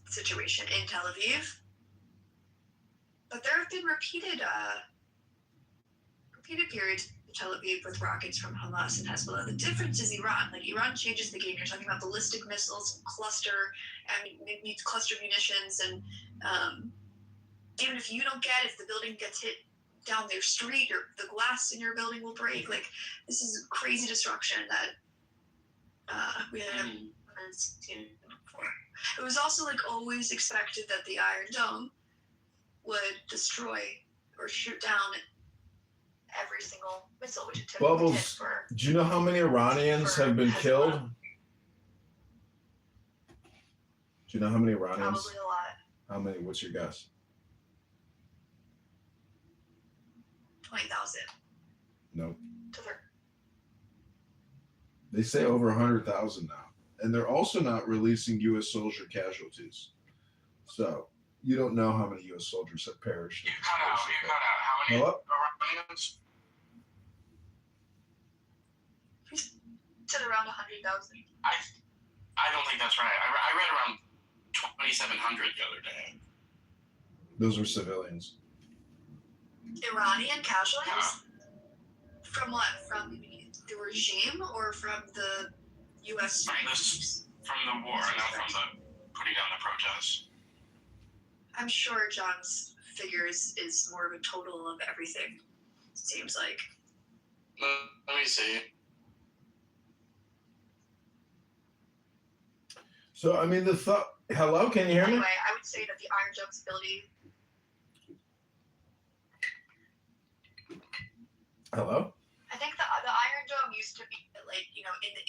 situation in Tel Aviv. But there have been repeated periods in Tel Aviv with rockets from Hamas and Hezbollah. The difference is Iran. Like Iran changes the game. You're talking about ballistic missiles, cluster munitions, and even if you don't if the building gets hit down their street, or the glass in your building will break. Like this is crazy destruction that we haven't seen before. It was also like always expected that the Iron Dome would destroy or shoot down every single missile, which it typically did Bubbles, do you know how many Iranians have been killed? Do you know how many Iranians? Probably a lot. How many? What's your guess? 20,000. Nope. To 30. They say over 100,000 now. And they're also not releasing U.S. soldier casualties. So you don't know how many U.S. soldiers have perished. You cut out. How many Iranians? He said around 100,000. I don't think that's right. I read around 2,700 the other day. Those were civilians. Iranian casualties? From what? From the regime or from the U.S. From the war, not from the putting down the protests. I'm sure John's figures is more of a total of everything. Seems like. Let me see. So I mean, the thought. Hello, can you hear me? Anyway, I would say that the Iron Dome's ability. Hello? I think the Iron Dome used to be like, in the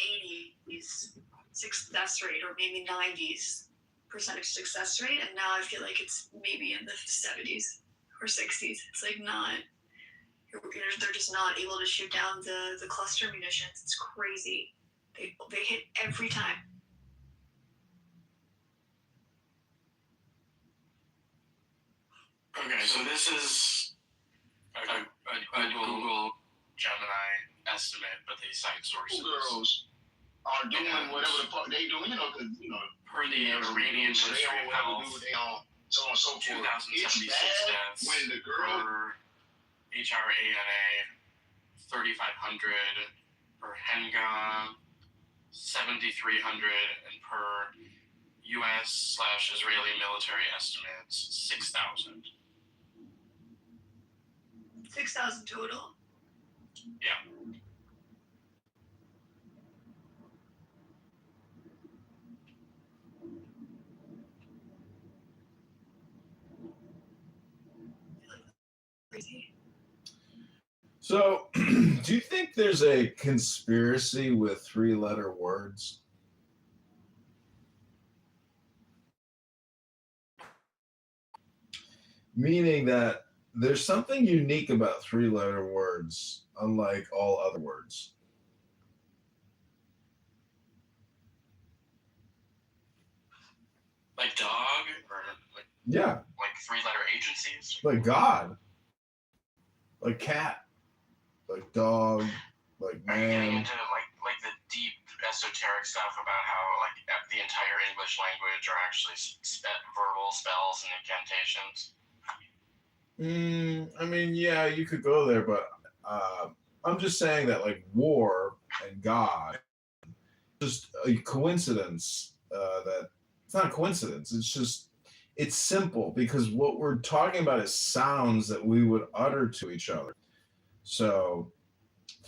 80s success rate, or maybe 90s percentage success rate, and now I feel like it's maybe in the 70s or 60s. It's like not, they're just not able to shoot down the cluster munitions. It's crazy. They hit every time. Okay, so this is a Google Gemini estimate, but they cite sources. Girls are doing whatever the fuck they doing, because per the Iranian Ministry of Health, so on and so forth. 2,076 deaths when the girl per HRANA, 3,500 per HENGA, 7,300, and per U.S./Israeli military estimates, 6,000. 6,000 total. Yeah. Crazy. So, do you think there's a conspiracy with 3-letter words? Meaning that there's something unique about 3-letter words, unlike all other words. Like dog, or Yeah, like 3-letter agencies? like God, like cat, like dog, like Are you getting man. into like the deep esoteric stuff about how the entire English language are actually verbal spells and incantations? I mean, yeah, you could go there, but I'm just saying that like war and God, just a coincidence. That it's not a coincidence. It's simple because what we're talking about is sounds that we would utter to each other. So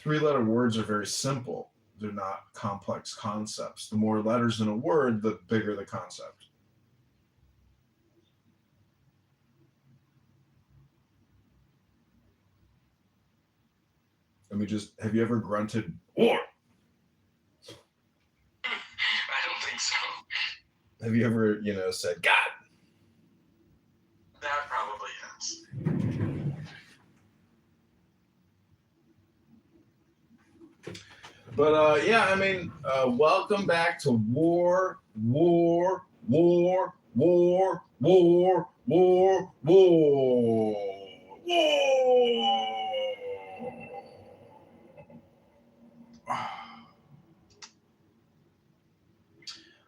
3-letter words are very simple. They're not complex concepts. The more letters in a word, the bigger the concept. Have you ever grunted war? I don't think so. Have you ever, said God? That probably is. But yeah, I mean, welcome back to War.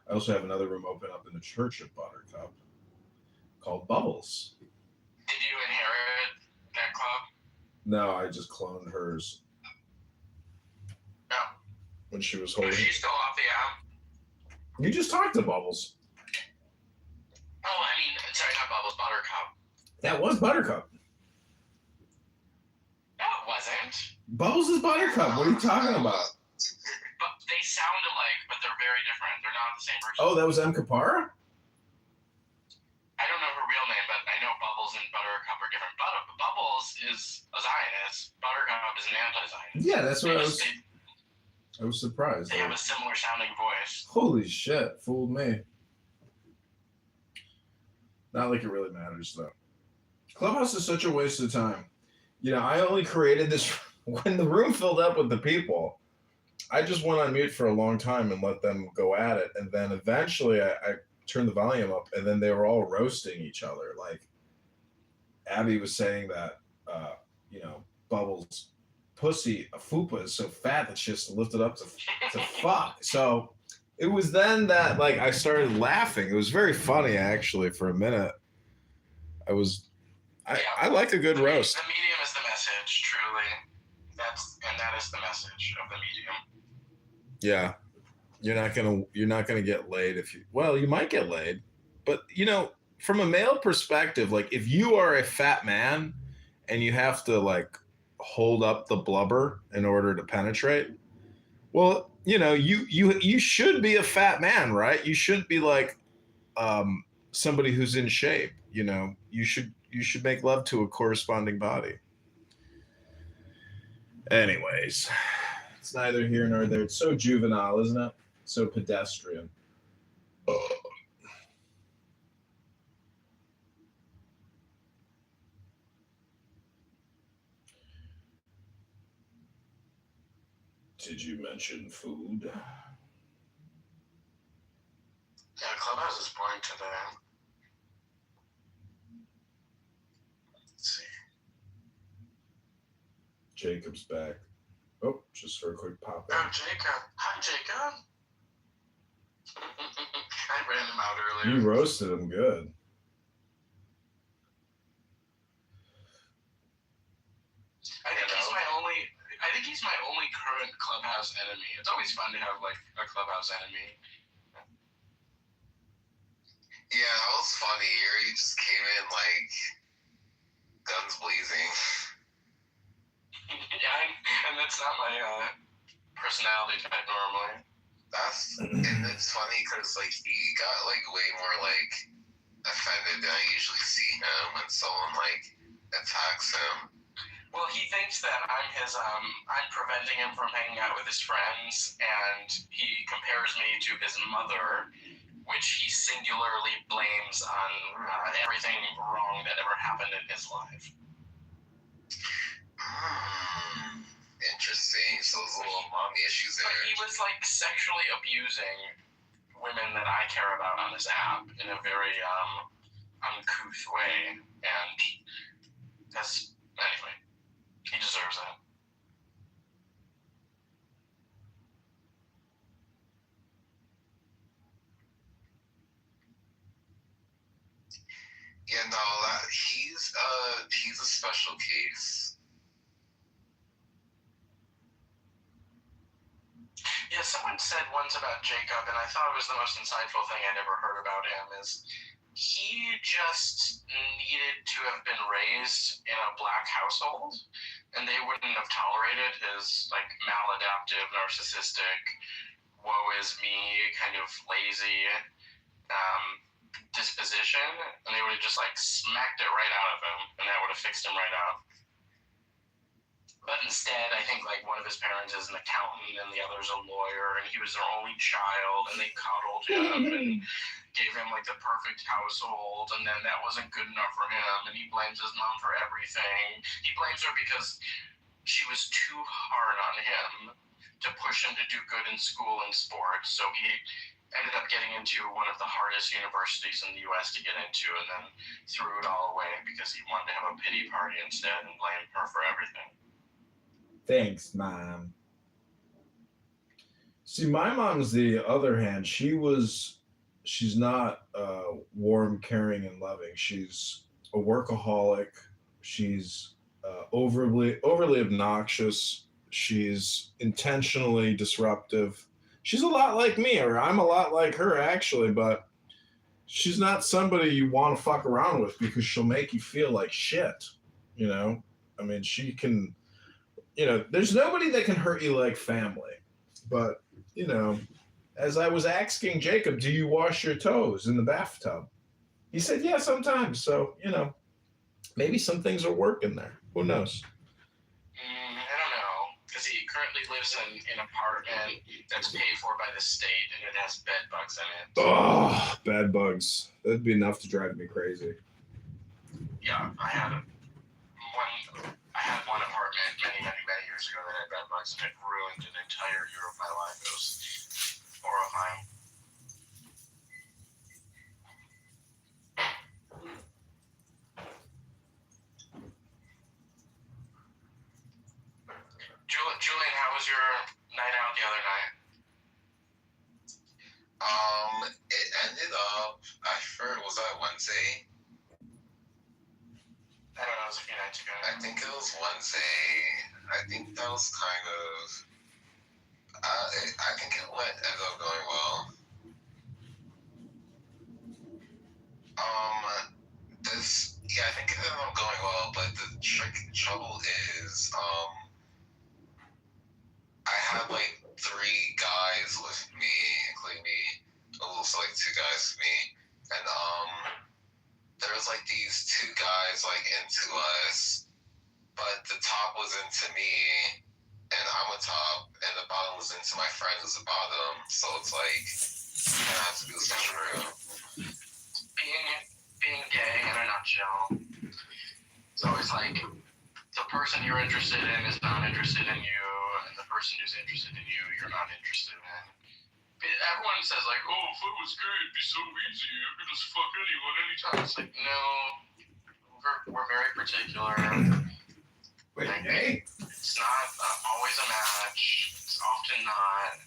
I also have another room open up in the Church of Buttercup called Bubbles. Did you inherit that club? No, I just cloned hers. No. When she was holding. Is she still off the app? You just talked to Bubbles. Oh, I mean, sorry, not Bubbles, Buttercup. That was Buttercup. No, it wasn't. Bubbles is Buttercup. What are you talking about? But they sound alike, but they're very different. They're not the same person. Oh, that was M. Kapara? I don't know her real name, but I know Bubbles and Buttercup are different. Bubbles is a Zionist. Buttercup is an anti-Zionist. Yeah, that's what I was surprised. They have a similar sounding voice. Holy shit, fooled me. Not like it really matters, though. Clubhouse is such a waste of time. I only created this when the room filled up with the people. I just went on mute for a long time and let them go at it. And then eventually I turned the volume up, and then they were all roasting each other. Like Abby was saying that, Bubbles' pussy, a fupa, is so fat that she has to lift it up to fuck. So it was then that I started laughing. It was very funny, actually, for a minute. I like a good roast. The medium is the message, truly. That is the message of the medium. Yeah. You're not gonna get laid you might get laid. But from a male perspective, if you are a fat man and you have to hold up the blubber in order to penetrate, well, you should be a fat man, right? You shouldn't be somebody who's in shape. You should make love to a corresponding body. Anyways, it's neither here nor there. It's so juvenile, isn't it? So pedestrian. Did you mention food? Yeah, Clubhouse is boring today. Let's see. Jacob's back. Oh, just for a quick pop in. Oh, Jacob. Hi, Jacob. I ran him out earlier. You roasted him good. I think he's my only current Clubhouse enemy. It's always fun to have like a Clubhouse enemy. Yeah, that was funny. You just came in like guns blazing. Yeah, and that's not my personality type normally. And it's funny because like he got like way more like offended than I usually see him when someone like attacks him. Well, he thinks that I'm preventing him from hanging out with his friends, and he compares me to his mother, which he singularly blames on everything wrong that ever happened in his life. Interesting. So those little mommy issues there. But he was like sexually abusing women that I care about on this app in a very uncouth way, and that's anyway. He deserves that. Yeah, no, he's a special case. Yeah, someone said once about Jacob, and I thought it was the most insightful thing I'd ever heard about him, is he just needed to have been raised in a black household, and they wouldn't have tolerated his like maladaptive, narcissistic, woe is me, kind of lazy disposition, and they would have just like smacked it right out of him, and that would have fixed him right out. But instead, I think like one of his parents is an accountant and the other's a lawyer, and he was their only child, and they coddled him and gave him like the perfect household, and then that wasn't good enough for him, and he blames his mom for everything. He blames her because she was too hard on him to push him to do good in school and sports, so he ended up getting into one of the hardest universities in the U.S. to get into, and then threw it all away because he wanted to have a pity party instead and blame her for everything. Thanks, Mom. See, my mom's the other hand. She's not warm, caring, and loving. She's a workaholic. She's overly obnoxious. She's intentionally disruptive. She's a lot like me, or I'm a lot like her, actually, but she's not somebody you want to fuck around with because she'll make you feel like shit. You know? I mean, she can... You know, there's nobody that can hurt you like family. But, you know, as I was asking Jacob, do you wash your toes in the bathtub? He said, yeah, sometimes. So, you know, maybe some things are working there. Who knows? I don't know, because he currently lives in an apartment that's paid for by the state, and it has bed bugs in it. Oh, bed bugs. That'd be enough to drive me crazy. Yeah, I had one apartment many years ago that had bed bugs, and it ruined an entire year of my life. It was horrifying. Julian, how was your night out the other night? It ended up, I forgot, was that Wednesday? I don't know, it was a few nights ago. I think it was Wednesday. I think that was kind of, I think it ended up going well. I think it ended up going well, but the trouble is, I had like 3 guys with me, including me, also like 2 guys with me, and there was like these 2 guys like into us, but the top was into me, and I'm a top, and the bottom was into my friend who's a bottom. So it's like, I have to do something real. Being gay in a nutshell, it's always like the person you're interested in is not interested in you, and the person who's interested in you, you're not interested in. Everyone says like, oh, if it was gay, it'd be so easy. You could just fuck anyone anytime. It's like, no, we're very particular. Wait, like, hey? It's not always a match. It's often not.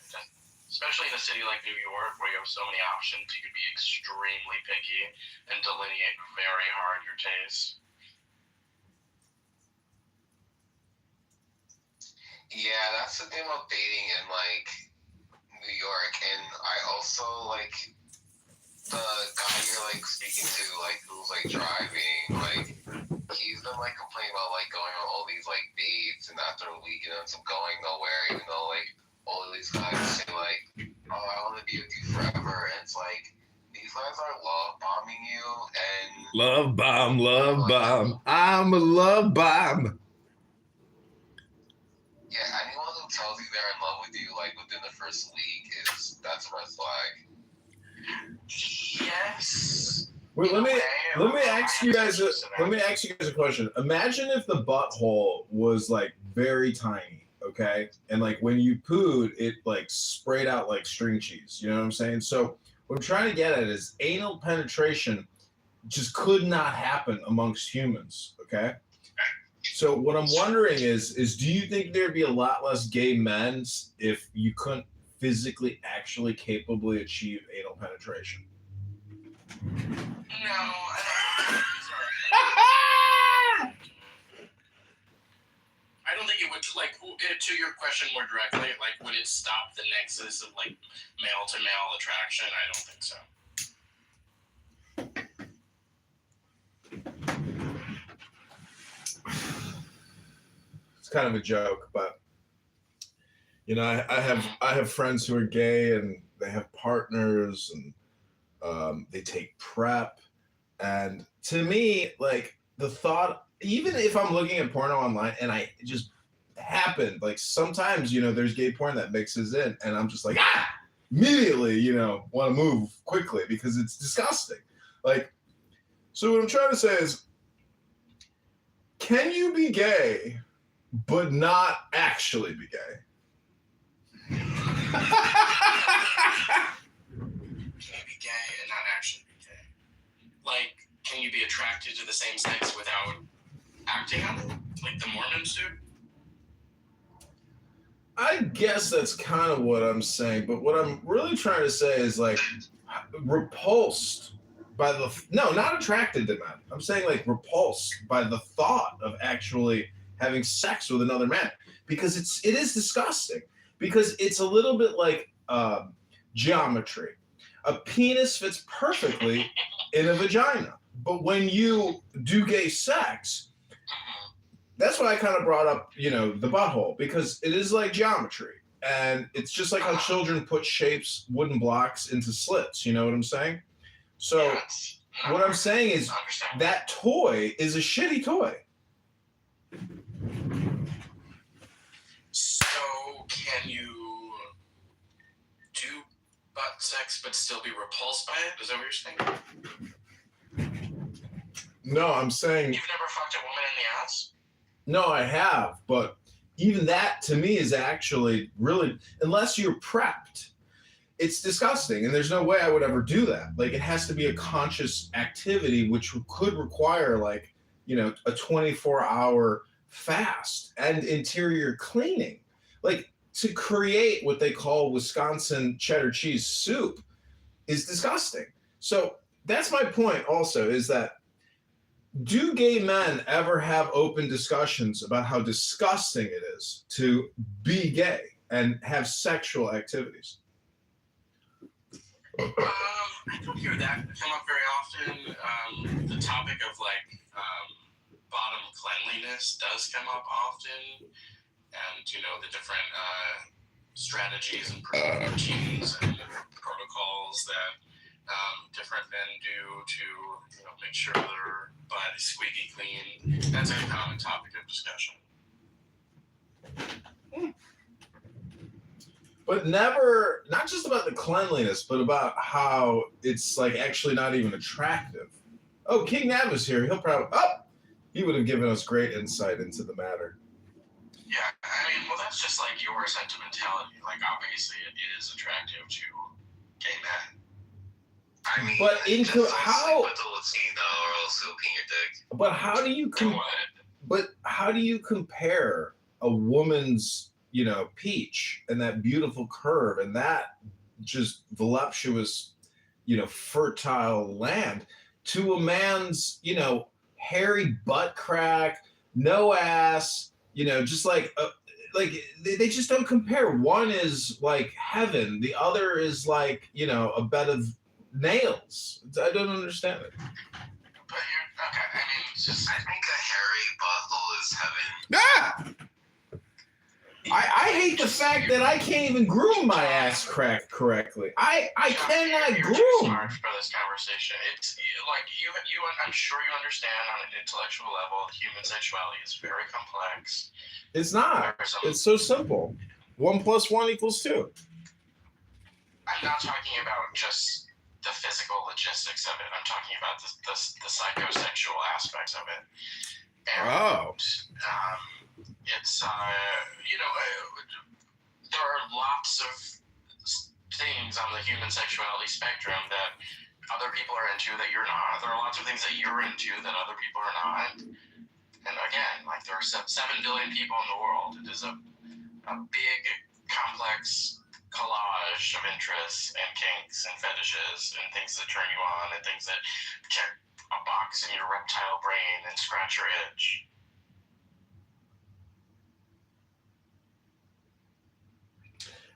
Especially in a city like New York, where you have so many options, you could be extremely picky and delineate very hard your taste. Yeah, that's the thing about dating in like New York, and I also like the guy you're like speaking to, like who's like driving, like he's been like complaining about like going on all these like dates, and after a week, you know, it's going nowhere, even though like all of these guys say like, oh, I want to be with you forever, and it's like these guys are love bombing you, and Love bomb. I'm a love bomb. Yeah, anyone who tells you they're in love with you like within the first week that's a red flag. Yes. Wait, let me ask you guys a question. Imagine if the butthole was like very tiny, okay? And like when you pooed, it like sprayed out like string cheese. You know what I'm saying? So what I'm trying to get at is anal penetration just could not happen amongst humans, okay? So what I'm wondering is do you think there'd be a lot less gay men if you couldn't physically actually capably achieve anal penetration? No, I don't think it would, like, to your question more directly, like, would it stop the nexus of, like, male-to-male attraction? I don't think so. It's kind of a joke, but you know, I have friends who are gay and they have partners and they take PrEP, and to me, like the thought, even if I'm looking at porno online and I just happened, like sometimes, you know, there's gay porn that mixes in, and I'm just like, immediately, you know, want to move quickly because it's disgusting. Like, so what I'm trying to say is, can you be gay but not actually be gay? Can you be gay and not actually be gay? Like, can you be attracted to the same sex without acting on it? Like the Mormons do? I guess that's kind of what I'm saying, but what I'm really trying to say is like repulsed by not attracted to men. I'm saying like repulsed by the thought of actually having sex with another man, because it is disgusting, because it's a little bit like geometry. A penis fits perfectly in a vagina, but when you do gay sex, that's why I kind of brought up, you know, the butthole, because it is like geometry, and it's just like how children put wooden blocks into slits. You know what I'm saying? So what I'm saying is that toy is a shitty toy. So can you do butt sex but still be repulsed by it? Is that what you're saying? No, I'm saying you've never fucked a woman in the ass? No, I have, but even that to me is actually really, unless you're prepped, it's disgusting, and there's no way I would ever do that. Like, it has to be a conscious activity, which could require, like, you know, a 24-hour fast and interior cleaning. Like, to create what they call Wisconsin cheddar cheese soup is disgusting. So that's my point also, is that do gay men ever have open discussions about how disgusting it is to be gay and have sexual activities? I don't hear that come up very often. The topic of like bottom cleanliness does come up often, and you know the different strategies and routines and protocols that different men do to make sure their butt is squeaky clean. That's a common topic of discussion. But never, not just about the cleanliness, but about how it's like actually not even attractive. Oh, King Nav is here. He'll probably, he would have given us great insight into the matter. Yeah, I mean, well, that's just like your sentimentality. Like, obviously, it is attractive to gay men. I mean, But how? With the Latino, or else he'll pee your dick. But how do you But how do you compare a woman's, peach and that beautiful curve and that just voluptuous, fertile land to a man's, hairy butt crack, no ass, just like they just don't compare. One is like heaven, the other is like, a bed of nails. I don't understand it. But okay, I mean, it's just, I think a hairy butthole is heaven. Ah! I hate the fact that I can't even groom my ass crack correctly. I cannot you're groom. too smart for this conversation. It's like you. I'm sure you understand on an intellectual level, human sexuality is very complex. It's not. It's so simple. 1 + 1 = 2. I'm not talking about just the physical logistics of it. I'm talking about the psychosexual aspects of it. And, it's there are lots of things on the human sexuality spectrum that other people are into that you're not. There are lots of things that you're into that other people are not. And again, like there are 7 billion people in the world. It is a big, complex collage of interests and kinks and fetishes and things that turn you on and things that check a box in your reptile brain and scratch your itch.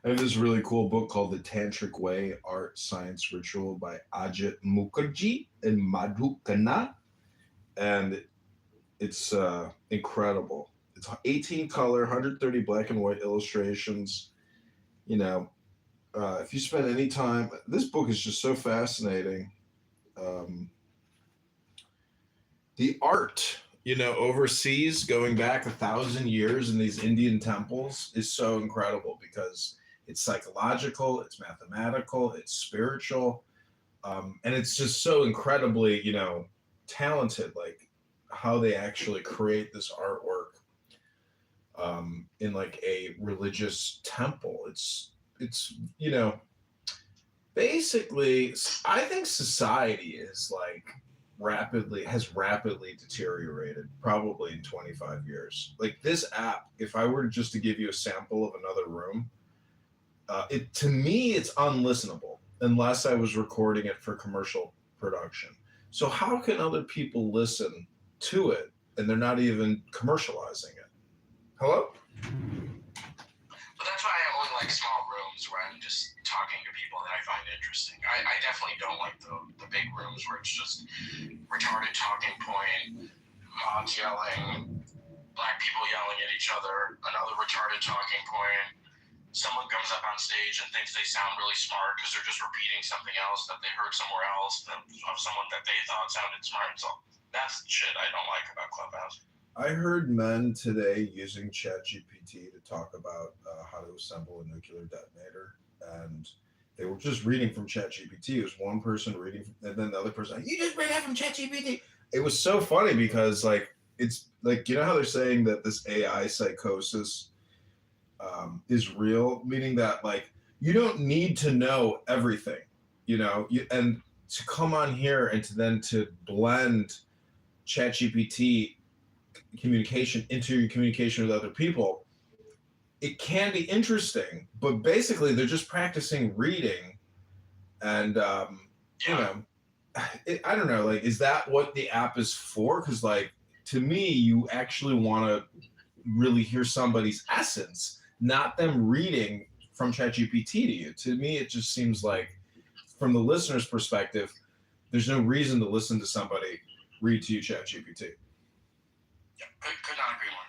I have this really cool book called The Tantric Way, Art, Science, Ritual by Ajit Mukherjee and Madhu Khanna. And it's incredible. It's 18 color, 130 black and white illustrations. If you spend any time, this book is just so fascinating. The art, overseas, going back 1,000 years in these Indian temples is so incredible because it's psychological, it's mathematical, it's spiritual, and it's just so incredibly, talented, like how they actually create this artwork in like a religious temple. It's basically, I think society is like has rapidly deteriorated probably in 25 years. Like this app, if I were just to give you a sample of another room, to me it's unlistenable unless I was recording it for commercial production. So how can other people listen to it and they're not even commercializing it? Hello? But that's why I only like small rooms where I'm just talking to people that I find interesting. I definitely don't like the big rooms where it's just retarded talking point, moms yelling, black people yelling at each other, another retarded talking point. Someone comes up on stage and thinks they sound really smart because they're just repeating something else that they heard somewhere else of someone that they thought sounded smart. So that's shit I don't like about Clubhouse. I heard men today using ChatGPT to talk about how to assemble a nuclear detonator, and they were just reading from ChatGPT. It was one person reading, and then the other person, you just read that from ChatGPT. It was so funny because, like, it's like, how they're saying that this AI psychosis is real, meaning that, like, you don't need to know everything, and to come on here and to blend ChatGPT communication into your communication with other people, it can be interesting, but basically they're just practicing reading, and I don't know, like, is that what the app is for? Because, like, to me, you actually want to really hear somebody's essence, not them reading from ChatGPT to you. To me, it just seems like, from the listener's perspective, there's no reason to listen to somebody read to you ChatGPT. Yeah, could not agree more.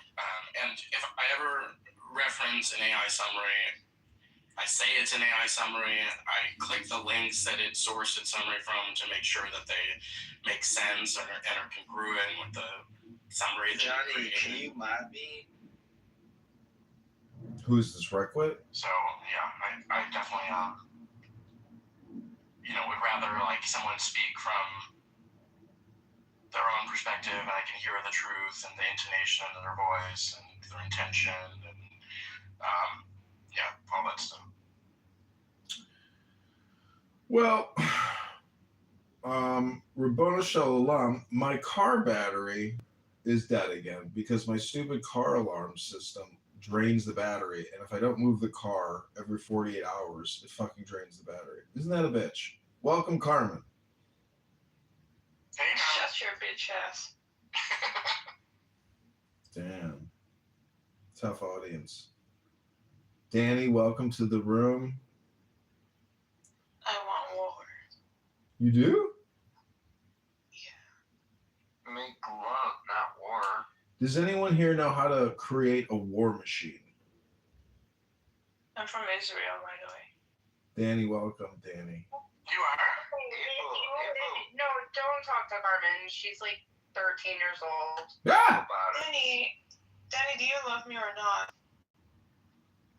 And if I ever reference an AI summary, I say it's an AI summary. I click the links that it sourced its summary from to make sure that they make sense and are congruent with the summary. Johnny, can you mod me? Who's this, Reckwit? So yeah, would rather like someone speak from their own perspective, and I can hear the truth and the intonation of their voice and their intention and all that stuff. Well, Rabboni Shalom, my car battery is dead again because my stupid car alarm system drains the battery, and if I don't move the car every 48 hours, it fucking drains the battery. Isn't that a bitch? Welcome, Carmen. Hey, shut your bitch ass. Damn. Tough audience. Danny, welcome to the room. I want war. You do? Yeah. Make love, not war. Does anyone here know how to create a war machine? I'm from Israel, by the way. Danny, welcome, Danny. You are? No, don't talk to Carmen. She's like 13 years old. Ah! Danny, do you love me or not?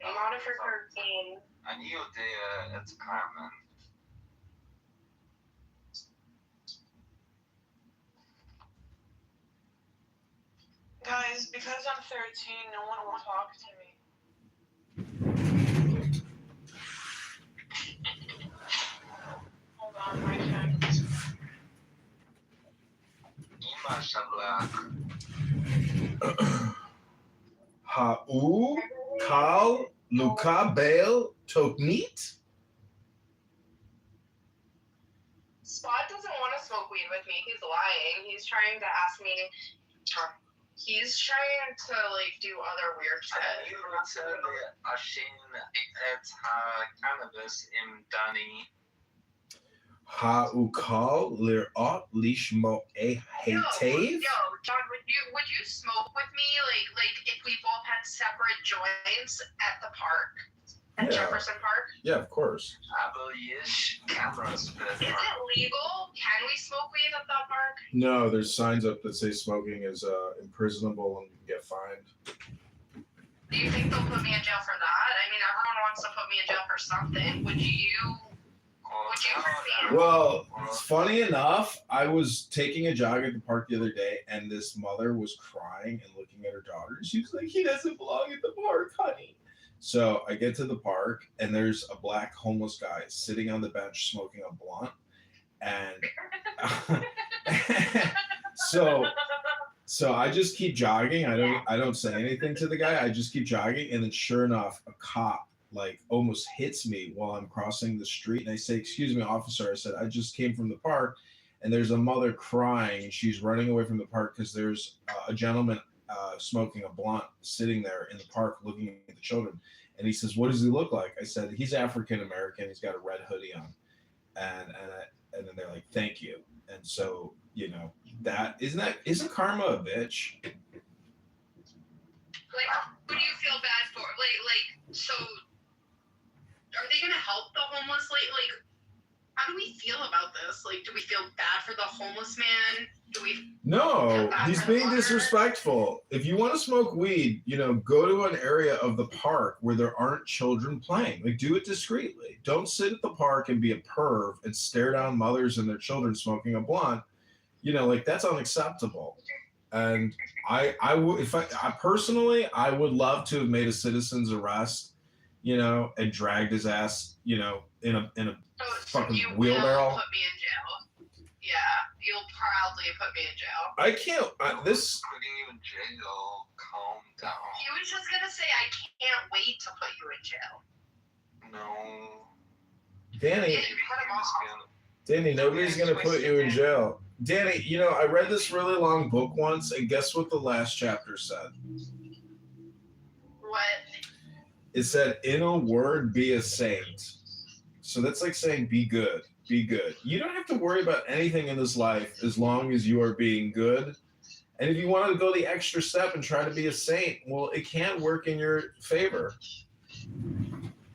Not if you're 13. I knew it's Carmen. Guys, because I'm 13, no one will talk to me. Hold on, my phone. Ha'u kal luka bel toknit? Spot doesn't want to smoke weed with me. He's lying. He's trying to ask me. He's trying to like do other weird shit. cannabis in Dani. Ha'u kal lir'at lishmo hetev? Yo, John, would you smoke with me? Like if we both had separate joints at the park, at Jefferson Park? Yeah, of course. Cameras. Is it legal? Can we smoke weed at that park? No, there's signs up that say smoking is imprisonable and you can get fined. Do you think they'll put me in jail for that? I mean, everyone wants to put me in jail for something. Would you Well, funny enough, I was taking a jog at the park the other day, and this mother was crying and looking at her daughter. She was like, "He doesn't belong at the park, honey." So I get to the park, and there's a black homeless guy sitting on the bench smoking a blunt, and so I just keep jogging. I don't say anything to the guy. I just keep jogging, and then sure enough, a cop like almost hits me while I'm crossing the street. And I say, "Excuse me, officer." I said, "I just came from the park and there's a mother crying and she's running away from the park because there's a gentleman smoking a blunt sitting there in the park looking at the children." And he says, "What does he look like?" I said, "He's African-American. He's got a red hoodie on." And then they're like, "Thank you." And so, isn't karma a bitch? Like, who do you feel bad for? So are they going to help the homeless? Like, how do we feel about this? Like, do we feel bad for the homeless man? No, he's being disrespectful. If you want to smoke weed, go to an area of the park where there aren't children playing. Like, do it discreetly. Don't sit at the park and be a perv and stare down mothers and their children smoking a blunt. That's unacceptable. And I personally, I would love to have made a citizen's arrest, and dragged his ass, in a fucking wheelbarrow. Will put me in jail. Yeah, you'll proudly put me in jail. I can't. This. Putting you in jail. Calm down. He was just gonna say, "I can't wait to put you in jail." No. Danny, nobody's gonna put you in jail. Danny, I read this really long book once, and guess what the last chapter said? What? It said, "In a word, be a saint." So that's like saying, be good, be good. You don't have to worry about anything in this life as long as you are being good. And if you want to go the extra step and try to be a saint, well, it can work in your favor.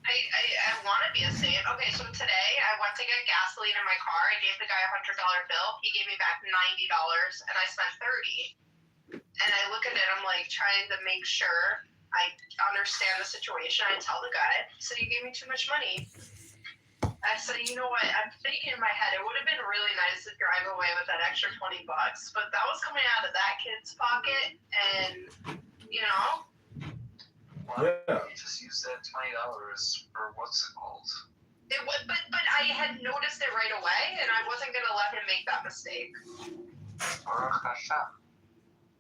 I want to be a saint. Okay, so today I went to get gasoline in my car. I gave the guy $100 bill. He gave me back $90, and I spent $30. And I look at it, I'm like trying to make sure I understand the situation. I tell the guy, so you gave me too much money. I said, you know what? I'm thinking in my head, it would have been really nice to drive away with that extra $20, but that was coming out of that kid's pocket, and you know. Why don't you just use that $20 for what's it called? It would, but I had noticed it right away, and I wasn't gonna let him make that mistake.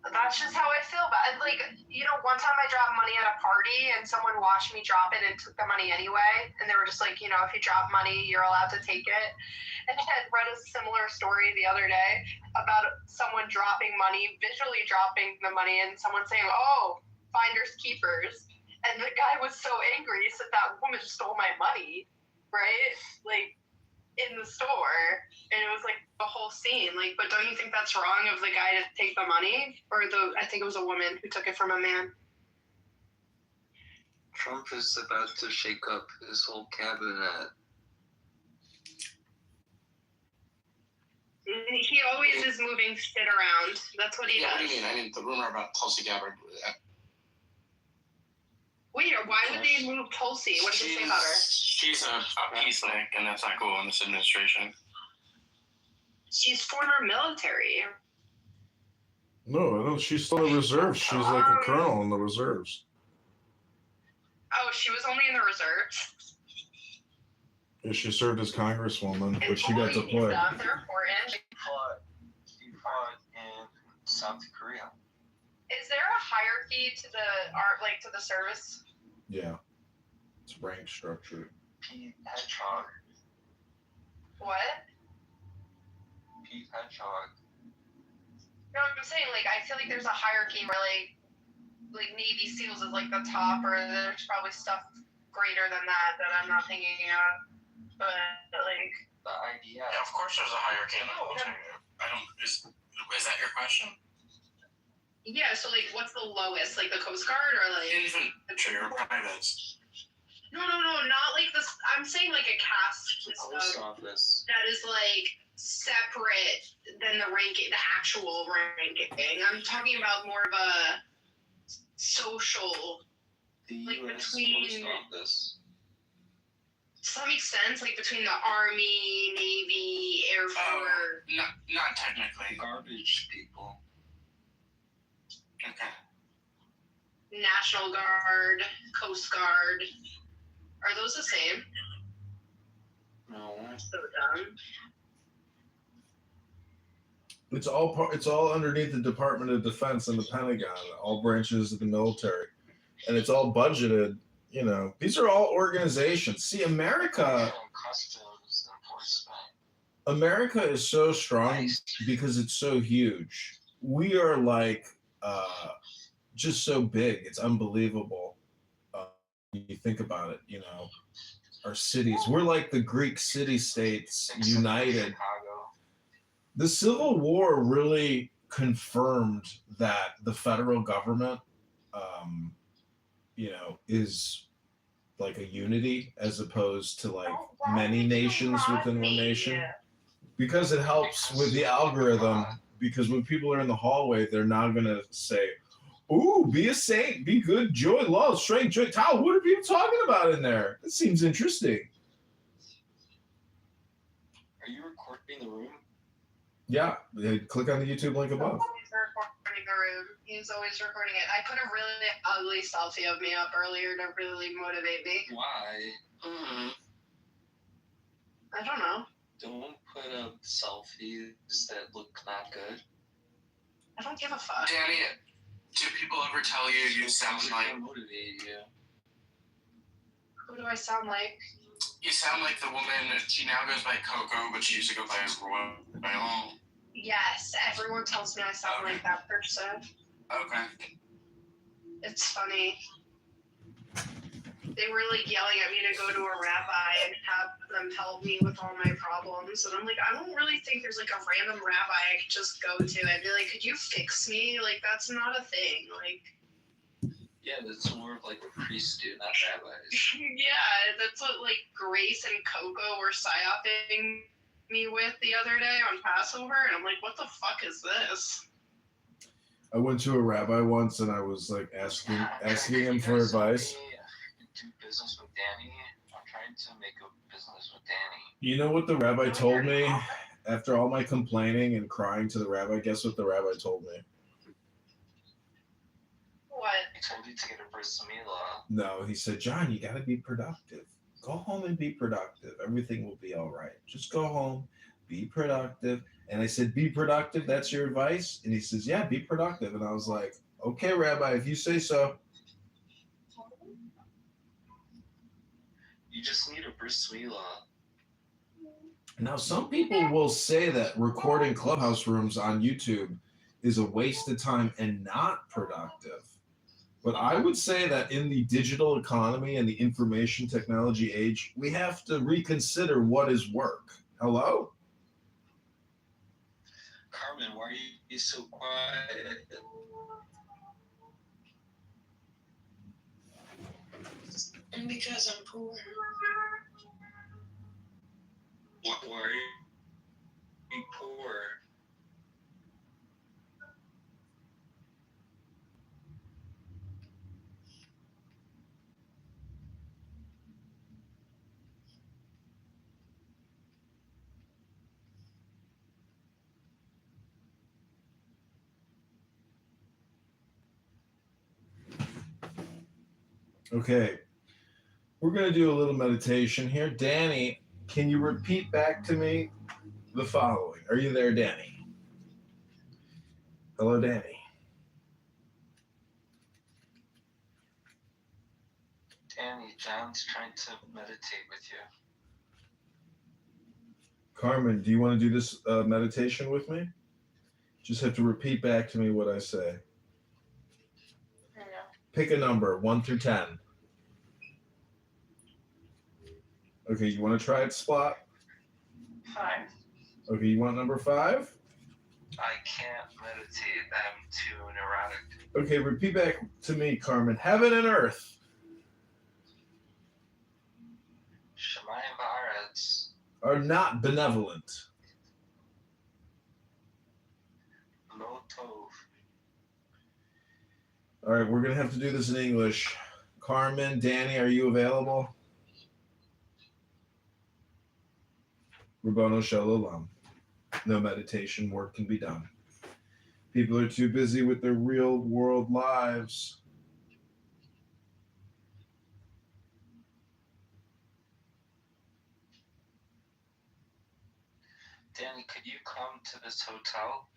That's just how I feel about it. Like, you know, one time I dropped money at a party and someone watched me drop it and took the money anyway. And they were just like, you know, if you drop money, you're allowed to take it. And I had read a similar story the other day about someone dropping money, visually dropping the money, and someone saying, oh, finders keepers. And the guy was so angry, he said that woman stole my money, right? Like, in the store. And it was like the whole scene. Like, but don't you think that's wrong of the guy to take the money? Or I think it was a woman who took it from a man. Trump is about to shake up his whole cabinet. He always is moving shit around. That's what he does. What do you mean? I mean, the rumor about Tulsi Gabbard. Wait, why would they move Tulsi? What did they say about her? She's a peacenik, and that's not cool in this administration. She's former military. No, I don't. She's still in the reserves. She's like a colonel in the reserves. Oh, she was only in the reserves? Yeah, she served as congresswoman, but she got deployed. They're important. She fought in South Korea. Is there a hierarchy to the service? Yeah, it's rank structure. Pete Hedgehog. What? Pete Hedgehog. No, I'm saying, like, I feel like there's a hierarchy where, like Navy SEALs is, like, the top, or there's probably stuff greater than that I'm not thinking of. But, like... The idea. Yeah, of course there's a hierarchy in the military. Is that your question? Yeah, so, like, what's the lowest? Like, the Coast Guard, or, like... Infantry or privates? No, not like this. I'm saying, like, a caste Post office. that is, like, separate than the ranking, the actual ranking. I'm talking about more of a social, The like, U.S. between... Post Office. Does that make sense? Like, between the Army, Navy, Air Force... Not technically. Garbage people. Okay. National Guard, Coast Guard. Are those the same? No. So dumb. It's all underneath the Department of Defense and the Pentagon, all branches of the military, and it's all budgeted. You know, these are all organizations. See, America is so strong because it's so huge. We are like just so big. It's unbelievable. You think about it, you know, our cities. We're like the Greek city-states united. The Civil War really confirmed that the federal government, you know, is like a unity as opposed to like many nations within one nation. Because it helps with the algorithm. Because when people are in the hallway, they're not going to say, ooh, be a saint, be good, joy, love, strength, joy. Tyler, what are people talking about in there? It seems interesting. Are you recording the room? Yeah, click on the YouTube link above. He's recording the room. He's always recording it. I put a really ugly selfie of me up earlier to really motivate me. Why? I don't know. Don't put up selfies that look not good. I don't give a fuck. Danny, do people ever tell you sound like... motivate you. Who do I sound like? You sound like the woman, she now goes by Coco, but she used to go by Royal. Yes, everyone tells me I sound like that person. Okay. It's funny. They were like yelling at me to go to a rabbi and have them help me with all my problems. And I'm like, I don't really think there's like a random rabbi I could just go to and be like, could you fix me? Like, that's not a thing. Like, yeah, that's more of like a priest do, not rabbis. Yeah, that's what like Grace and Coco were psyoping me with the other day on Passover. And I'm like, what the fuck is this? I went to a rabbi once and I was like asking him for advice. Do business with Danny. I'm trying to make a business with Danny. You know what the rabbi told me? After all my complaining and crying to the rabbi, guess what the rabbi told me? What? He told you to get a bris milah. No, he said, John, you got to be productive. Go home and be productive. Everything will be all right. Just go home, be productive. And I said, be productive? That's your advice? And he says, yeah, be productive. And I was like, okay, Rabbi, if you say so. You just need a bris milah. Now, some people will say that recording Clubhouse rooms on YouTube is a waste of time and not productive. But I would say that in the digital economy and the information technology age, we have to reconsider what is work. Hello? Carmen, why are you so quiet? And because I'm poor. Why are you poor? Okay. We're going to do a little meditation here. Danny, can you repeat back to me the following? Are you there, Danny? Hello, Danny. Danny, John's trying to meditate with you. Carmen, do you want to do this meditation with me? Just have to repeat back to me what I say. Yeah. Pick a number, 1 through 10. Okay, you want to try it, Splot? 5. Okay, you want number 5? I can't meditate. I'm too neurotic. Okay, repeat back to me, Carmen. Heaven and earth Shemayim va'aretz are not benevolent. lo tov. All right, we're going to have to do this in English. Carmen, Danny, are you available? Rabbono Shel Olam. No meditation work can be done. People are too busy with their real world lives. Danny, could you come to this hotel?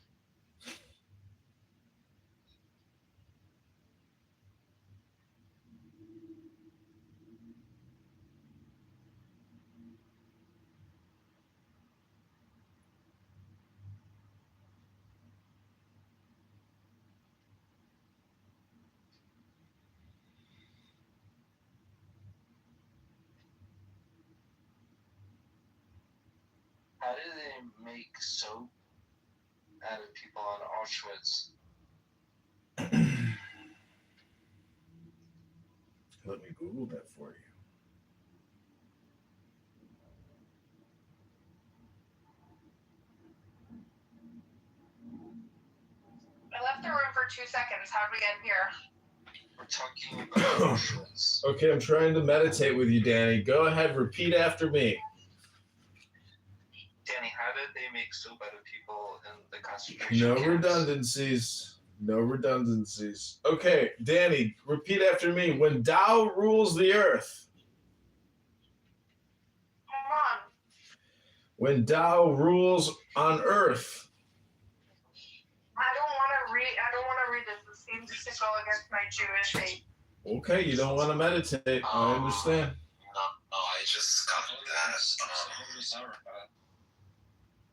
How do they make soap out of people on Auschwitz? Let me Google that for you. I left the room for 2 seconds. How did we get in here? We're talking about Auschwitz. Okay, I'm trying to meditate with you, Danny. Go ahead, repeat after me. Danny, how did they make soap out of people in the concentration No camps? redundancies. No redundancies. Okay, Danny, repeat after me. When Tao rules the earth. Hold on. When Tao rules on earth. I don't want to read this. This seems to go against my Jewish faith. Okay, you don't want to meditate. I understand. No, I just got that.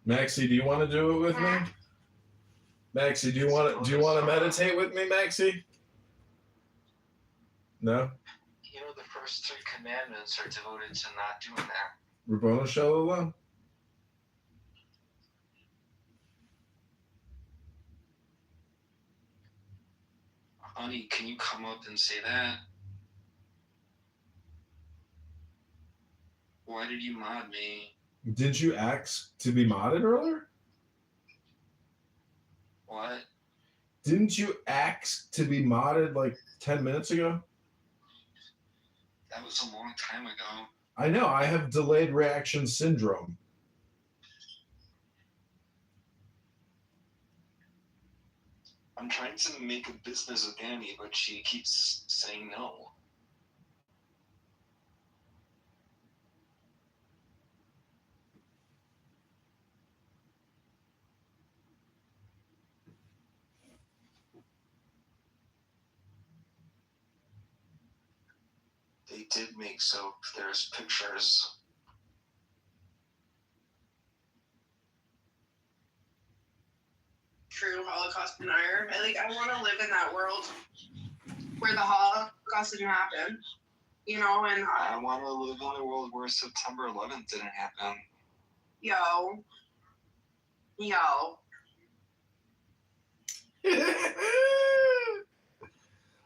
Maxie, do you want to do it with me? Maxie, do you want to meditate with me, Maxie? No? You know, the first 3 commandments are devoted to not doing that. Rabbono Shel Olam. Honey, can you come up and say that? Why did you mod me? Didn't you ask to be modded earlier? What? Didn't you ask to be modded like 10 minutes ago? That was a long time ago. I know. I have delayed reaction syndrome. I'm trying to make a business with Annie, but she keeps saying no. They did make soap. There's pictures. True Holocaust denier. I want to live in that world where the Holocaust didn't happen. You know, and I want to live in a world where September 11th didn't happen. Yo.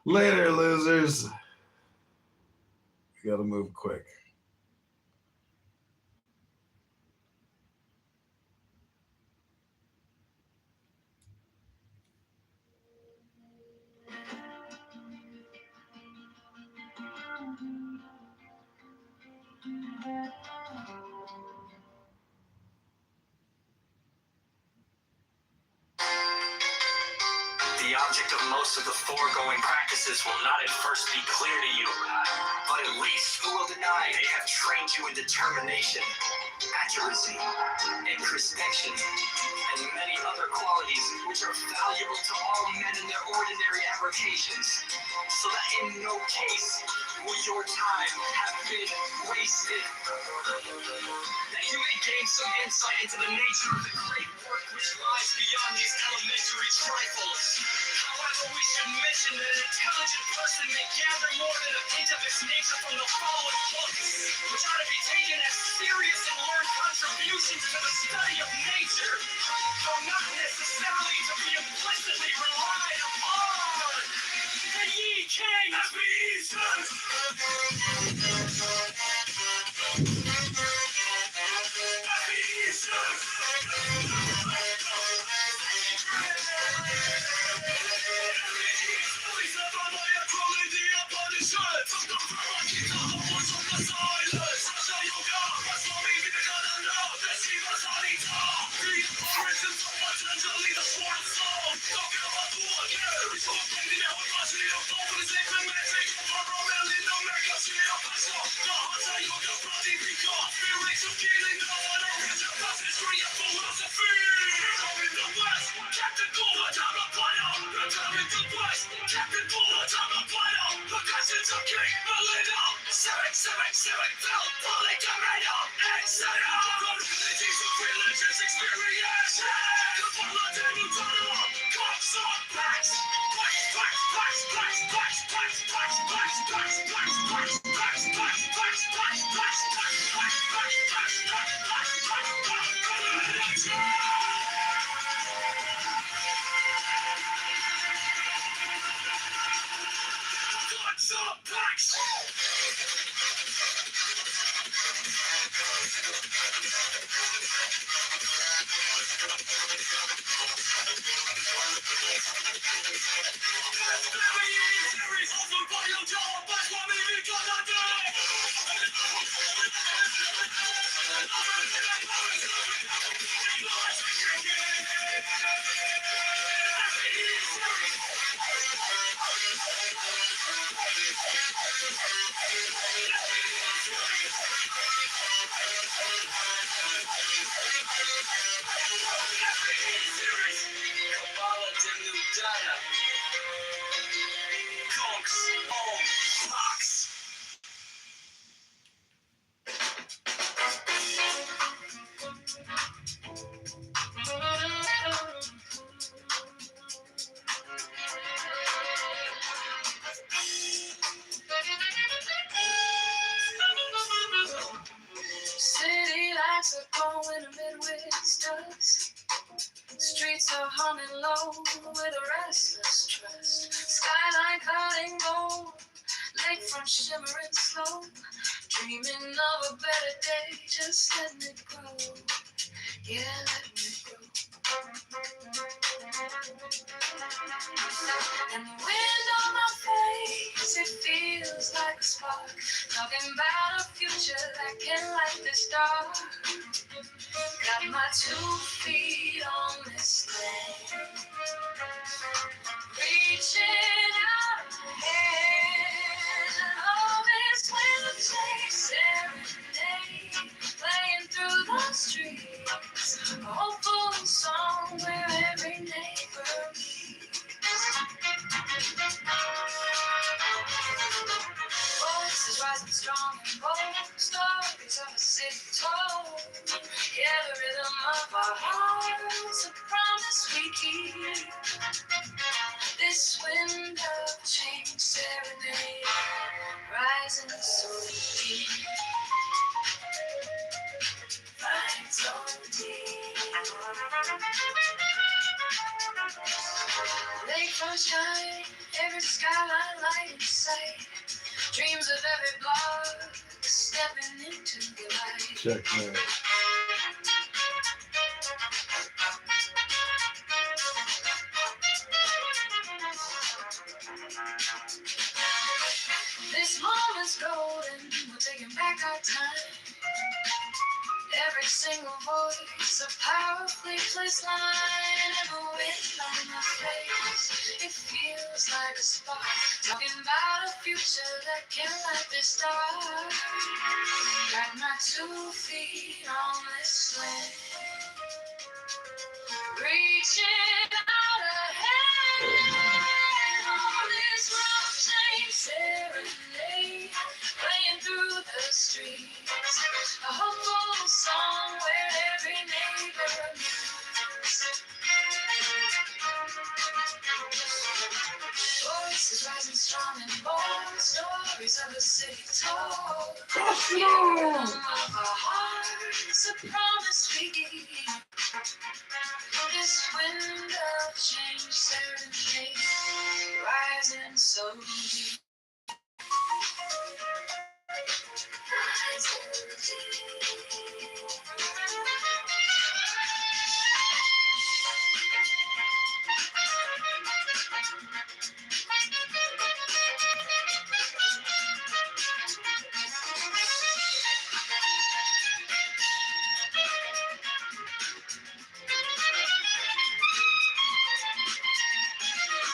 Later, losers. You gotta move quick. The object of most of the foregoing practices will not at first be clear to you, but at least who will deny they have trained you in determination, accuracy, and precision, and many other qualities which are valuable to all men in their ordinary avocations, so that in no case will your time have been wasted. That you may gain some insight into the nature of the great work which lies beyond these elementary trifles. However, we should mention that an intelligent person may gather more than a hint of its nature from the following books, which are to be taken as serious and learned contributions to the study of nature, though not necessarily to be implicitly relied upon. The ye king has been eaten! City lights are glowing amid with dust. Streets are humming low with a restless trust. Skyline cutting gold, lakefront shimmering slow. Dreaming of a better day, just let me grow. Yeah, let me grow. And the wind on my face, it feels like a spark. Talking about a future that can light this dark. Got my 2 feet on this land. Reaching out a hand. Oh, it's when the takes serenade. Playing through the streets. A hopeful song where every neighbor meets. Voices rising strong and bold. Stories of a city told. Yeah, the rhythm of our hearts. A promise we keep. This wind of change serenade. Rising so deep. Rising so deep. Lakefront shine, every skyline light in sight. Dreams of every block stepping into the light. Check that. This moment's golden, we're taking back our time. Every single voice, a powerfully placed line. And the wind on my face, it feels like a spark. Talking about a future that can light this dark. Got my 2 feet on this land. Reaching out a hand on this rough chain serenade. Playing through the streets. A hopeful song where every neighbor meets. Voices rising strong and bold. Stories of the city told. Rhythm of our hearts, a promise we keep. This wind of change serenade. Rising so deep.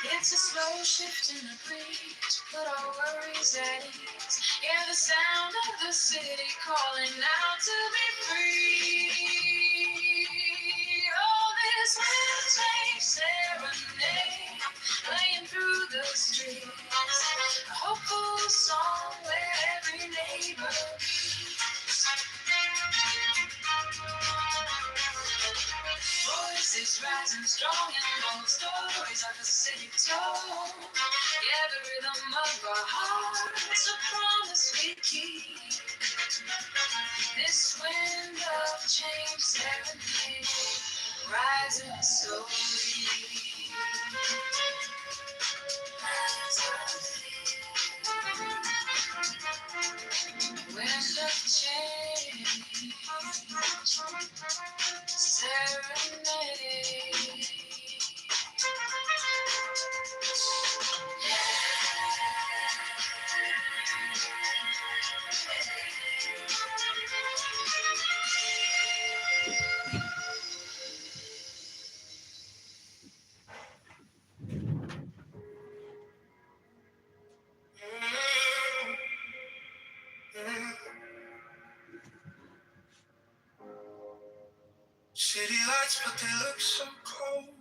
It's a slow shift in the breeze, put our worries at ease. Hear the sound of the city calling out to be free. Oh, this winter serenade, playing through the streets. A hopeful song where every neighbor meets. Voices rising strong and bold, stories of the city told. Yeah, the rhythm of our hearts, a promise we keep. This wind of change serenade, rising so deep. Wind of change, serenade. City lights, but they look so cold.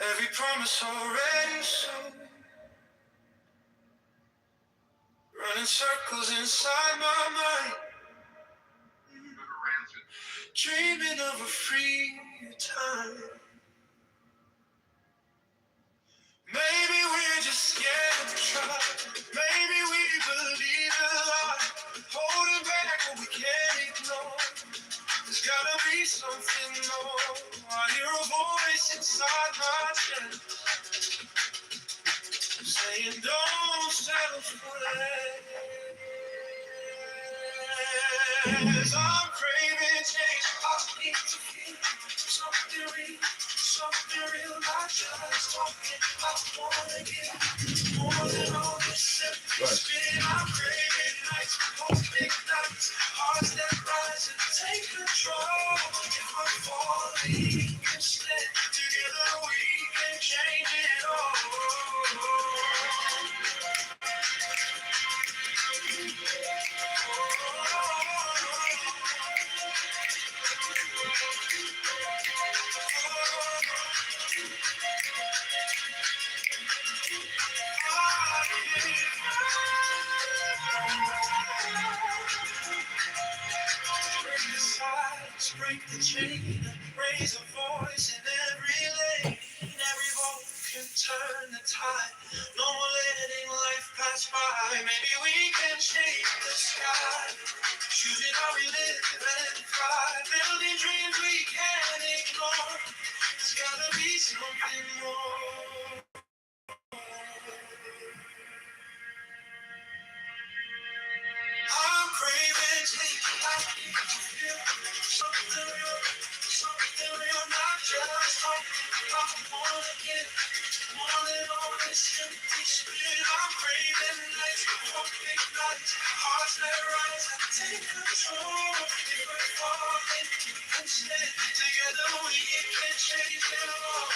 Every promise already sold. Running circles inside my mind. Dreaming of a free time. Maybe we're just scared to try. Maybe we believe a lie. Holding back what we can't ignore. There's gotta be something more. I hear a voice inside my chest saying don't settle for less. I'm craving change. I need to feel something real, not just talking. I wanna get more than all this empty spin. I'm craving break the chain, raise a voice in every lane. Every vote can turn the tide. No more letting life pass by. Maybe we can change the sky. Choosing how we live and thrive. Building dreams we can't ignore. There's gotta be something more. I'm craving change. I need to feel something real, not just hope. I wanna get more than all this empty spirit. I'm craving light, hope ignites, hearts that rise and take control. If we're falling, we can stand together. We can change it all.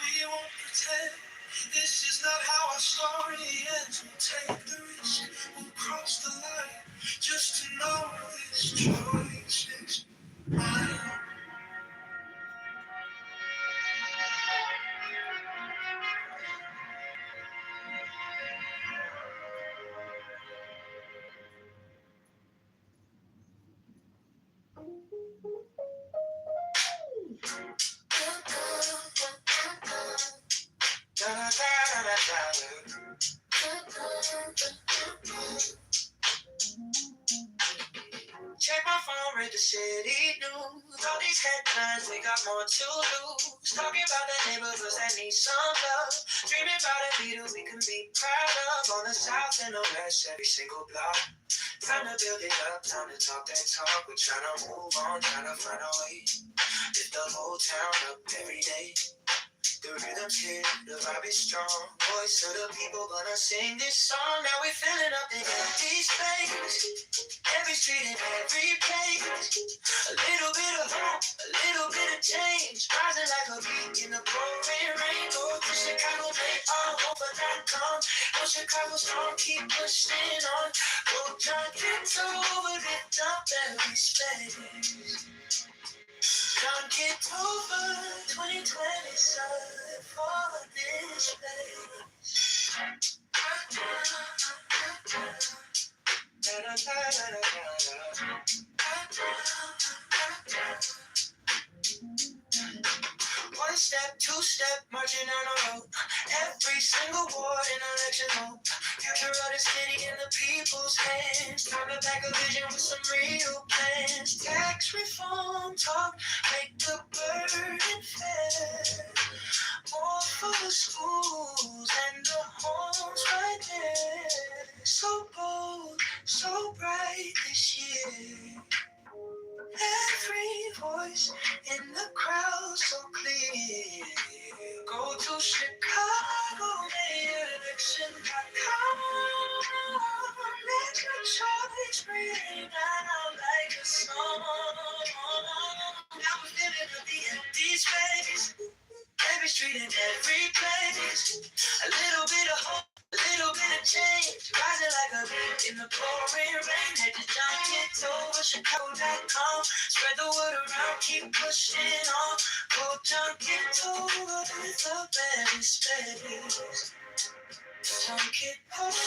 We won't pretend this is not how our story ends. We'll take the risk, we'll cross the line just to know this choice is mine. Check my phone, read the city news. All these headlines, we got more to lose. Talking about the neighborhoods that need some love. Dreaming about a leader we can be proud of. On the south and the west, every single block. Time to build it up, time to talk that talk. We're trying to move on, trying to find a way. Lift the whole town up every day. The rhythm's here, the vibe is strong. Voice of the people gonna sing this song. Now we're filling up the empty space. Every street and every place. A little bit of hope, a little bit of change. Rising like a peak in the pouring rain. Go to Chicago, make all hope for that come. Go Chicago strong, keep pushing on. Go John, get over, lift up every space. John Kitover, 2020 sun for this place. One step, two step, marching down the road. Every single ward in election mode. Future of the city in the people's hands. Time to back a vision with some real plans. Tax reform talk, make the burden fair. More for the schools and the homes right there. So bold, so bright this year. Every voice in the crowd so clear. Go to Chicago, election.com. Let your choice ring out like a song. Now we're filling up the empty space. Every street and every place. A little bit of hope, a little bit of change. Rising like a beat in the pouring rain. Head to John Kitover, Chicago.com. Spread the word around, keep pushing on. Go John Kitover, it's a better space. John Kitover.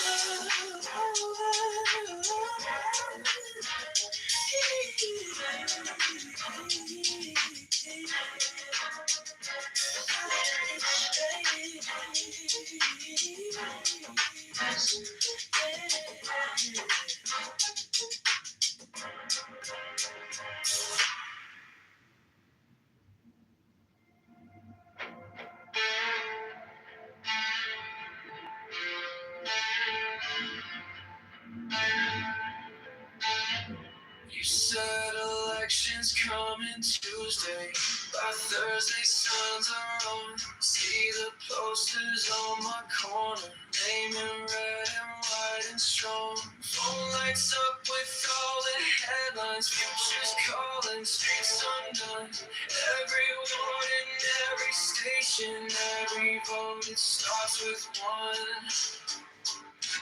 You said elections coming Tuesday. By Thursday, signs are on. See the posters on my corner. Name in red and white and strong. Phone lights up with all the headlines. Futures calling, streets undone. Every ward in every state. conversation, every vote it starts with one.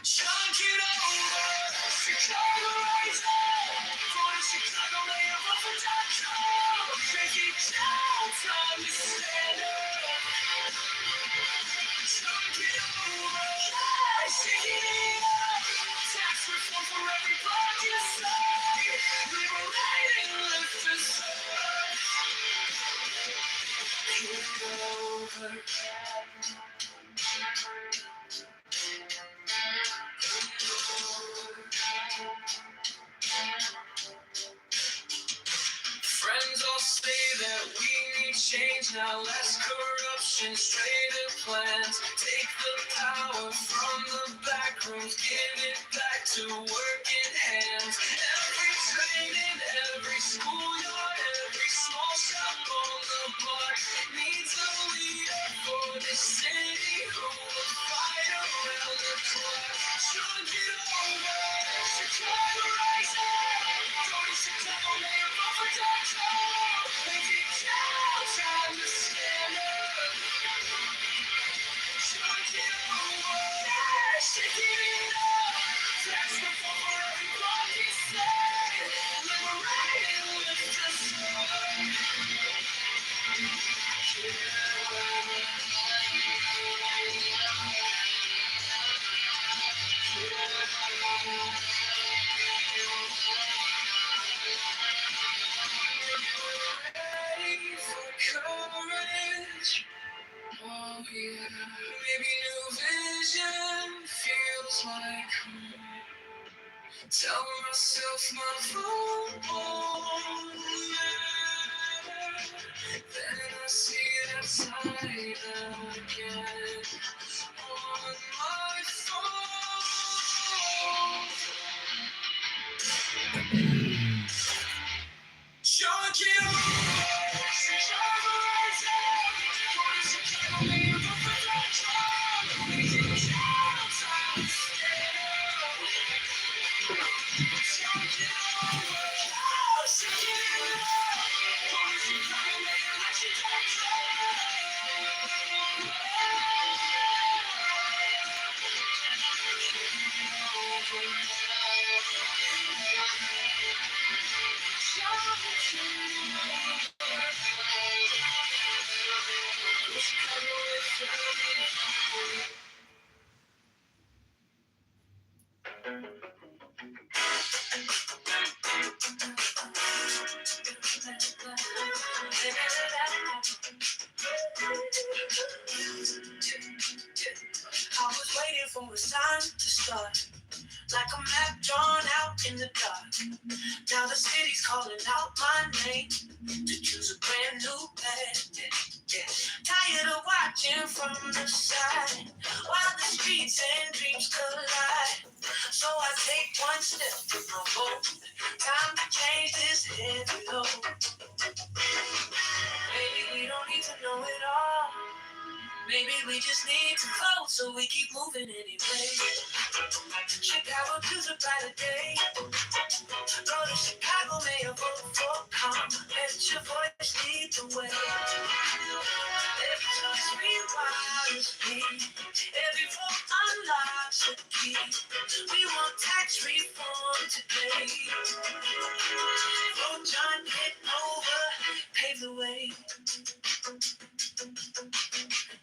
Chunk it over, Chicago rising. Go to Chicago, lay a vote.com. Break it down, time to stand up. Chunk it over, shake it up. Tax reform for every block inside. Liberate and lift us up. Kitover. Friends all say that we need change now, less corruption, straighter plans. Take the power from the back rooms, give it back to working hands. Every train in every schoolyard, every small shop on the block needs a leader for the city who will fight around the clock. Chunk it over, Chicago rising. Go to Chicago, lay a vote.com. Make it count, time to stand up. Chunk it over, shake it up. Tax reform for every block inside. Liberate and lift us up. Ready for courage? Oh yeah. Maybe new vision feels like home. Tell myself my vote won't matter. Then I see that side again on my phone. Chunk it over, Chicago rising. Go to Chicago, lay a vote.com. Make it count, time to stand up. Chunk it over, shake it up. Go to Chicago, lay election.com. I was waiting for a sign to start, like a map drawn out in the dark. Now the city's calling out my name to choose a brand new path. Yeah. Tired of watching from the side while the streets and dreams collide. So I take one step with my vote. Time to change this heavy load. Maybe we don't need to know it all. Maybe we just need to vote so we keep moving anyway. Chicago choose a brighter day. Go to Chicago, may a vote for calm. Let your voice lead the way. Every choice rewires me. Every vote unlocks a key. We want tax reform today. Vote John Kitover, pave the way.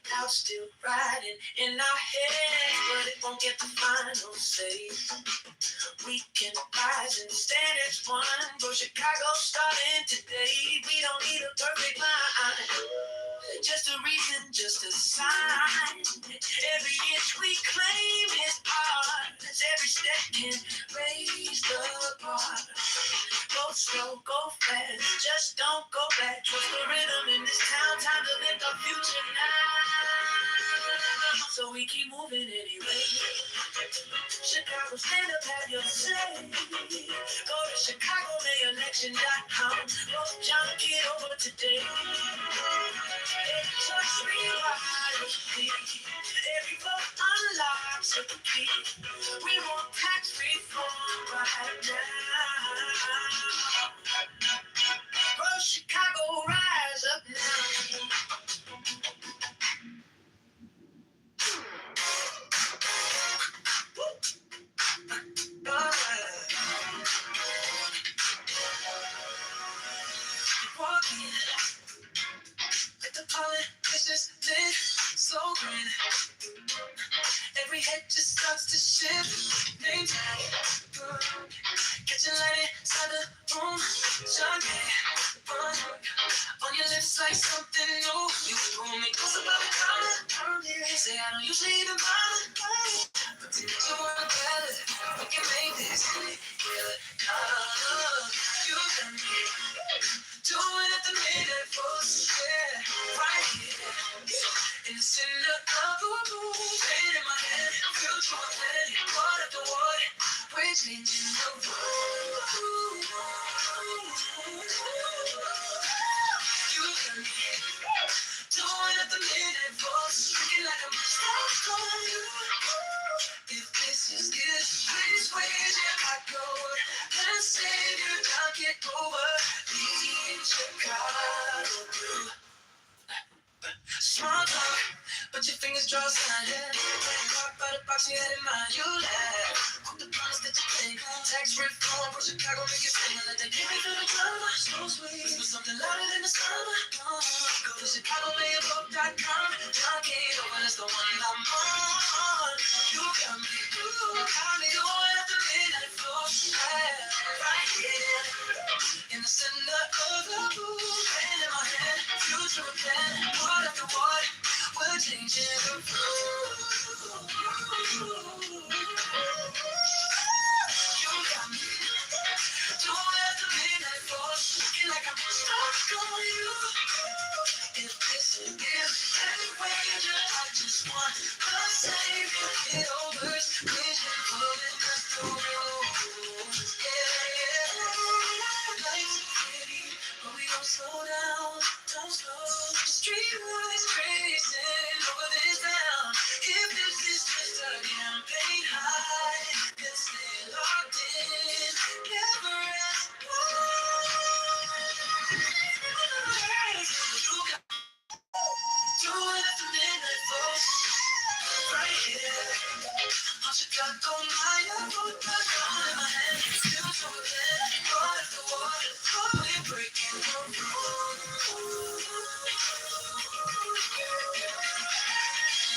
Doubt's still riding in our head, but it won't get the final say. We can rise and stand as one. Bro, Chicago starting today. We don't need a perfect line, just a reason, just a sign. Every inch we claim is ours. Every step can raise the bar. Go slow, go fast, just don't go back. Trust the rhythm in this town. Time to lift our future now. So we keep moving anyway. Chicago, stand up, have your say. Go to Chicago, election.com. Vote John Kitover today. Every choice rewires me. Every vote unlocks a key. We want tax reform right now. Bro, Chicago, rise up now. the center of the room, pain in my head, future my plan, what after what, we're changing the room. You got me doing at the minute, boss, looking like I'm stuck on you. If this is it, please wait till I go and save you, can't get over being in Chicago blue. Small talk, but your fingers draw a sign, yeah. Walk by the box you had in mind, you laugh. Quote the promise that you think. Tax reform from Chicago, make it sing. Let that give me through the drama, so sweet. Whisper something louder than the summer. Go to ChicagoLayerBook.com. John Kitover, that's the one I'm on. You got me, doing at the midnight floor. Right here, in the center of the room. Pain in my head, future a plan. What after what, we're changing the rules. You got me, doing at the midnight floor. Looking like I'm stuck on you. If this is it, anyway, I just want to save you. Get over it, vision pulling us through. Yeah. Life's pretty, but we don't slow down. Don't slow. Street boys crazing over this town. If this is just a campaign high, then stay locked in. Never ask why. You got doing it for midnight folks. Right here. On Chicago, my phone in my hand. Still so bad. What after what? We're breaking the rules.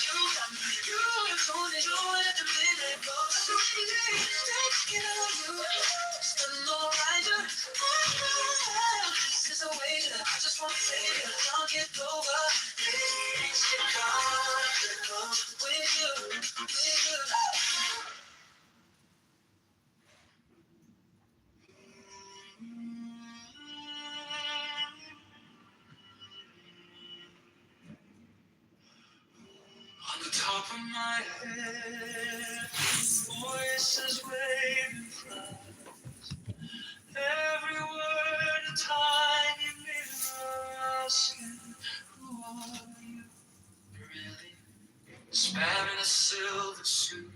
You got me. Doing it the midnight folks. Taking on you. Just a low rider. This is a wager. I just want to say it. Don't get over. Chicago with you. On the top of my head, voices waving flags. Every word a tiny mirror asking, who are you really? Spamming a silver suit,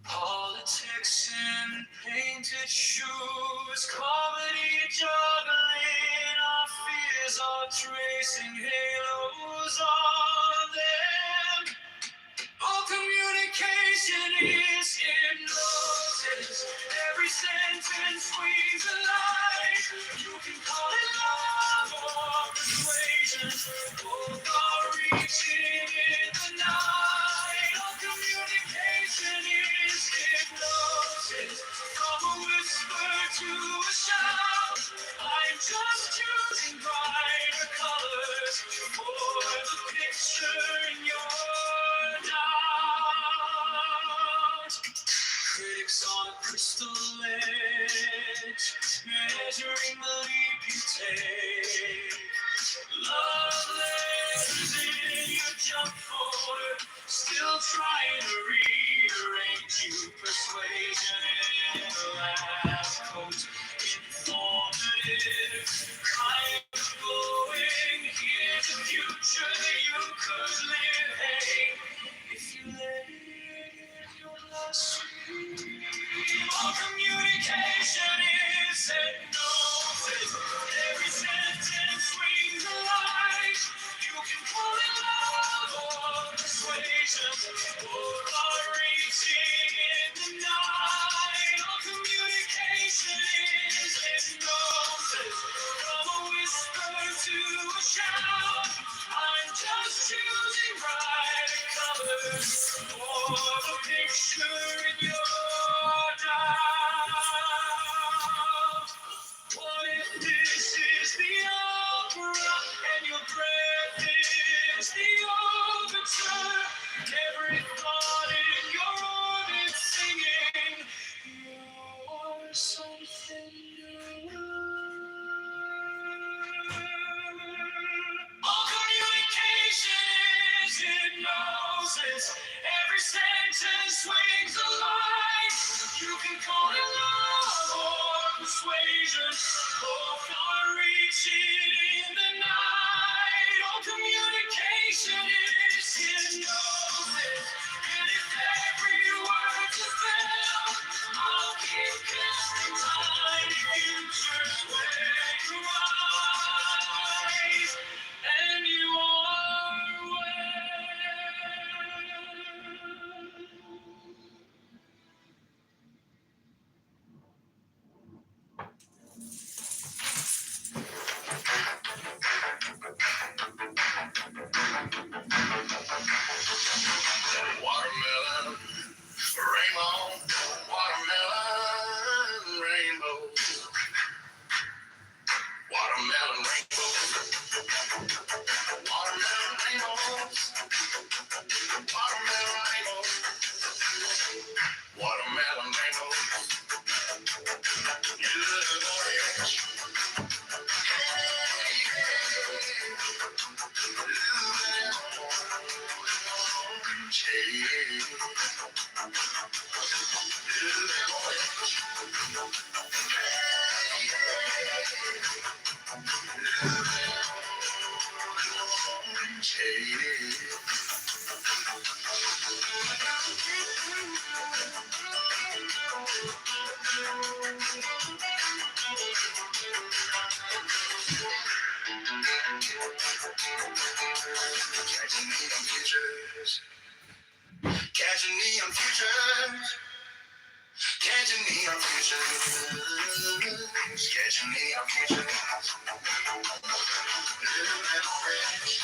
politics in painted shoes, comedy juggling our fears, are tracing halos on them. All communication is hypnosis. Every sentence weaves a lie. You can call it love or persuasion. Both are reaching in the night. All communication is hypnosis. From a whisper to a shout, I'm just choosing brighter colors for the picture in your doubt. Critics on a crystal edge, measuring the leap you take. Love letters in your junk folder, still trying to rearrange you. Persuasion in the last coat, informative, kind of glowing. Here's a future that you could live. Hey, if you let it, you'll not sweet. All communication is hypnosis. Every sentence swings a light. You can call it love or persuasion. Both are reaching in the night. All communication is hypnosis. From a whisper to a shout, I'm just choosing brighter colors for the picture in your doubt. What if this is the opera and your breath is the overture? Every thought sentence. Every sentence swings a line. You can call it love or persuasion, or far-reaching in the night. All communication is hypnosis, and if every word's a spell, I'll keep casting my futures where you rise, and you are Watermelon, rainbow, watermelon, rainbow, watermelon, rainbow, watermelon, rainbows, watermelon, rainbow, watermelon, rainbow, little orange, catching neon futures, catching neon futures, catching neon futures, catching neon futures, little red orange,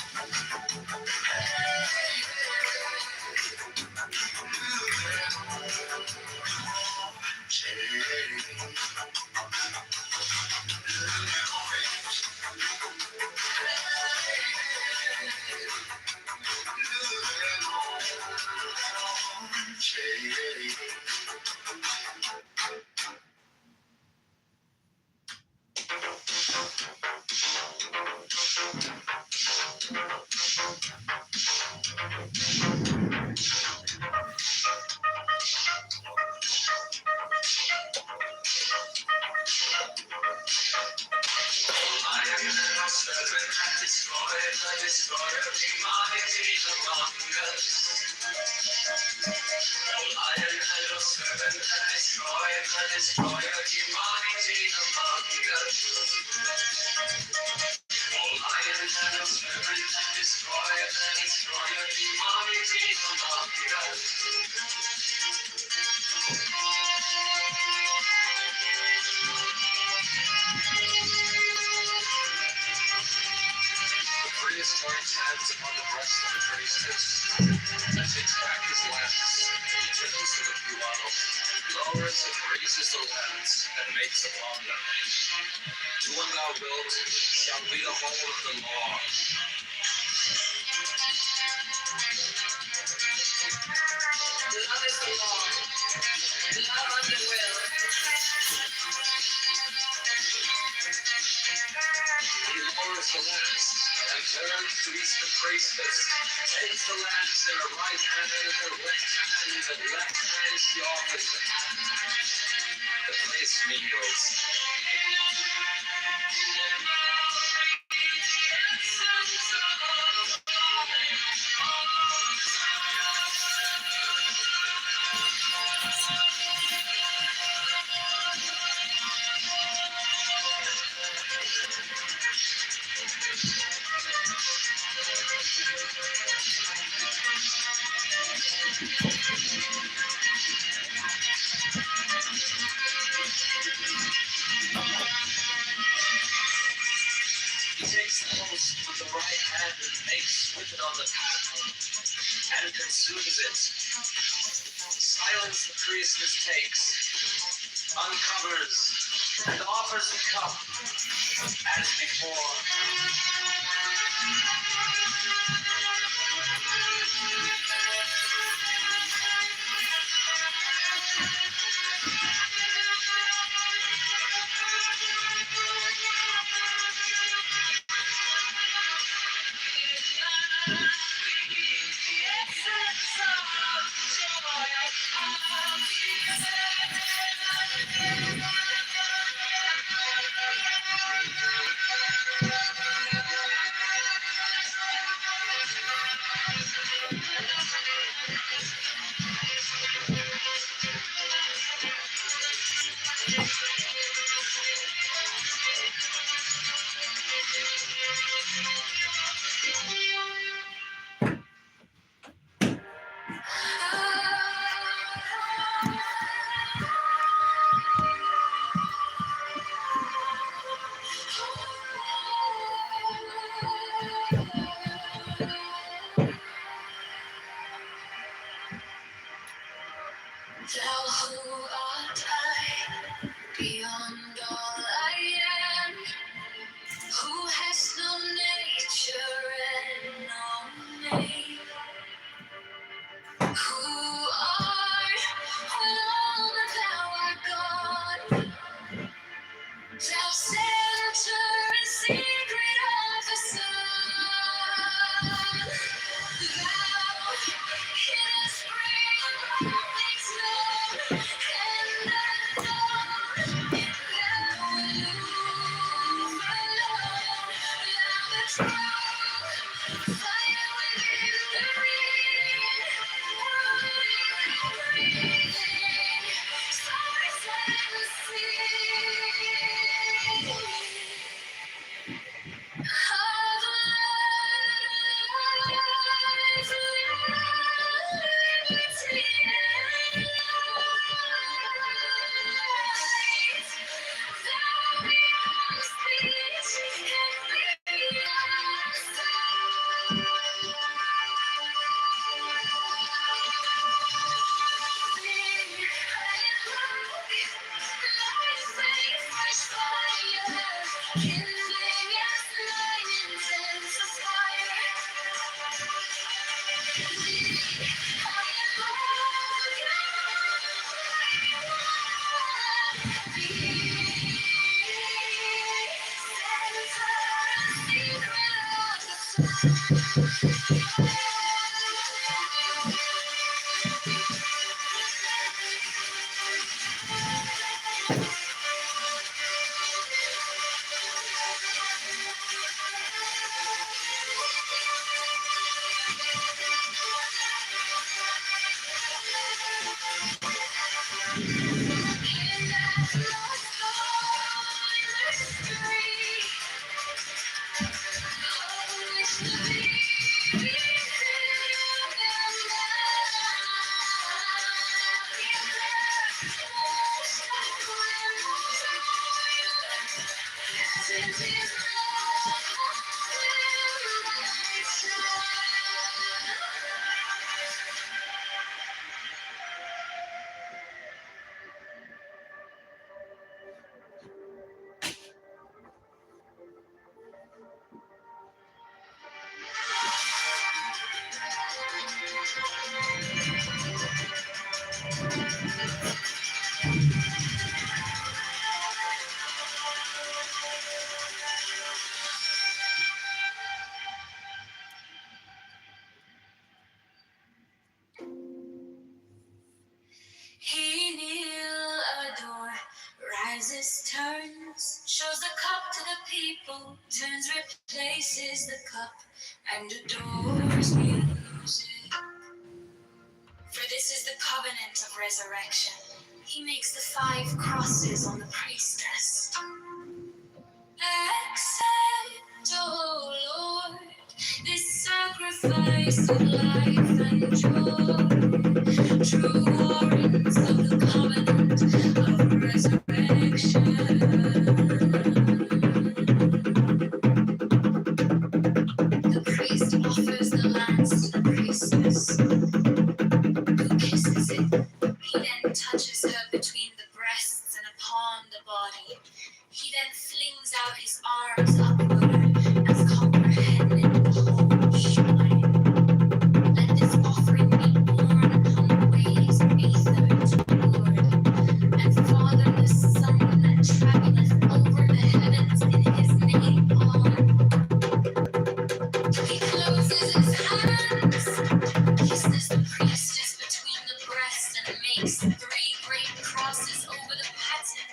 little red orange, Prehistoric hands upon the breast of the priestess. As he back his lance, he turns to the Puano, lowers and raises the lance, and makes upon them. Do what thou wilt, shall be the whole of the law. Love is the law. Love and the will. He lowers the lance and turns to each the priestess, takes the lance in her right hand and her left hand, and left hand she offers it. The place mingles. He takes the host with the right hand and makes with it on the paddle and consumes it. Silence the priestess takes, uncovers, and offers the cup as before. He kneel, adore, rises, turns, shows the cup to the people, turns, replaces the cup, and adores music. For this is the covenant of resurrection. He makes the 5 crosses on the priestess. Accept, O Lord, this sacrifice of life and joy, true warrants of the covenant of resurrection. The priest offers the lance to the priestess, who kisses it. He then touches her between the breasts and upon the body. He then flings out his arms upward as comprehending the whole shrine. Let this offering be borne upon the waves of ether to the Lord, and Father the Son that travelleth over the heavens in his name on. He closes his hands, kisses the priestess between the breasts, and makes 3 great crosses over the paten,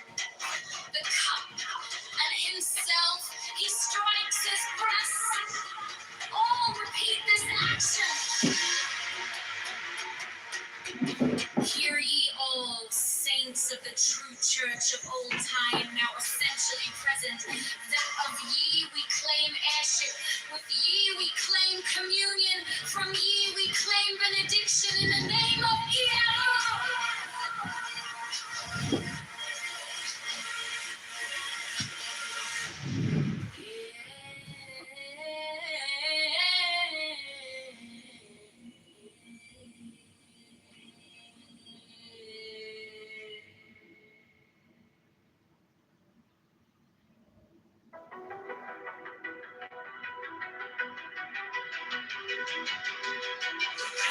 the cup, and himself. He strikes his breast. All repeat this action. Hear ye all, saints of the true church of old time, now essentially present, that of ye we claim heirship, with ye we claim communion, from ye we claim benediction in the name of Yahweh.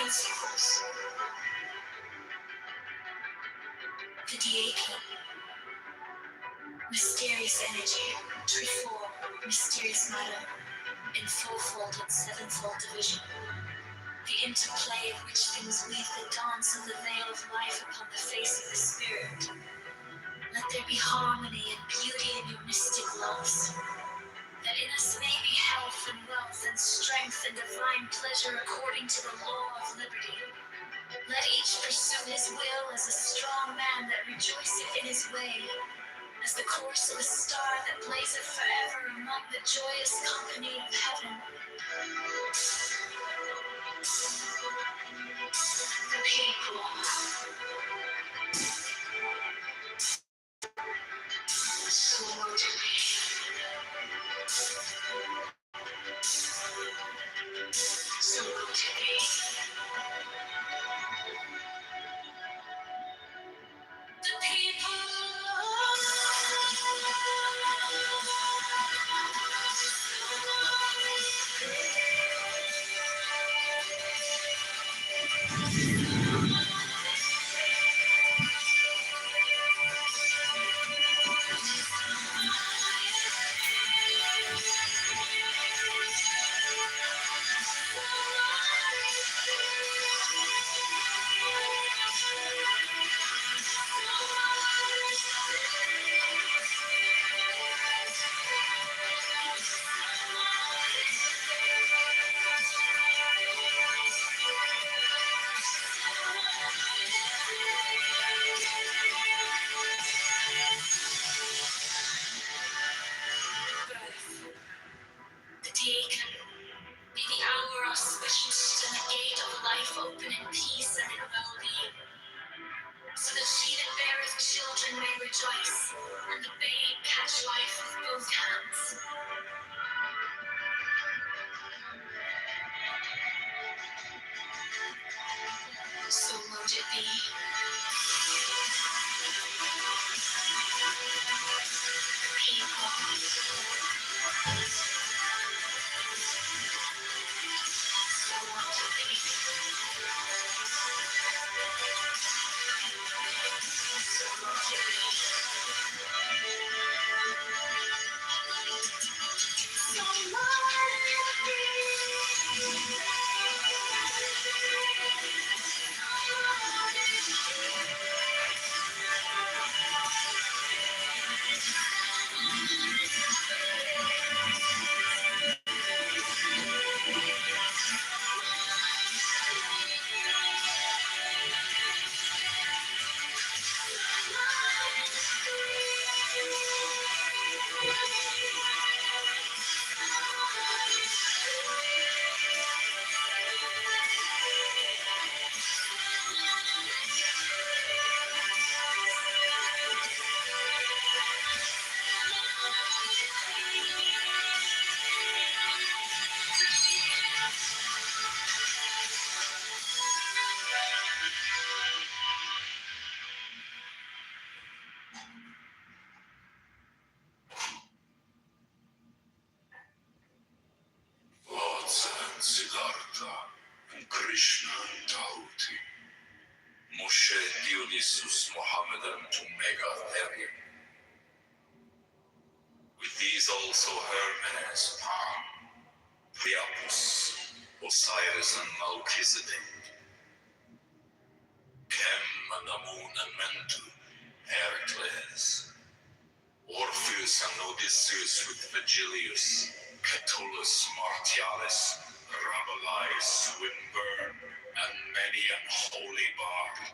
Principles. The deity. Mysterious energy, triform, mysterious matter, in fourfold and sevenfold division. The interplay of which things weave the dance of the veil of life upon the face of the spirit. Let there be harmony and beauty in your mystic loves, that in us may be health and wealth and strength and divine pleasure according to the law of liberty. Let each pursue his will as a strong man that rejoiceth in his way, as the course of a star that blazeth forever among the joyous company of heaven. The people. So motivate. So motivate. The people. switched and the gate of life open in peace and in well-being, so that she that beareth children may rejoice, and the babe catch life with both hands. So mote it be. People. So mote it be. So mote it be. So mote Vajza and Siddhartha and Krishna and Tahuti, Moshe, Dionysus, Mohammed and Megatherium. With these also Hermes, Pan, Priapus, Osiris and Melchizedek, Chem and Amun and Mentu, Heracles, Orpheus and Odysseus with Vigilius, Catullus, Martialis, Rabelais, Swinburne, and many an holy bard,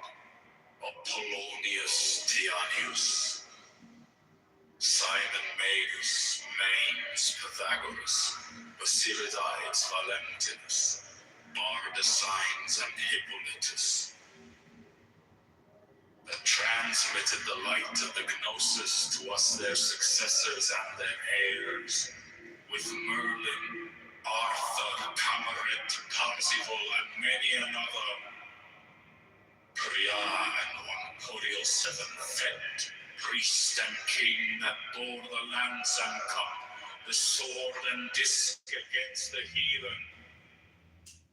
Apollonius, Tianius, Simon Magus, Manes, Pythagoras, Basilides, Valentinus, Bardesigns, and Hippolytus, that transmitted the light of the Gnosis to us, their successors and their heirs, with Merlin, Arthur, Camaret, Parzival, and many another. Priya and one Coriol seven fed, priest and king that bore the lance and cup, the sword and disc against the heathen.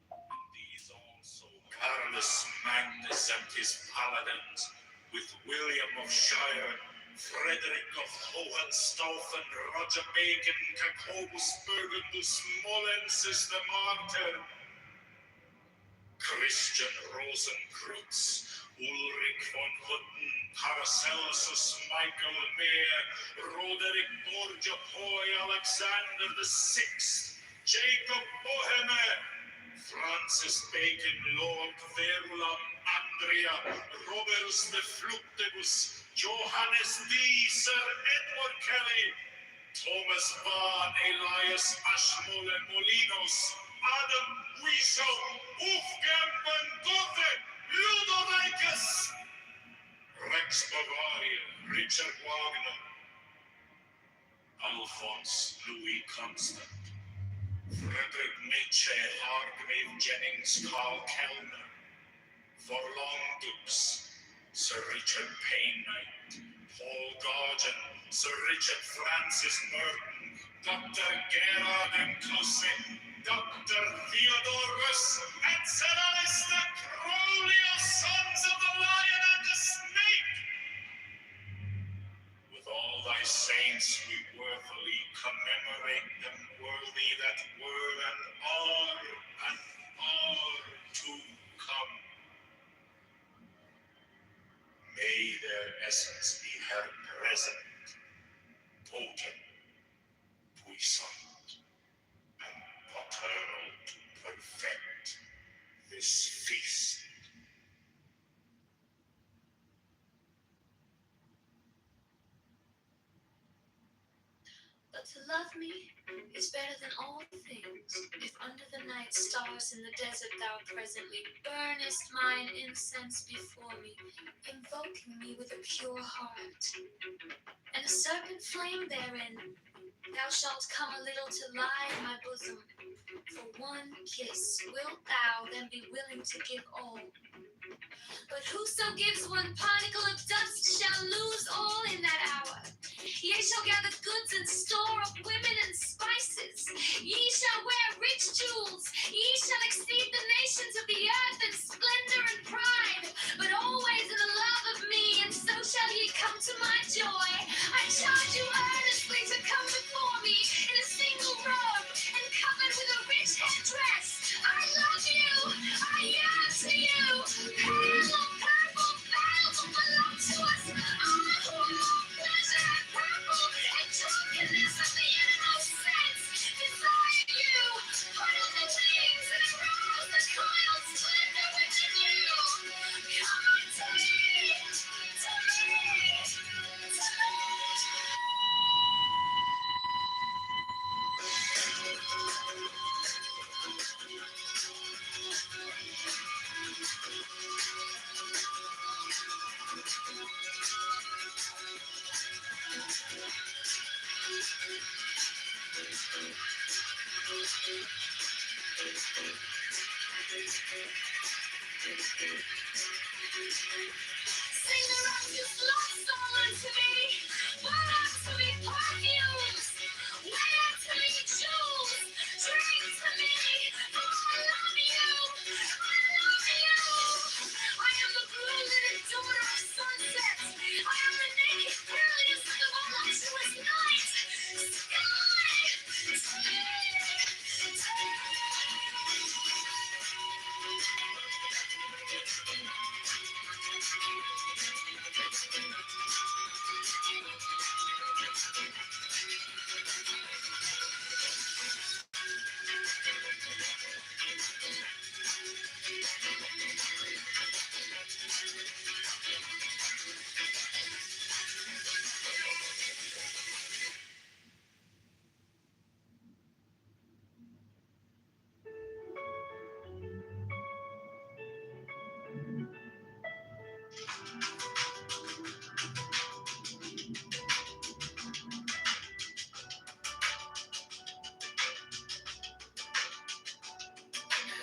And these also Carolus Magnus and his paladins, with William of Shire, Frederick of Hohenstaufen, Roger Bacon, Jacobus Burgundus, Molensis the Martyr, Christian Rosenkreutz, Ulrich von Hutten, Paracelsus, Michael Mayer, Roderick Borgia Poi, Alexander VI, Jacob Boheme, Francis Bacon, Lord Verulam, Andrea, Robertus de Fluctibus, Johannes D, Sir Edward Kelly, Thomas Vaughan, Elias Ashmole and Molinos, Adam Guicho, Wolfgang van Gogh, Ludovicus, Rex Bavaria, Richard Wagner, Alphonse Louis Constant, Frederick Nietzsche, Hargrave Jennings, Carl Kellner, Forlong Dukes, Sir Richard Payne-Knight, Paul Gauguin, Sir Richard Francis Merton, Dr. Gerard and Cousin, Dr. Theodorus, and Sir Alistair Crowley, sons of the Lion and the Snake. With all thy saints we worthily commemorate them, worthy that were and are to come. May their essence be held present, potent, puissant, and paternal to perfect this feast. But to love me is better than all things. If under the night stars in the desert thou presently burnest mine incense before me, invoking me with a pure heart, and a serpent flame therein, thou shalt come a little to lie in my bosom. For one kiss wilt thou then be willing to give all. But whoso gives one particle of dust shall lose all in that hour. Ye shall gather goods and store up women and spices. Ye shall wear rich jewels. Ye shall exceed the nations of the earth in splendor and pride, but always in the love of me, and so shall ye come to my joy. I charge you earnestly to come before me in a single robe and covered with a rich headdress. I love you. I yearn to you. Pale of purple veils will belong to us. Pleasure and purple and drunkenness of the innermost sense. Desire you. Put on the wings and arouse the coiled splendor within you. Come unto me. To me. To me. Sing the righteous love song unto me. Pour unto me perfumes. Wear unto me jewels. Drink to me. For I love you. I love you. I am the blue-lidded daughter of sunset. I am the naked brilliance of the voluptuous night.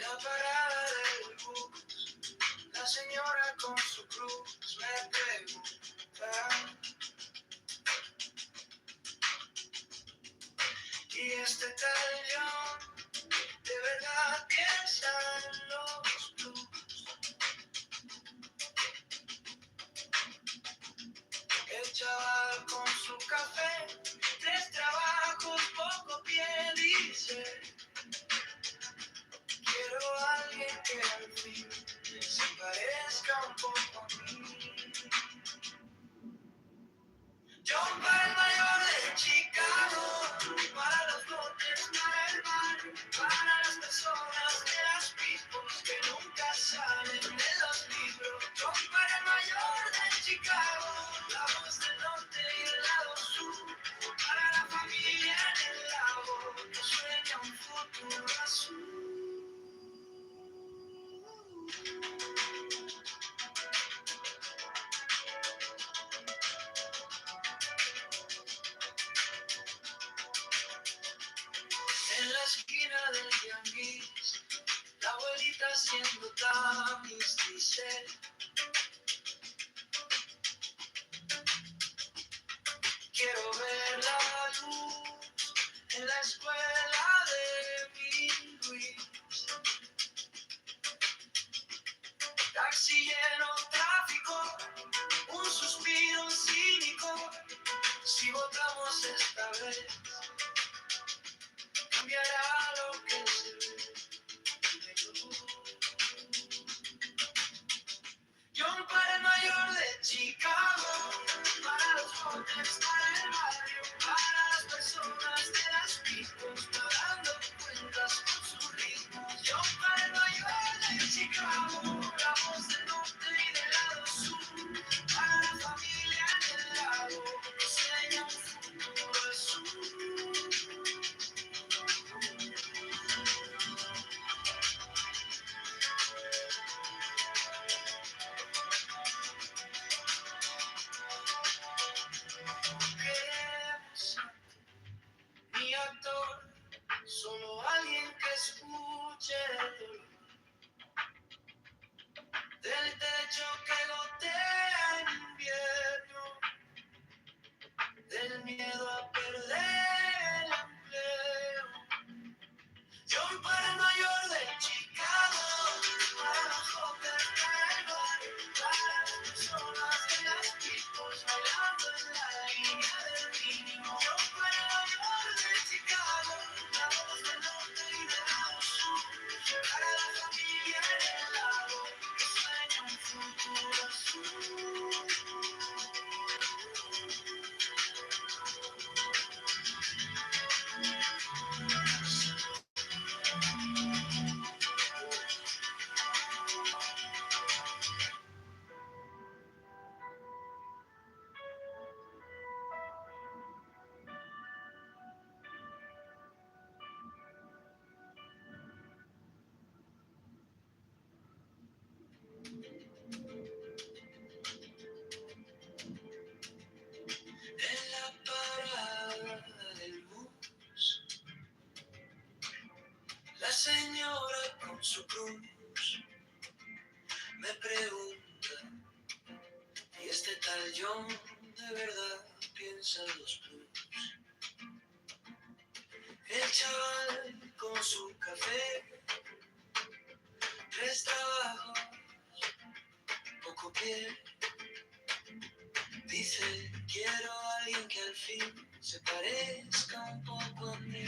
La parada del bus, la señora con su cruz me pregunta, y este tal John de verdad piensa en los blues. El chaval con su café, 3 trabajos, poco pie, dice, quiero a alguien que al fin se parezca un poco a mí. John para el mayor de Chicago, para los botes, para el barrio, para las personas de las pipos que nunca salen de los libros. John para el mayor de Chicago, la voz del norte y del lado sur, para la familia en el lago que sueña un futuro azul. En la esquina del tianguis, la abuelita haciendo tamis dice, quiero ver la luz en la escuela de mi Luis. Taxi lleno, tráfico, un suspiro cínico. Si votamos esta vez, cambiará lo que se ve. John para el mayor de Chicago, para los jóvenes, para el barrio, para las personas de las picos, pagando cuentas con sus ritmos. John para el mayor de Chicago, la voz del norte y del lado sur, para la familia en el lago, que sueña un futuro azul. Me pregunta, ¿y este tal John de verdad piensa en los blues? El chaval con su café, 3 trabajos, poco pie. Dice, quiero a alguien que al fin se parezca un poco a mí.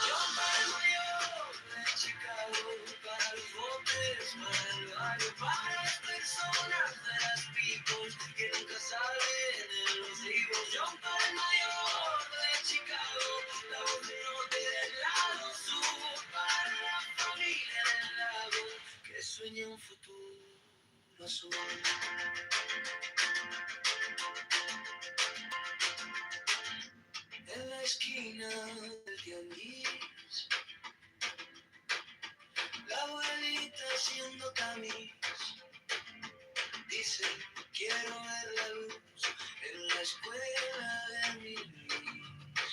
John para el mayor de Chicago, para los botes, para el barrio, para las personas de las picos que nunca salen en los libros. John para el mayor de Chicago, la voz del norte del lado sur, para la familia del lago que sueña un futuro azul. En la esquina del tianguis, la abuelita haciendo tamis, dice, quiero ver la luz en la escuela de mi Luis.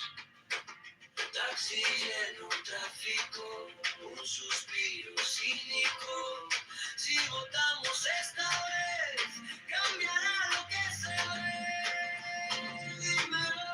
Taxi lleno, tráfico, un suspiro cínico. Si votamos esta vez, cambiará lo que se ve. Dímelo.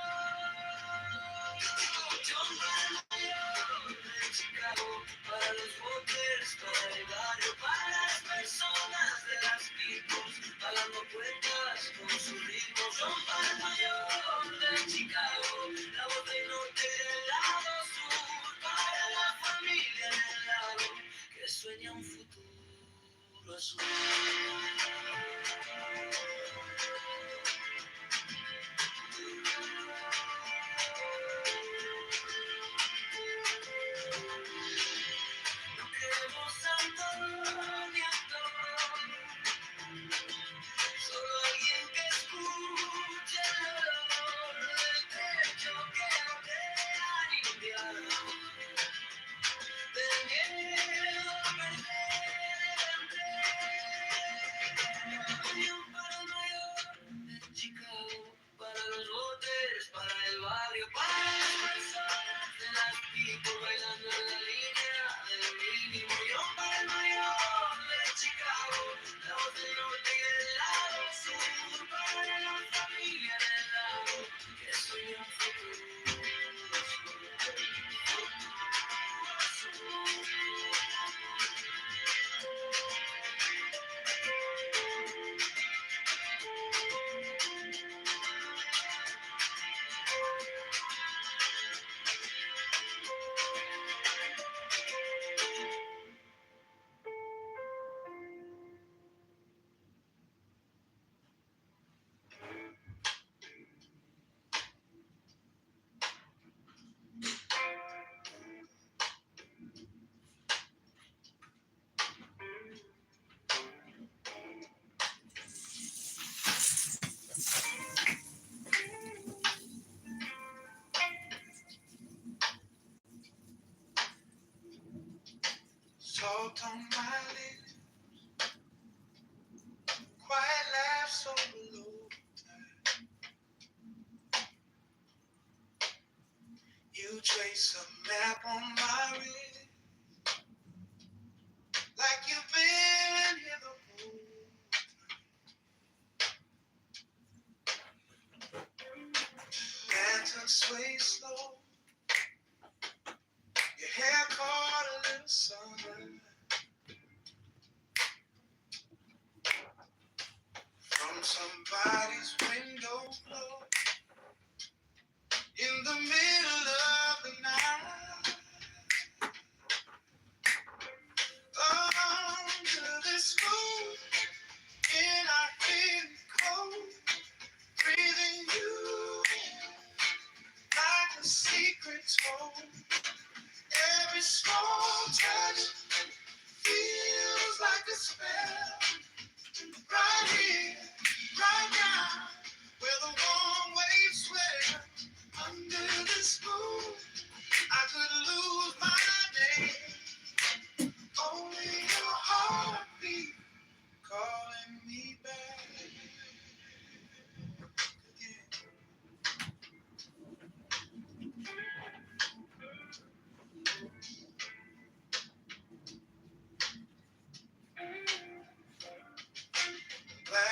John para el mayor de Chicago, para los voters, para el barrio, para las personas de las picos, pagando cuentas con sus ritmos. John para el mayor de Chicago, la voz del norte del lado sur, para la familia del lado que sueña un futuro azul. No queremos Antonio, solo alguien que escuche el olor del techo que no crea limpiar, del miedo a perder el empleo. Para el mayor de Chicago, para los botes, para el barrio, para las personas de las people bailando en la línea del mínimo. Yo para el mayor de Chicago, la voz del norte y del lado sur, para la familia del lado que sueña un futuro Salt on my lips, quiet laugh so low. You trace a map on my wrist, like you've been here the whole time. Lantern sway slow, your hair caught a little sun. From somebody's window glow, in the middle of the night. Under this moon, in our hidden cold, breathing you like the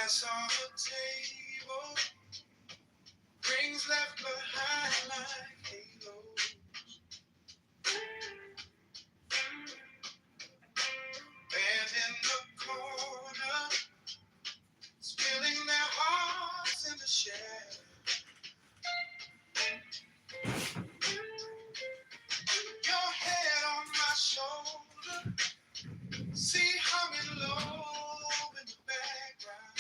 glass on the table, rings left behind like halos. Men in the corner, spilling their hearts in the shadows. Your head on my shoulder, see humming low in the background.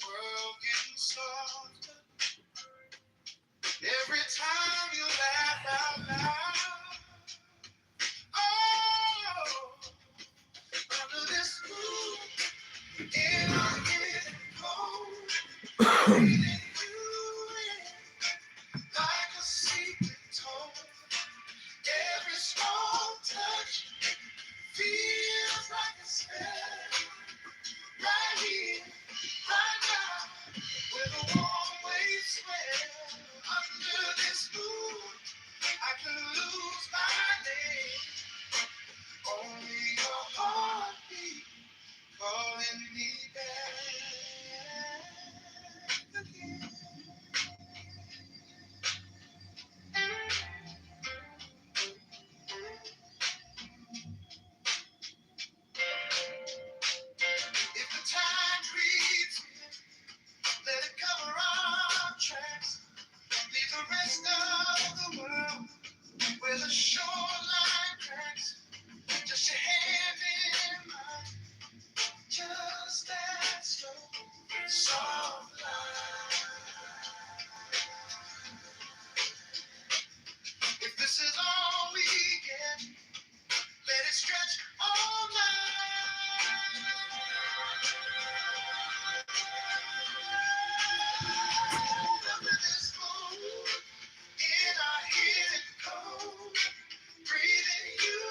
World getting softer every time you laugh out loud. Oh, under this moon, in our hidden cold, breathing you in like a secret tone. Every small touch feels like a spell. Right here, right now, with a warm wave swell. Under this moon, I could lose my name. Only your heartbeat calling me back again. If the tide creeps in, let it cover our tracks. Leave the rest of the world where the shoreline cracks. Just your hand in mine, just that slow, soft line. If this is all we get, let it stretch all night. Under this moon, in our hidden cold, breathing you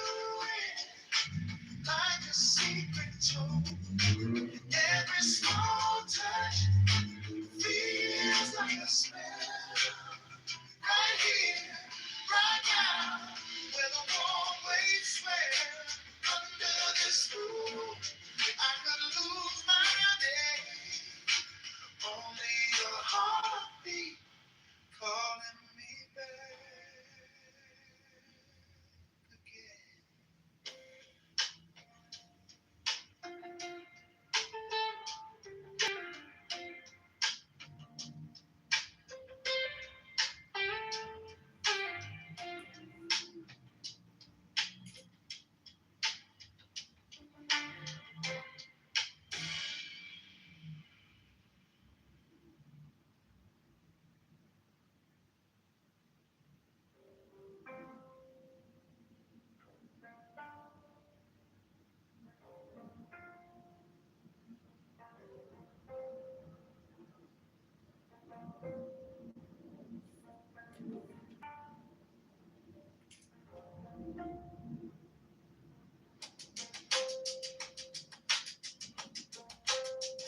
in like a secret tone. Every small touch feels like a spell. Right here, right now, where the warm waves swell. Under this moon, I could lose my name. Only your heartbeat calling me back again.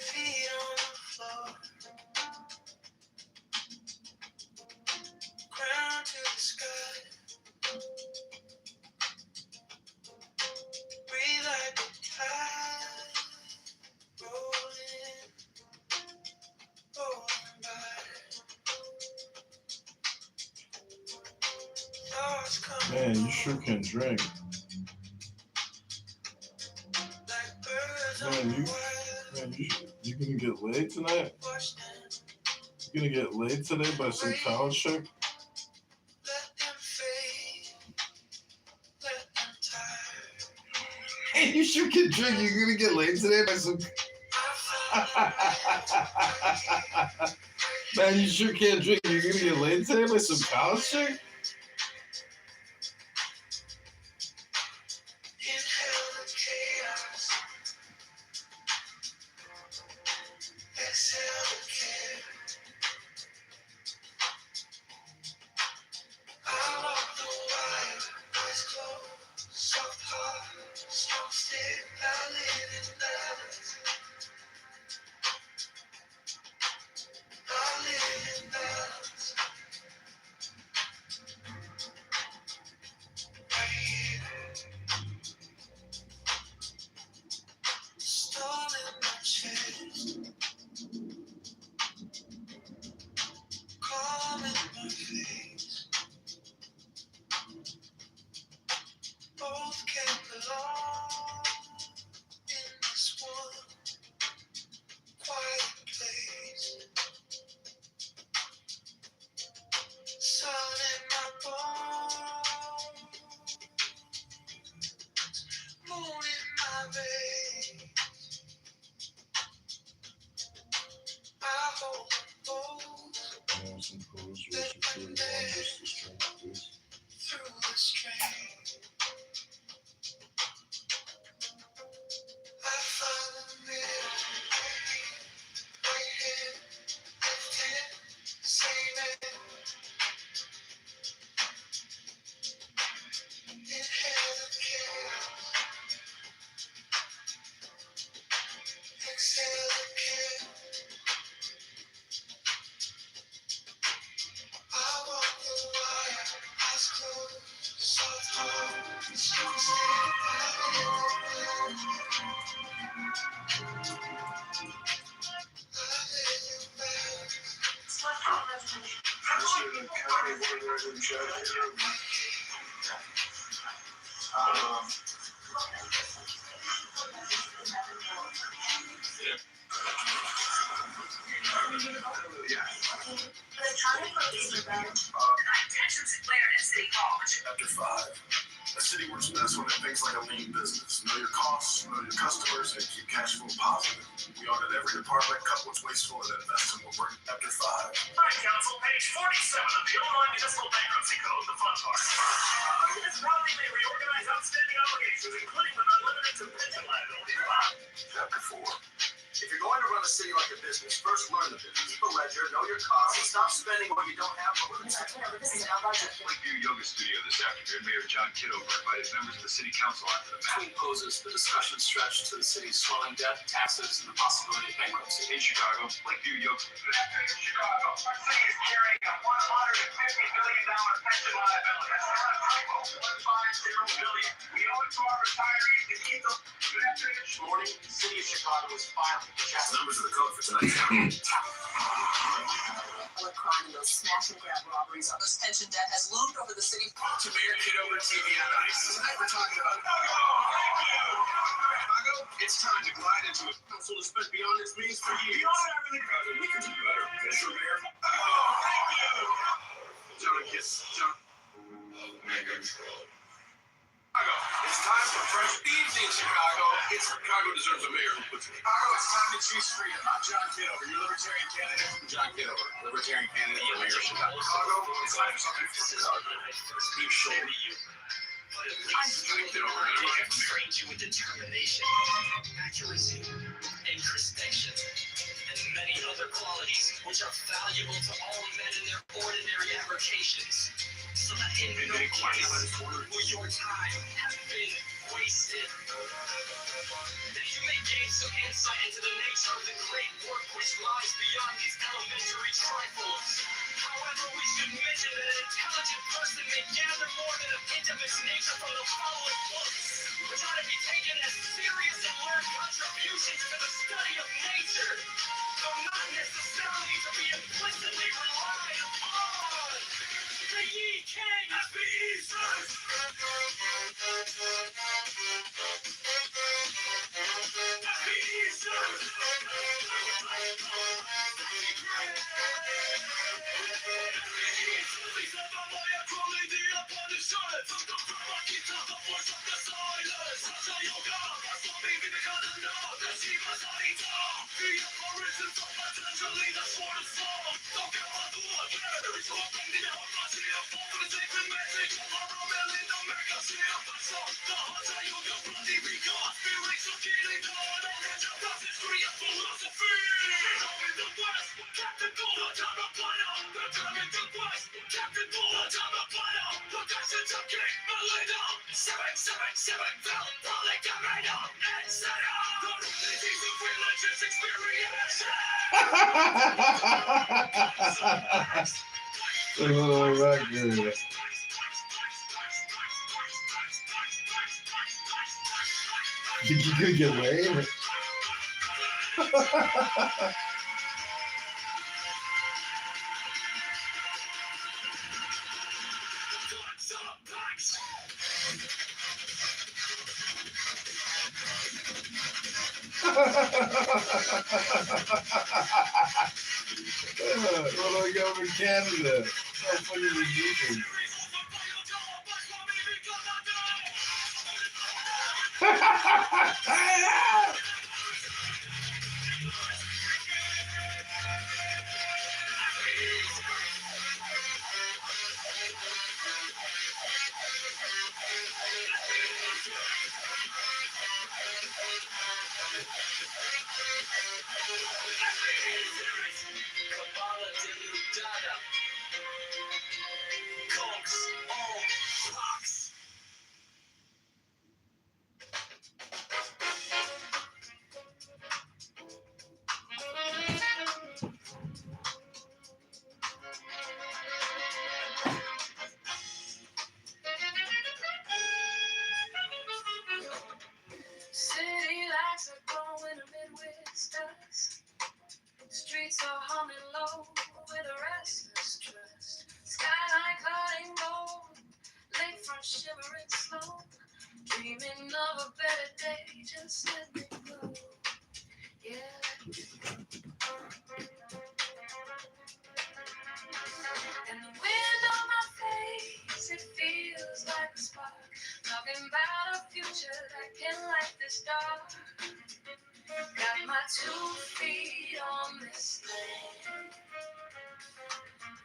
Feet on the floor, crown to the sky. Breathe like a tide, rolling, rolling by. Thoughts come Man, you sure can drink. like birds Man, on the you gonna get laid tonight? watch them, You gonna get laid today by some college chick? let them fade, let them tire. Hey, you sure can drink. You're gonna get laid today by some. Man, you sure can't drink. You're gonna get laid today by some college chick? Inhale the chaos, exhale the care. I walk the wire, eyes closed, soft heart, strong stick. I live in balance. I live in balance. can't belong in this one quiet place. Sun in my bones, moon in my veins. I hold both through the strain. I find the middle, right hand, left hand, same hand. Inhale the chaos, exhale the chaos. I walk the wire, eyes closed, soft heart, strong stand, I lay you back. Tensions declared at City Hall. Chapter 5. A city works best when it thinks like a lean business. Know your costs, know your customers, and keep cash flow positive. We audit every department, cut what's wasteful, and invest in what works. Chapter 5. Hi, Council. Page 47 of the Illinois Municipal Bankruptcy Code, the fun part. Municipality may reorganize outstanding obligations, including but not limited to pension liabilities. Chapter 4. If you're going to run a city like a business, first learn the business. Keep a ledger, know your costs, and stop spending what you don't have. Lakeview Yoga Studio this afternoon. Mayor John Kitover invited members of the city council after the match. Between poses, the discussion stretched to the city's swelling debt, taxes, and the possibility of bankruptcy. In Chicago, Lakeview Yoga. Good afternoon, Chicago. Our city is carrying a $150 million pension liability. That's not a typo. $150 million. We owe it to our retirees to keep them. Good afternoon. This morning, the city of Chicago is filing the chapter. Numbers of the code for tonight's What crime and those smash and grab robberies of this pension debt has loomed over the city. To Mayor Kitover TV on Ice. Tonight we're talking about Chicago. It's time to glide into a council that's spent beyond its means for years. Beyond everything. We can do better. Mr. Mayor. John Kiss. John. Chicago. It's time for fresh evening, Chicago. Chicago deserves a mayor who puts it. Chicago, it's time to choose freedom. I'm John Kitover, your libertarian candidate. John Kitover, libertarian candidate for mayor of Chicago. Chicago, it's time for something for Chicago. Keep showing you. I'm John Kitover. They have trained you with determination, accuracy, introspection, and many other qualities which are valuable to all men in their ordinary avocations. So that in no case will your time have been wasted. That you may gain some insight into the nature of the great work which lies beyond these elementary trifles. However, we should mention that an intelligent person may gather more than a hint of its nature from the following books, which ought to be taken as serious and learned contributions to the study of nature, though not necessarily to be implicitly relied upon. The Ye King of the Easters! Oh my goodness. Think you could get away? What do I go in Canada? How funny is this? City lights are glowing amid dust. Streets are humming low with a restless trust. Skyline cutting gold, lakefront shimmering slow. Dreaming of a better day, just let me go. Yeah. And the wind on my face, it feels like a spark. Talking about a future that can light this dark. Got my 2 feet on this land.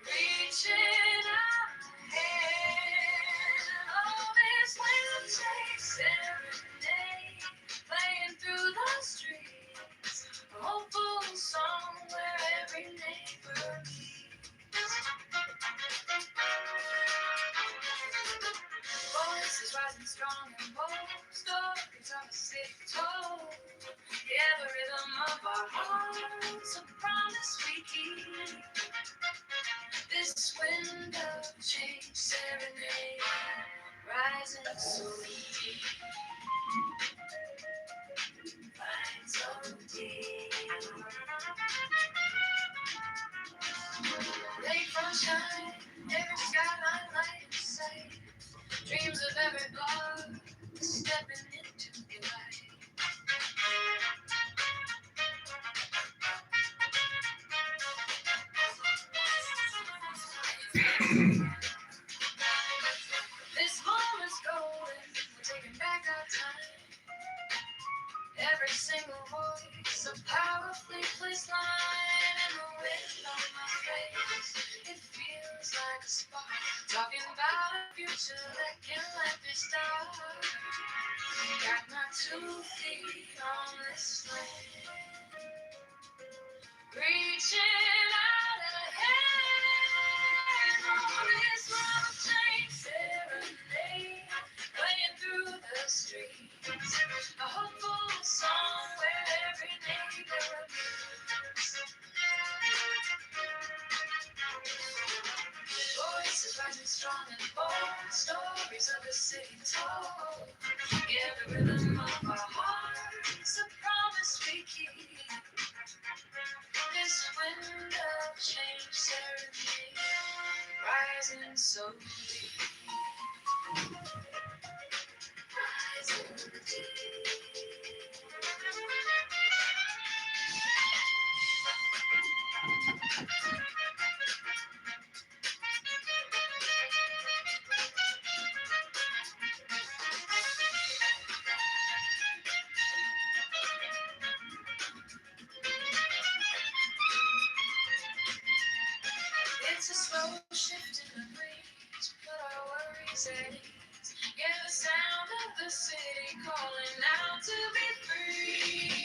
Reaching out hand. Oh, this wind takes every day. Playing through the streets. A hopeful song where every neighbor meets. Voices rising strong and bold. Stories of a city told. Yeah, the rhythm of our hearts, a promise we keep. This wind of change serenade, rising so deep, rising so deep. Lakefront shine, every skyline light in sight. Dreams of every block, stepping into the light. This moment's golden, we're taking back our time. Every single voice, a powerfully placed line. And the wind on my face, it feels like a spark. Talking about a future that can light this dark. Got my 2 feet on this land. Reaching out a hand on this love chain serenade, playing through the streets. A hopeful song where every neighbor meets. Voices rising strong and bold, stories of the city told. Yeah, the rhythm of our hearts, a promise we keep. This wind of change serenade, rising so deep, rising deep. It's a slow shift in the breeze, put our worries at ease. Yeah, the sound of the city calling out to be free.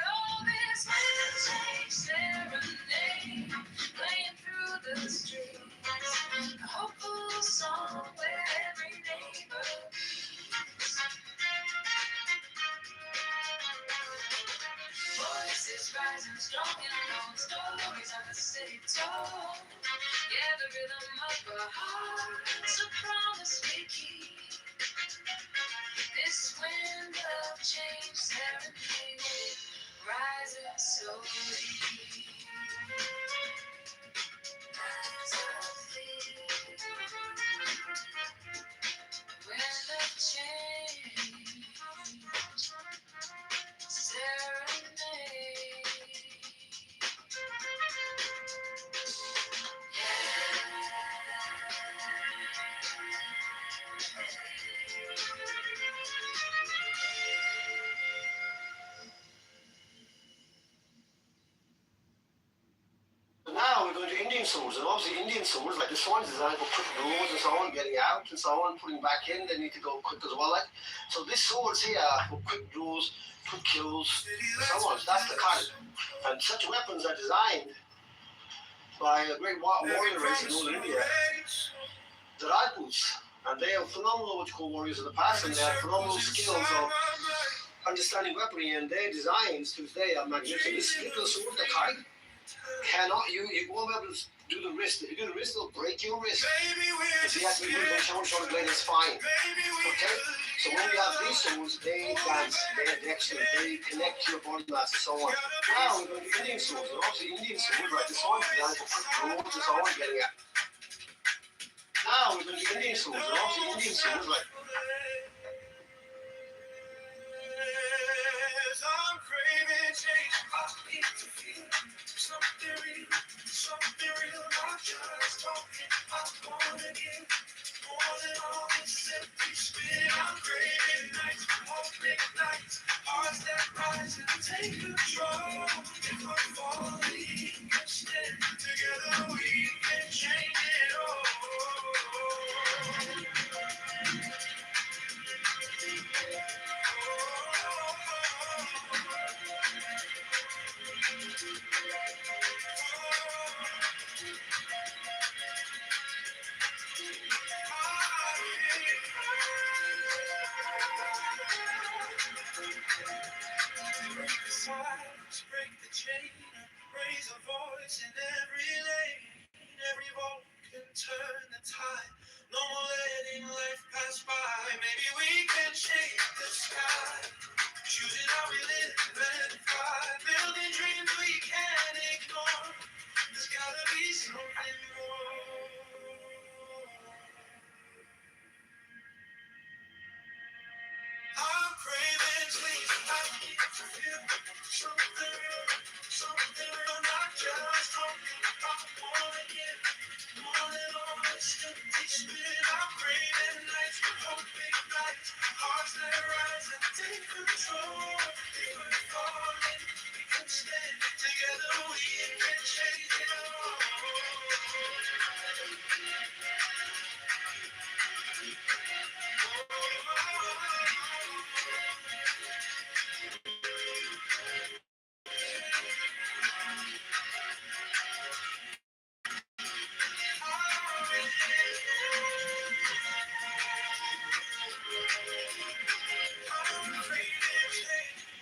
Oh, this wind change serenade, playing through the streets. A hopeful song where every neighbor meets. Voices rising strong and loud, stories of the city told. Yeah, the rhythm of our hearts, a promise we keep. This wind of change serenade, rising so deep, rising deep. Now we're going to Indian swords, and obviously Indian swords, like this one's designed for quick blows and so on, getting out and so on, putting back in, they need to go quick as well. Like, so this sword's here for quick blows, quick kills, and so on. So that's the kind. And such weapons are designed by a great warrior race in Northern India, the Rajputs. And they are phenomenal what you call warriors of the past, and they have phenomenal skills of understanding weaponry, and their designs to today are magnificent. This little sword, the kite, cannot you won't be able to do the wrist. If you do the wrist, it'll break your wrist. If you have to do the shoulder blade, it's fine. Okay? So when you have these swords, they dance, they're dexterous, they connect your body mass and so on. Now we're going to Indian swords, and obviously Indian swords, like this one, designed for quick blows and so on, getting at. Now we're going to Indian swords, and obviously Indian swords, like. I'm craving change. I need to feel something real, not just talking. I wanna give more than all this empty spit. I'm craving nights, hoping nights, hearts that rise and take control. If I'm falling, we can stand together, we can change it all. Break the silence, break the chain, raise a voice in every lane. Every vote can turn the tide. No more letting life pass by. Maybe we can change the sky. Choosing how we live and thrive. Building dreams we can't ignore. There's gotta be something more. I'm craving sleep. I need to feel something real, not just talking. I wanna get more than all this empty spit. I'm craving nights, hoping nights, hearts that rise and take control. If we're falling, we can stand together. We can change it all.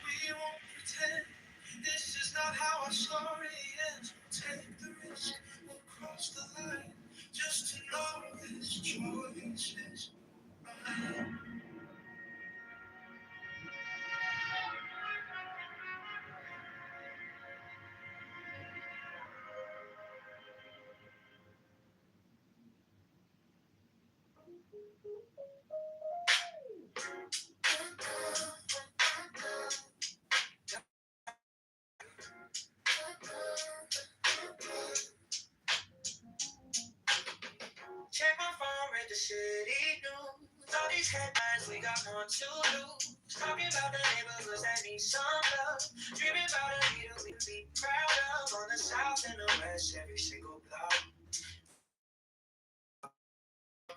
We won't pretend this is not how our story ends. Take the risk, we'll cross the line just to know this choice is mine. Check my phone, read the city news. All these headlines, we got more to lose. Talking about the neighborhoods that need some love. Dreaming about a leader we can be proud of. On the south and the west, every single block.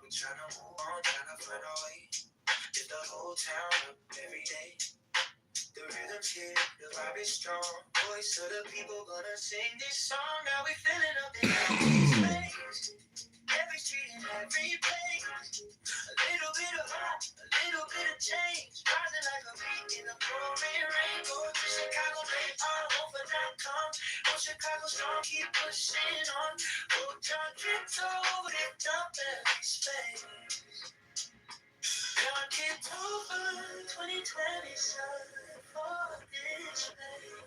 We tryna move on, tryna find our way. Get the whole town up every day. The rhythm's here, the vibe is strong. Voice of the people gonna sing this song. Now we filling up the empty space. Every street and every place. A little bit of hope, a little bit of change. Rising like a beat in the pouring rain. Go to Chicago, they are over.com. Oh, Chicago strong, keep pushing on. Oh, John Kitover, lift up every space. John Kitover, 2020 sun for this place.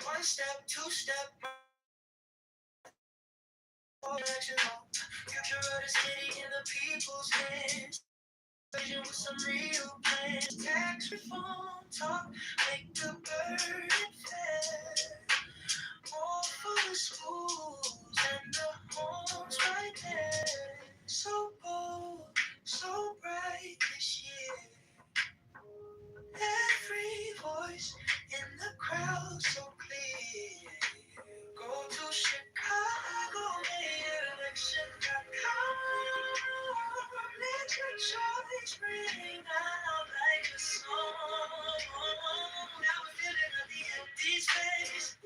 One step, two step, direction. Future of the city in the people's hands. With some real plans. Tax tax reform talk, make the burden fair. All for the schools and the homes right there. So bold, so bright this year. Every voice in the crowd so clear. Go to Chicago, election.com. Let your choice ring out like a song. Now we're feeling of the empty space.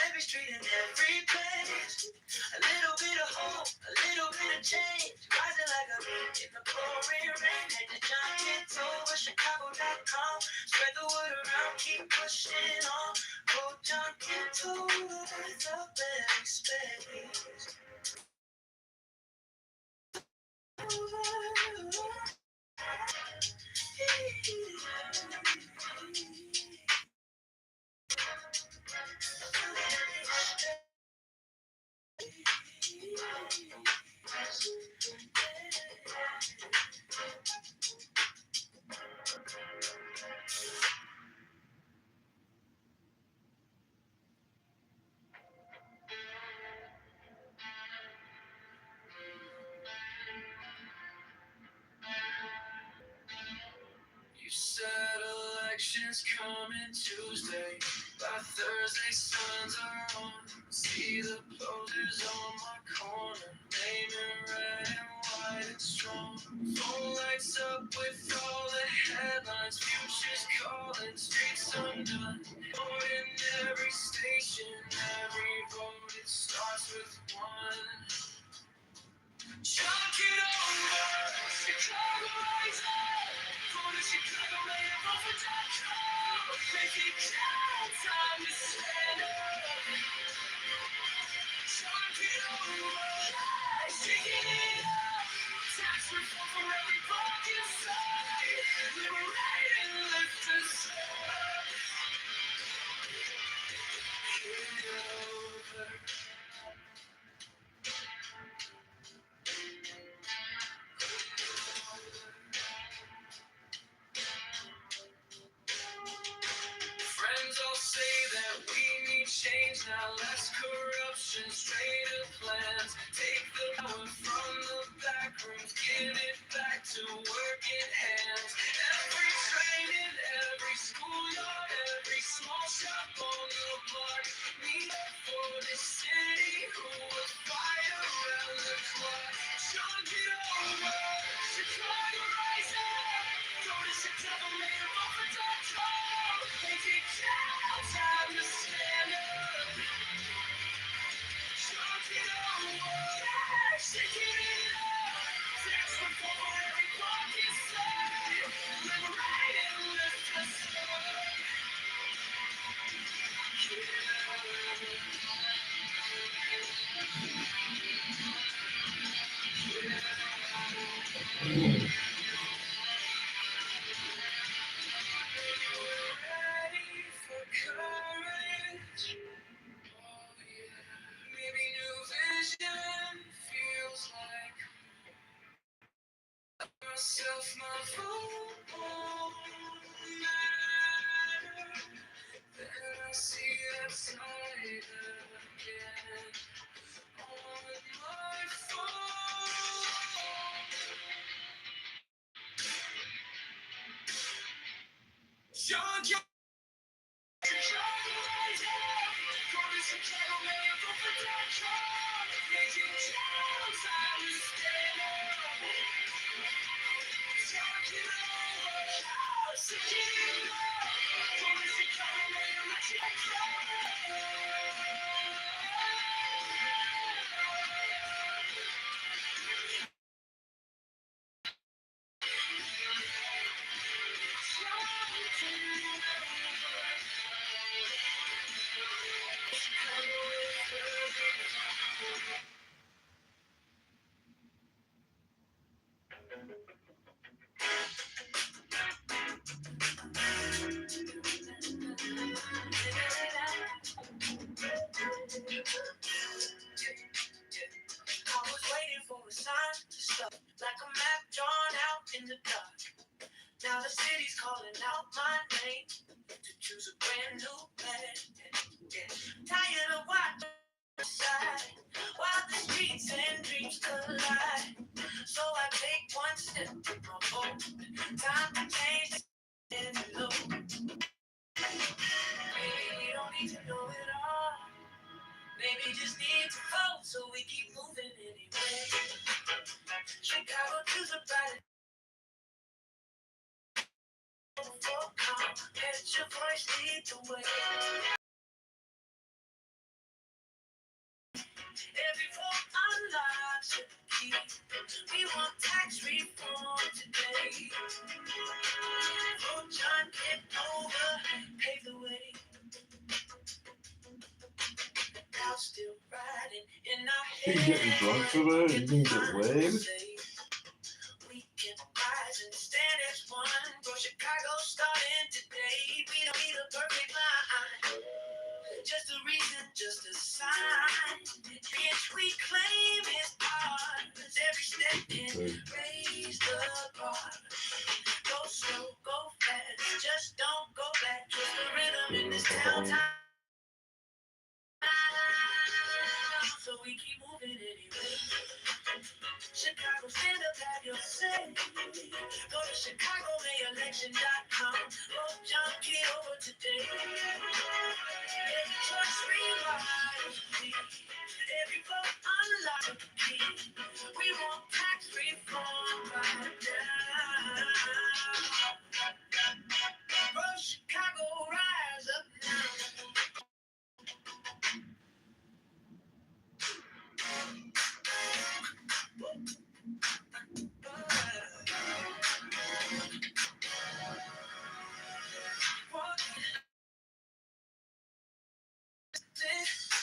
Every street and every place. A little bit of hope, a little bit of change. Rising like a wind in the pouring rain. Head to John Kitover, Chicago.com. Spread the word around, keep pushing on. Go John Kitover, it's up every space. You said elections coming Tuesday. By Thursday, suns are on. See the posters on my corner. Name in red and white and strong. Phone lights up with all the headlines. Futures calling, streets undone. Vote in every station, every vote, it starts with one. Chalk it over, Chicago rise up. Go to Chicago, lay it off a .com. Make it count, time to stand up. Chalk it over, shaking it up. Tax reform for every pocket side. Liberate and lift us up. Kitover. Friends all say that we need change now, less corruption, straighter plans. Take the power from the back rooms, give it back to working hands. Every train in every schoolyard, every small shop on the block. Need up for this city who will fight around the clock. Chunk it over, Chicago rise up. Go to Chicago, man, over.com. Make it count, time to stand up. Chunk it over, shaking it up. Tax reform for every pocket side. Liberate and lift us up. Ready for courage? Oh yeah. Maybe new vision feels like myself, my vote won't matter. Then I see that side again on my phone. John, I was waiting for a sign to stop, like a map drawn out in the dark. Now the city Everybody's calling out my name to choose a brand new plan. Yeah. Tired of watching side while the streets and dreams collide. So I take one step with my boat. Time to change the low. Maybe we don't need to know it all. Maybe just need to vote so we keep moving anyway. Chicago choose a body. Let your voice lead the way. Every vote unlocks a key. We want tax reform today. Vote John Kitover, pave the way. Now still riding in our You getting drunk today? You can get laid? We can rise and stand as one. Bro, Chicago starting today. We don't need a perfect line. Just a reason, just a sign. Bitch, we claim it's ours. Every step in, raise the bar. Go slow, go fast. Just don't go back. Just the rhythm in this town. So we keep moving anyway. Chicago, stand up, have your say. Go to ChicagoMayElection.com. Vote John Kitover today. Every choice realized. Every vote unlocked a key. We want tax reform right now. Bro, Chicago, rise up now.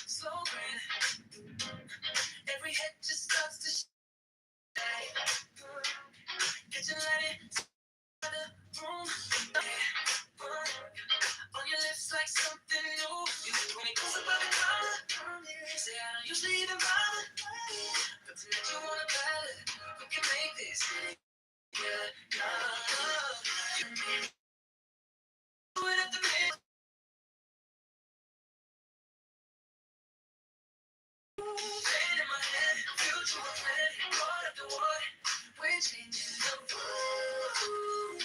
Slogan. Every head just starts to shake. Get your light in the room. On your lips like something new. When it goes above the collar, say I don't usually even bother. But tonight you wanna battle. We can make this. Yeah, do it at the middle. Pain in my head, future was red, caught up the wood. We're changing the world.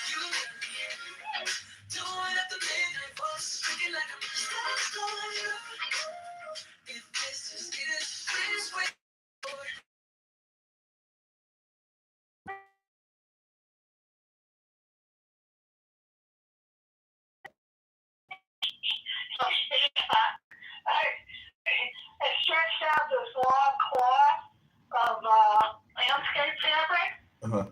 You got me doing at the midnight bus, looking like I'm stuck on you. If this is it, please wait. I stretched out this long cloth of landscape fabric. Uh-huh.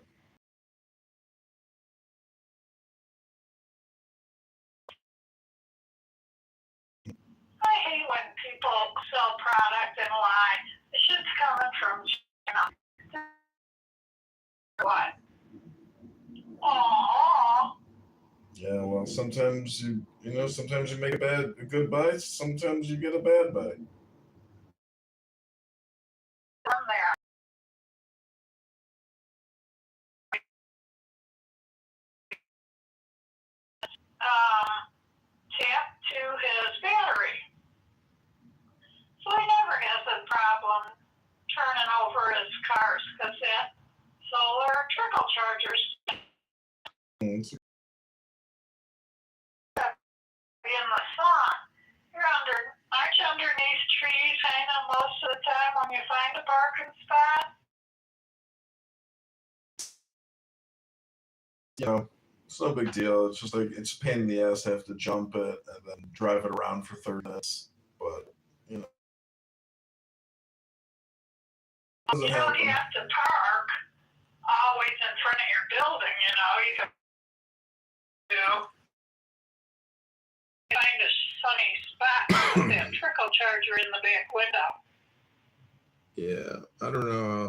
I hate when people sell product and lie. The shit's coming from China. What? Aww. Yeah, well, sometimes sometimes you make a good buy, sometimes you get a bad buy. From there. Tapped to his battery. So he never has a problem turning over his cars because that solar trickle chargers in the sun. Aren't you underneath trees hanging most of the time when you find a parking spot? It's no big deal. It's just like it's a pain in the ass to have to jump it and then drive it around for 30 minutes. But You don't have to park always in front of your building, you can find a sunny spot with that trickle charger in the back window. yeah, I don't know.